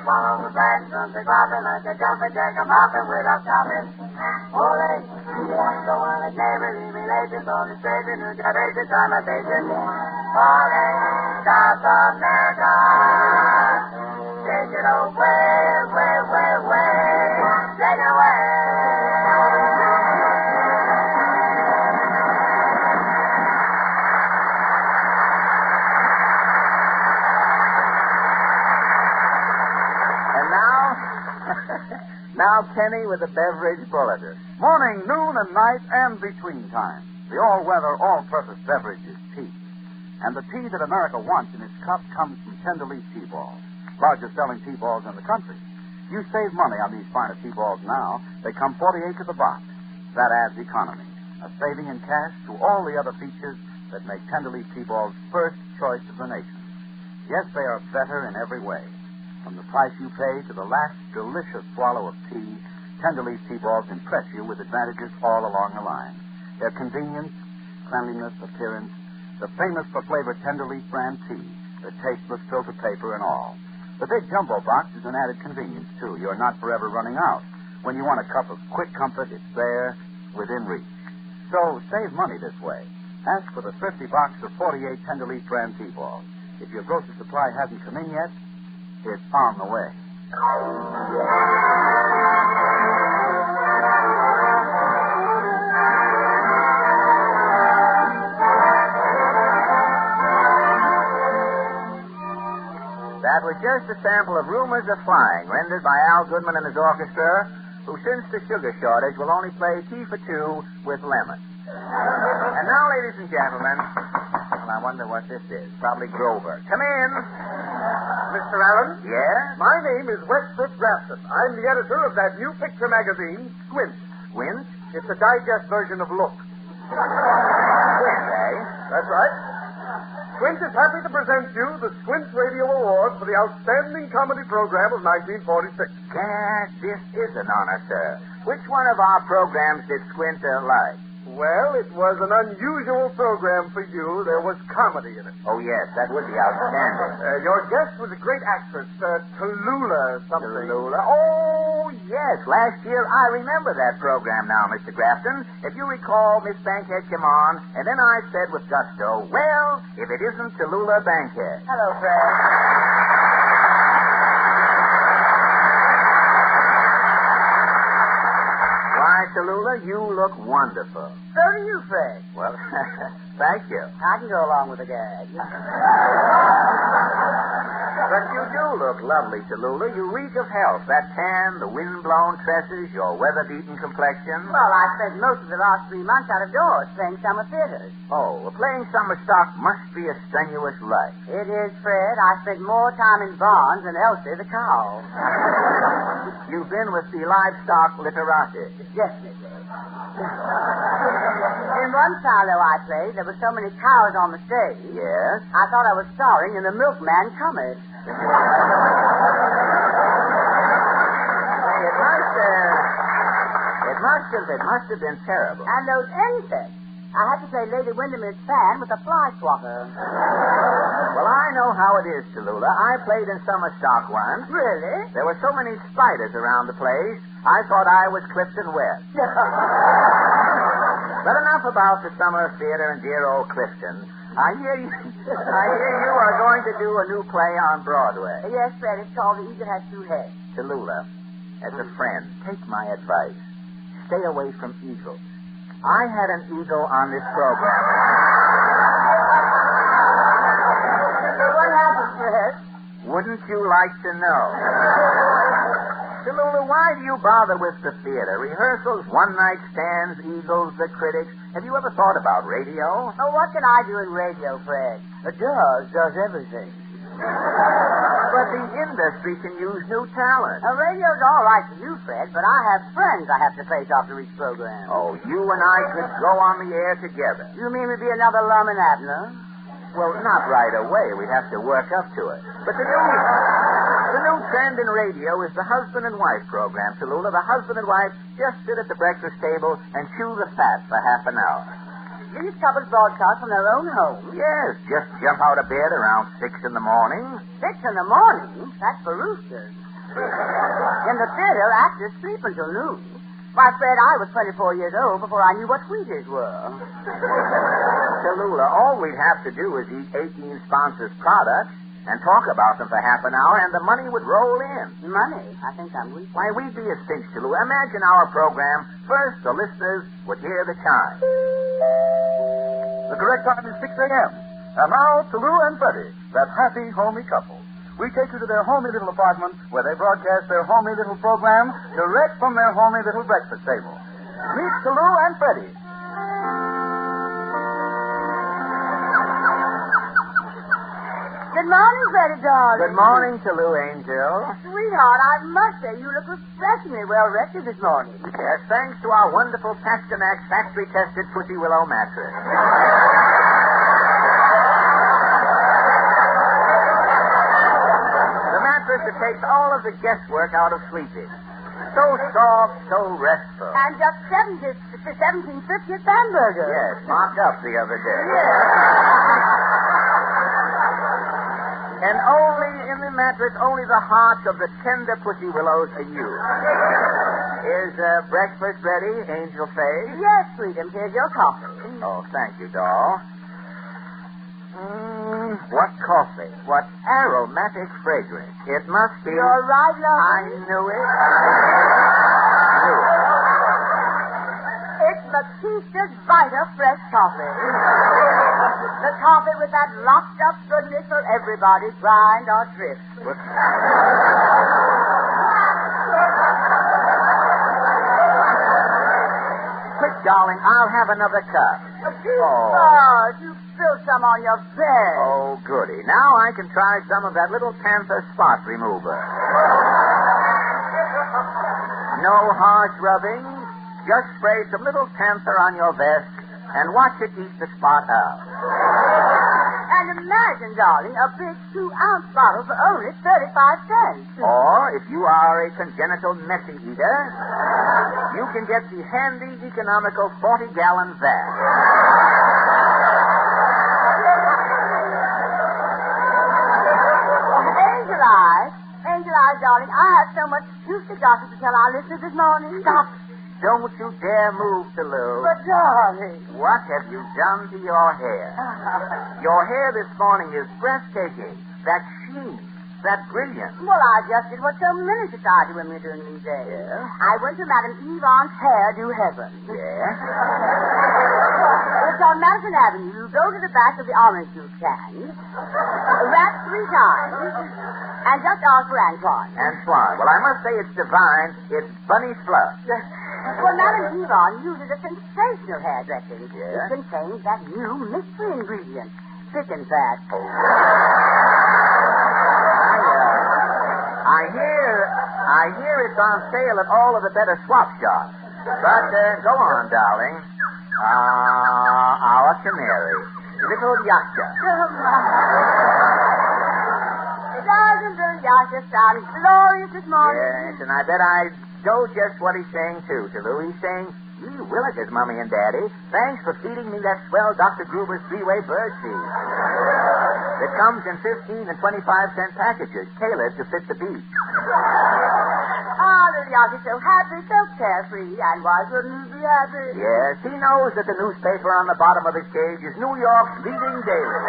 Swallow the back, something popping like a jumping jack, I'm hopping without stopping. Ole, go on a neighbor, leave me lazy, on the station, who got it, this time I face it. Ole, South America, take it away, take it away. And now Kenny with a beverage bulletin. Morning, noon, and night, and between time. The all-weather, all-purpose beverage is tea. And the tea that America wants in its cup comes from Tenderleaf tea balls, largest selling tea balls in the country. You save money on these finer tea balls now. They come 48 to the box. That adds economy, a saving in cash to all the other features that make Tenderleaf tea balls first choice of the nation. Yes, they are better in every way. From the price you pay to the last delicious swallow of tea, Tenderleaf tea balls impress you with advantages all along the line. Their convenience, cleanliness, appearance, the famous for flavor Tenderleaf brand tea, the tasteless filter paper and all. The big jumbo box is an added convenience, too. You're not forever running out. When you want a cup of quick comfort, it's there, within reach. So save money this way. Ask for the thrifty box of 48 Tenderleaf brand tea balls. If your grocery supply hasn't come in yet, it's on the way. That was just a sample of Rumors of Flying, rendered by Al Goodman and his orchestra, who, since the sugar shortage, will only play Tea for Two with lemon. And now, ladies and gentlemen, well, I wonder what this is. Probably Grover. Come in. Mr. Allen? Yes? My name is Westbrook Grafton. I'm the editor of that new picture magazine, Squint. Squint? It's a digest version of Look. Squint, eh? That's right. Squint is happy to present you the Squint Radio Award for the Outstanding Comedy Program of 1946. Gad, this is an honor, sir. Which one of our programs did Squint like? Well, it was an unusual program for you. There was comedy in it. Oh, yes, that would be outstanding. Your guest was a great actress, Tallulah something. Tallulah? Oh, yes. Last year, I remember that program now, Mr. Grafton. If you recall, Miss Bankhead came on, and then I said with gusto, well, if it isn't Tallulah Bankhead. Hello, Fred. Why, Tallulah, you look wonderful. So do you, Fred. Well, thank you. I can go along with the gag. But you do look lovely, Tallulah. You reek of health. That tan, the wind-blown tresses, your weather-beaten complexion. Well, I spent most of the last 3 months out of doors playing summer theaters. Oh, well, playing summer stock must be a strenuous life. It is, Fred. I spent more time in barns than Elsie the cow. You've been with the livestock literati. Definitely. In one silo I played, there were so many cows on the stage. Yes? I thought I was starring in the Milkman Comet. It must have been terrible. And those insects. I had to play Lady Windermere's fan with a fly swatter. Well, I know how it is, Tallulah. I played in summer stock once. Really? There were so many spiders around the place, I thought I was Clifton West. But enough about the summer theater and dear old Clifton. I hear you are going to do a new play on Broadway. Yes, Fred. It's called The Eagle Has Two Heads. Tallulah, as a friend, take my advice. Stay away from eagles. I had an eagle on this program. What happened, Fred? Wouldn't you like to know? Tallulah, why do you bother with the theater? Rehearsals, one-night stands, eagles, the critics. Have you ever thought about radio? Oh, what can I do in radio, Fred? A dog does everything. But the industry can use new talent. Radio's all right for you, Fred, but I have friends I have to face after each program. Oh, you and I could go on the air together. You mean we'd be another Lum and Abner? Well, not right away. We'd have to work up to it. But the new trend in radio is the husband and wife program, Tallulah. The husband and wife just sit at the breakfast table and chew the fat for half an hour. These couples broadcast from their own homes. Yes, just jump out of bed around 6 in the morning. 6 in the morning? That's for roosters. In the theater, actors sleep until noon. Why, Fred, I was 24 years old before I knew what Wheaties were. Tallulah, all we'd have to do is eat 18 sponsors' products and talk about them for half an hour, and the money would roll in. Money? I think I'm weak. Why, we'd be a cinch, Tallulah. Imagine our program. First, the listeners would hear the chime. The correct time is 6 a.m. And now, Tallulah and Freddie, that happy, homey couple. We take you to their homey little apartment where they broadcast their homey little program direct from their homey little breakfast table. Meet Tallulah and Freddie. Good morning, Freddie, darling. Good morning, Tallulah, Angel. Sweetheart, I must say you look refreshingly well rested this morning. Yes, thanks to our wonderful Pasternak factory-tested Pussy Willow mattress. The mattress that takes all of the guesswork out of sleeping. So soft, so restful. And just 1750th hamburger. Yes, marked up the other day. And only in the mattress, only the hearts of the tender Pussy Willows are used. Is breakfast ready, Angel Faye? Yes, sweetheart. Here's your coffee. Oh, thank you, doll. What coffee? aromatic fragrance. It must be... You're right, love. I knew it. It's Bautista's Vita Fresh Coffee. The coffee with that locked-up goodness for everybody's grind or trip. Quick, darling, I'll have another cup. Oh, you spilled some on your bed. Oh, goody. Now I can try some of that little Panther spot remover. No harsh rubbing. Just spray some little Panther on your vest and watch it eat the spot out. And imagine, darling, a big 2-ounce bottle for only 35 cents. Or, if you are a congenital messy eater, you can get the handy, economical 40-gallon vat. Angel Eyes, darling, I have so much juicy gossip to tell our listeners this morning. Stop! Don't you dare move, Tallulah. But, darling... What have you done to your hair? Your hair this morning is breathtaking. That sheen, that brilliance. Well, I just did what so many society women are doing these days. Yeah? I went to Madame Yvonne's Hairdo Heaven. Yeah? It's on Madison Avenue. You go to the back of the orange juice stand, rap 3 times, and just ask for Antoine. Antoine. Well, I must say it's divine. It's bunny fluff. Well, Madame Yvonne uses a sensational hairdressing. Yeah? It contains that new mystery ingredient, chicken fat. I hear it's on sale at all of the better swap shops. But go on, darling. Our canary, little Yasha. Doesn't little Yasha sound glorious this morning? Yes, and I bet I know just what he's saying, too, Tallulah. He's saying, gee willikers, Mummy and Daddy. Thanks for feeding me that swell Dr. Gruber's 3-way bird seed. It comes in 15 and 25-cent packages, tailored to fit the beach. Ah, little Yasha's so happy, so carefree, and why shouldn't he be happy? Yes, he knows that the newspaper on the bottom of his cage is New York's leading daily.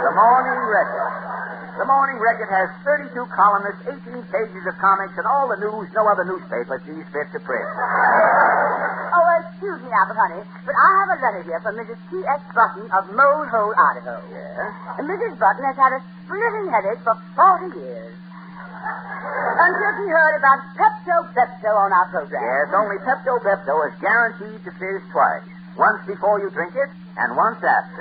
The Morning Record. The Morning Record has 32 columnists, 18 pages of comics, and all the news no other newspaper sees fit to print. Oh, excuse me, Apple Honey, but I have a letter here from Mrs. T.X. Button of Mole Hole, Idaho. Yeah? And Mrs. Button has had a splitting headache for 40 years. Until she heard about Pepto-Bepto on our program. Yes, only Pepto-Bepto is guaranteed to fizz twice. Once before you drink it, and once after.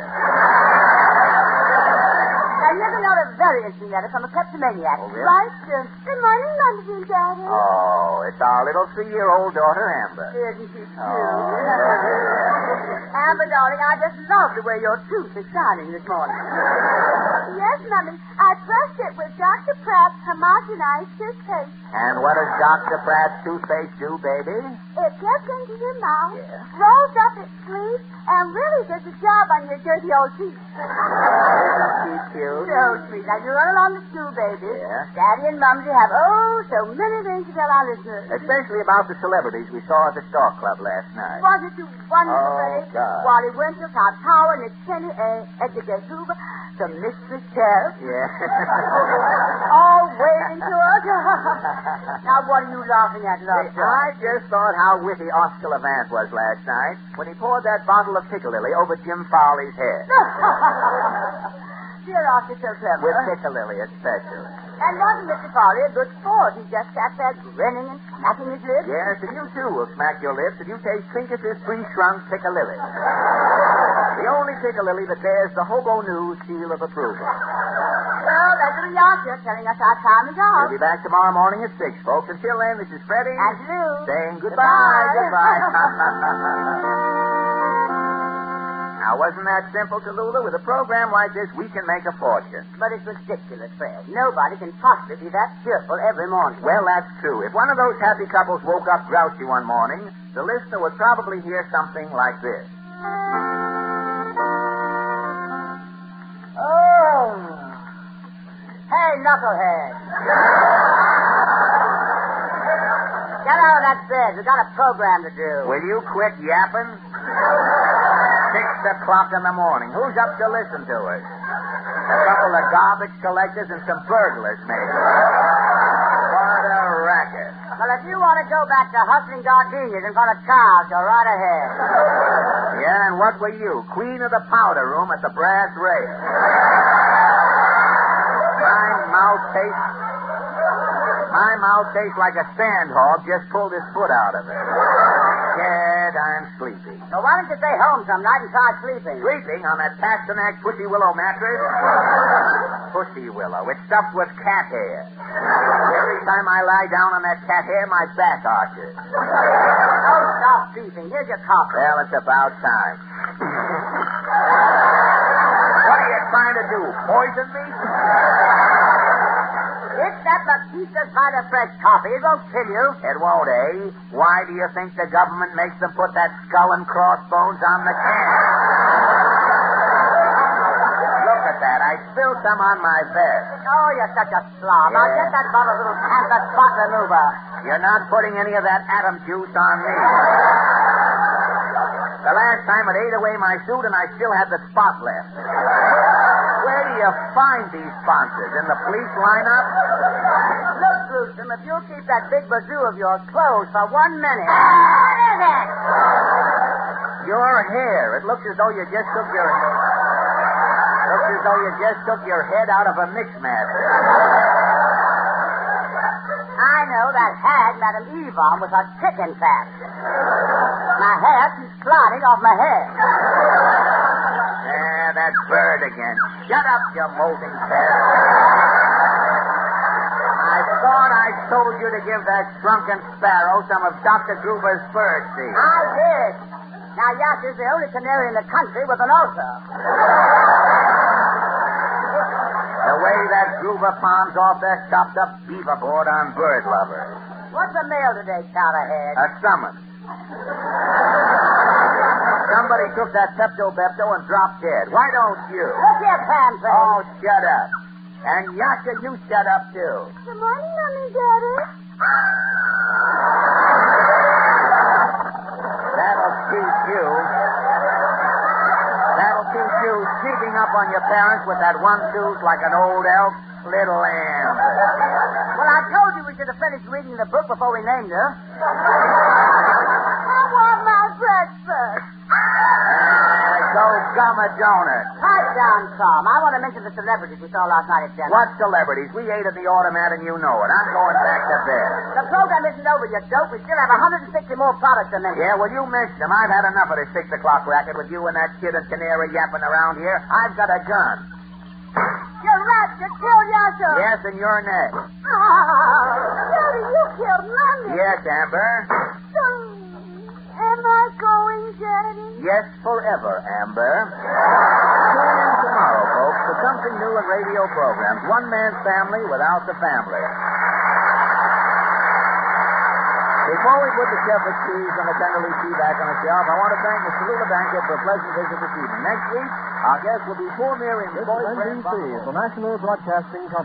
And here's another very interesting letter from a kleptomaniac. Oh, really? Right? Good morning, London, Daddy. Oh, it's our little 3-year-old daughter, Amber. Isn't she cute? Oh. Amber, darling, I just love the way your tooth is shining this morning. Yes, Mummy. I brushed it with Dr. Pratt's homogenized toothpaste. And what does Dr. Pratt's toothpaste do, baby? It gets into your mouth, Yeah. rolls up its sleeve, and really does a job on your dirty old teeth. Isn't she cute? So sweet. Now, you run along to school, baby. Yeah. Daddy and Mumsy have, so many things to tell our listeners. Especially about the celebrities we saw at the Stork Club last night. Wasn't you wonderful, Oh, Betty? God. Wally Winter, Todd Power, Nick Kenny, Edgar J. Hoover, the Mystery Sheriff. Yeah. All waving to us. Now, what are you laughing at, love? Hey, I just thought how witty Oscar Levant was last night when he poured that bottle of Piccalilly over Jim Fowley's head. Dear Oscar, so clever. With Piccalilly especially. And wasn't Mr. Fowley a good sport? He just sat there grinning and smacking his lips. Yes, and you too will smack your lips if you taste Trinkett's pre-shrunk Piccalilly. The only Piccalilly that bears the Hobo News seal of approval. Well, that's little Yasha telling us our time is up. We'll be back tomorrow morning at 6, folks. Until then, this is Freddie. And Lou. Saying goodbye. Goodbye. Now, wasn't that simple, Tallulah? With a program like this, we can make a fortune. But it's ridiculous, Fred. Nobody can possibly be that cheerful every morning. Well, that's true. If one of those happy couples woke up grouchy one morning, the listener would probably hear something like this. Oh. Hey, knucklehead. Get out of that bed. We've got a program to do. Will you quit yapping? 6 o'clock in the morning. Who's up to listen to it? A couple of garbage collectors and some burglars, maybe. What a racket. Well, if you want to go back to hustling gardenias in front of cars, go right ahead. Yeah, and what were you? Queen of the powder room at the brass rail. My mouth tastes like a sandhog just pulled his foot out of it. Scared, I'm sleepy. So why don't you stay home some night and try sleeping? Sleeping on that Pasternak Pussy Willow mattress? Pussy Willow. It's stuffed with cat hair. Every time I lie down on that cat hair, my back arches. Oh, stop sleeping. Here's your coffee. Well, it's about time. What are you trying to do? Poison me? It's that Batista kind of fresh coffee. It won't kill you. It won't, eh? Why do you think the government makes them put that skull and crossbones on the can? Look at that. I spilled some on my vest. Oh, you're such a slob. Yeah. Now get that bottle of little panther spot remover. You're not putting any of that atom juice on me. The last time it ate away my suit and I still had the spot left. Where do you find these sponsors? In the police lineup? Look, Brewsome, if you'll keep that big bazoo of yours closed for 1 minute. What is it? Your hair. It looks as though you just took your head out of a mixmaster. I know that hag, Madame Yvonne, was a chicken fat. My hair keeps sliding off my head. Yeah, that bird again. Shut up, you molting pest. I thought I told you to give that drunken sparrow some of Dr. Gruber's bird seed. I did. Now, Yasha's the only canary in the country with an ulcer. The way that Gruber palms off that chopped-up beaver board on bird lovers. What's the mail today, Cowderhead? A summons. Somebody took that Pepto-Bepto and dropped dead. Why don't you? Look here, Pansy. Oh, shut up. And Yasha, you shut up, too. Good morning, Mommy, Daddy. That'll teach you. That'll teach you sneaking up on your parents with that one tooth like an old elf, little Ann. Well, I told you we should have finished reading the book before we named her. I want my breakfast. Go gum a donut. Pipe down, Tom. I want to mention the celebrities we saw last night at dinner. What celebrities? We ate at the Automat and you know it. I'm going back to bed. The program isn't over, you dope. We still have 160 more products to mention. Yeah, well, you mentioned them. I've had enough of this 6 o'clock racket with you and that kid and canary yapping around here. I've got a gun. You rat, you killed Yasha. Yes, and you're next. Oh, Daddy, you killed Mommy. Yes, Amber. Am I going, Daddy? Yes, forever, Amber. Tune in tomorrow, folks, for something new in radio programs. One man's family without the family. Before we put the Shepherd's cheese and the tenderly tea back on the shelf, I want to thank Mr. Tallulah Bankhead for a pleasant visit this evening. Next week, our guest will be poor Miriam's boyfriend. NBC, the National Broadcasting Company.